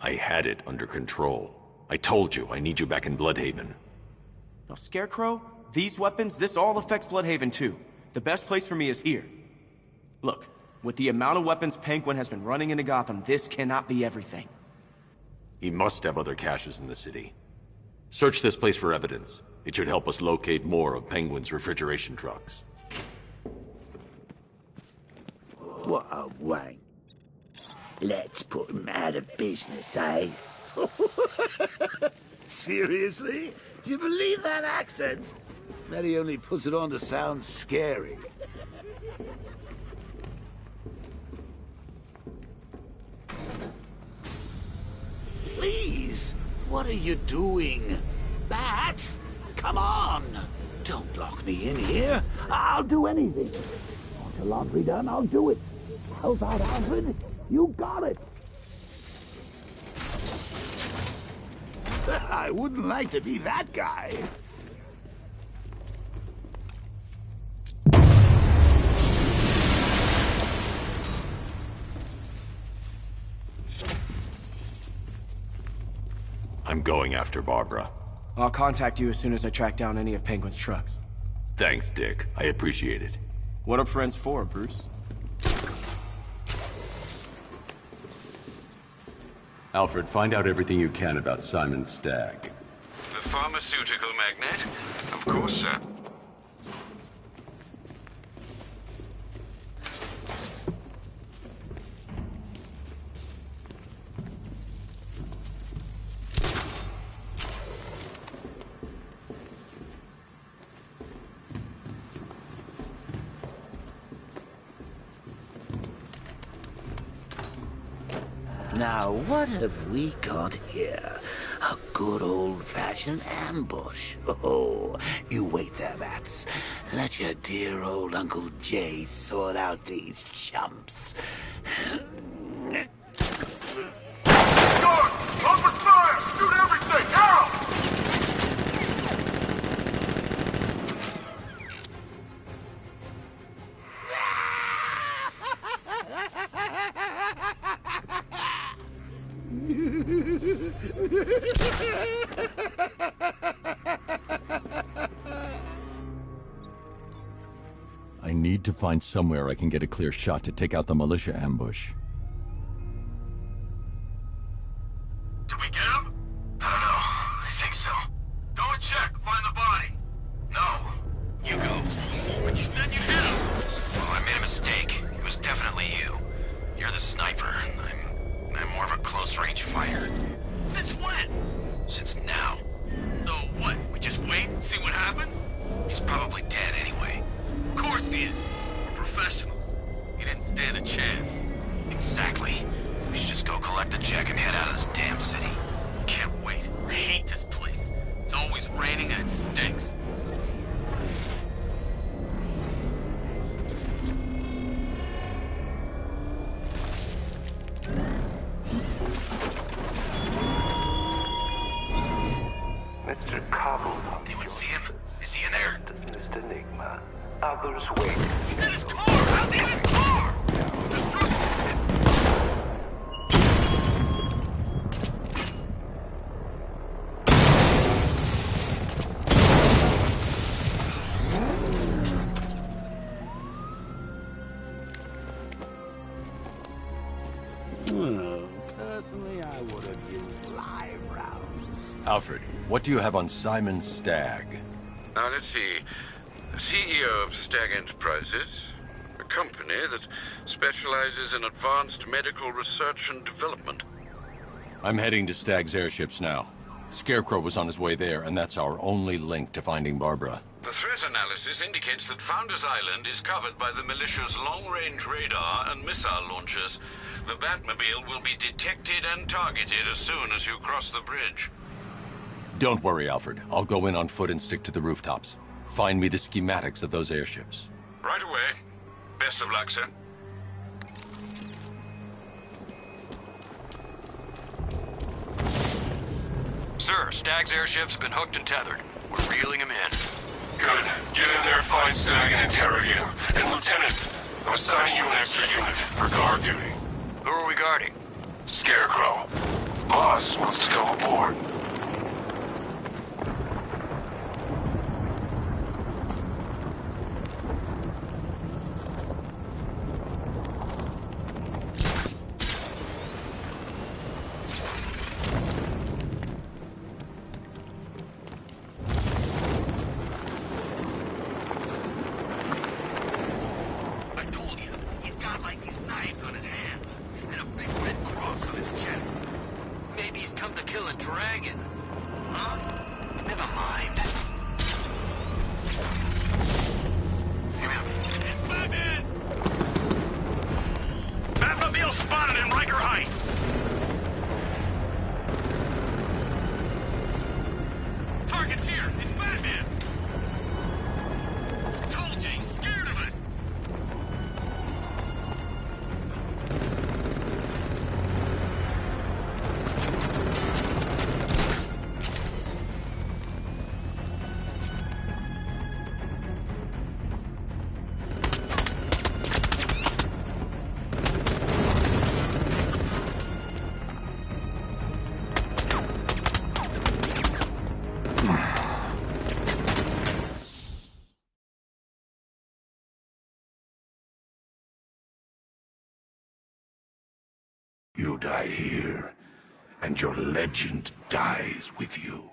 I had it under control. I told you, I need you back in Bloodhaven. Now, Scarecrow, these weapons, this all affects Bloodhaven too. The best place for me is here. Look, with the amount of weapons Penguin has been running into Gotham, this cannot be everything. He must have other caches in the city. Search this place for evidence. It should help us locate more of Penguin's refrigeration trucks. What a wank. Let's put him out of business, eh? Seriously? Do you believe that accent? Mary only puts it on to sound scary. Please, what are you doing? Bats? Come on! Don't lock me in here. I'll do anything. Want the laundry done? I'll do it. How's that, Alfred? You got it. I wouldn't like to be that guy. I'm going after Barbara. I'll contact you as soon as I track down any of Penguin's trucks. Thanks, Dick. I appreciate it. What are friends for, Bruce? Alfred, find out everything you can about Simon Stagg. The pharmaceutical magnate? Of course, sir. Now, what have we got here? A good old-fashioned ambush. Oh, you wait there, Bats. Let your dear old Uncle Jay sort out these chumps. Guard! Open fire! Shoot everything! Arrow! I need to find somewhere I can get a clear shot to take out the militia ambush. Did we get him? I don't know. I think so. Go and check. Find the body. No. You go. But you said you hit him. Well, I made a mistake. It was definitely you. You're the sniper. I'm more of a close-range fighter. Since when? Since now. So what? We just wait and see what happens? He's probably dead anyway. Of course he is. We're professionals. He didn't stand a chance. Exactly. We should just go collect the check and head out of this damn city. Can't wait. I hate this place. It's always raining and it stinks. Mr. Cobble. Anyone see him? Is he in there? Mr. Enigma. Others wait. He's in his car! How's he in his car? Destroy Well, personally, I would have used live rounds. Alfred, what do you have on Simon Stagg? Now, let's see. CEO of Stagg Enterprises, a company that specializes in advanced medical research and development. I'm heading to Stagg's airships now. Scarecrow was on his way there, and that's our only link to finding Barbara. The threat analysis indicates that Founders Island is covered by the militia's long-range radar and missile launchers. The Batmobile will be detected and targeted as soon as you cross the bridge. Don't worry, Alfred. I'll go in on foot and stick to the rooftops. Find me the schematics of those airships. Right away. Best of luck, sir. Sir, Stagg's airship's been hooked and tethered. We're reeling him in. Good. Get in there, find Stagg, and interrogate him. And Lieutenant, I'm assigning you an extra unit for guard duty. Who are we guarding? Scarecrow. Boss wants to come aboard. You die here, and your legend dies with you.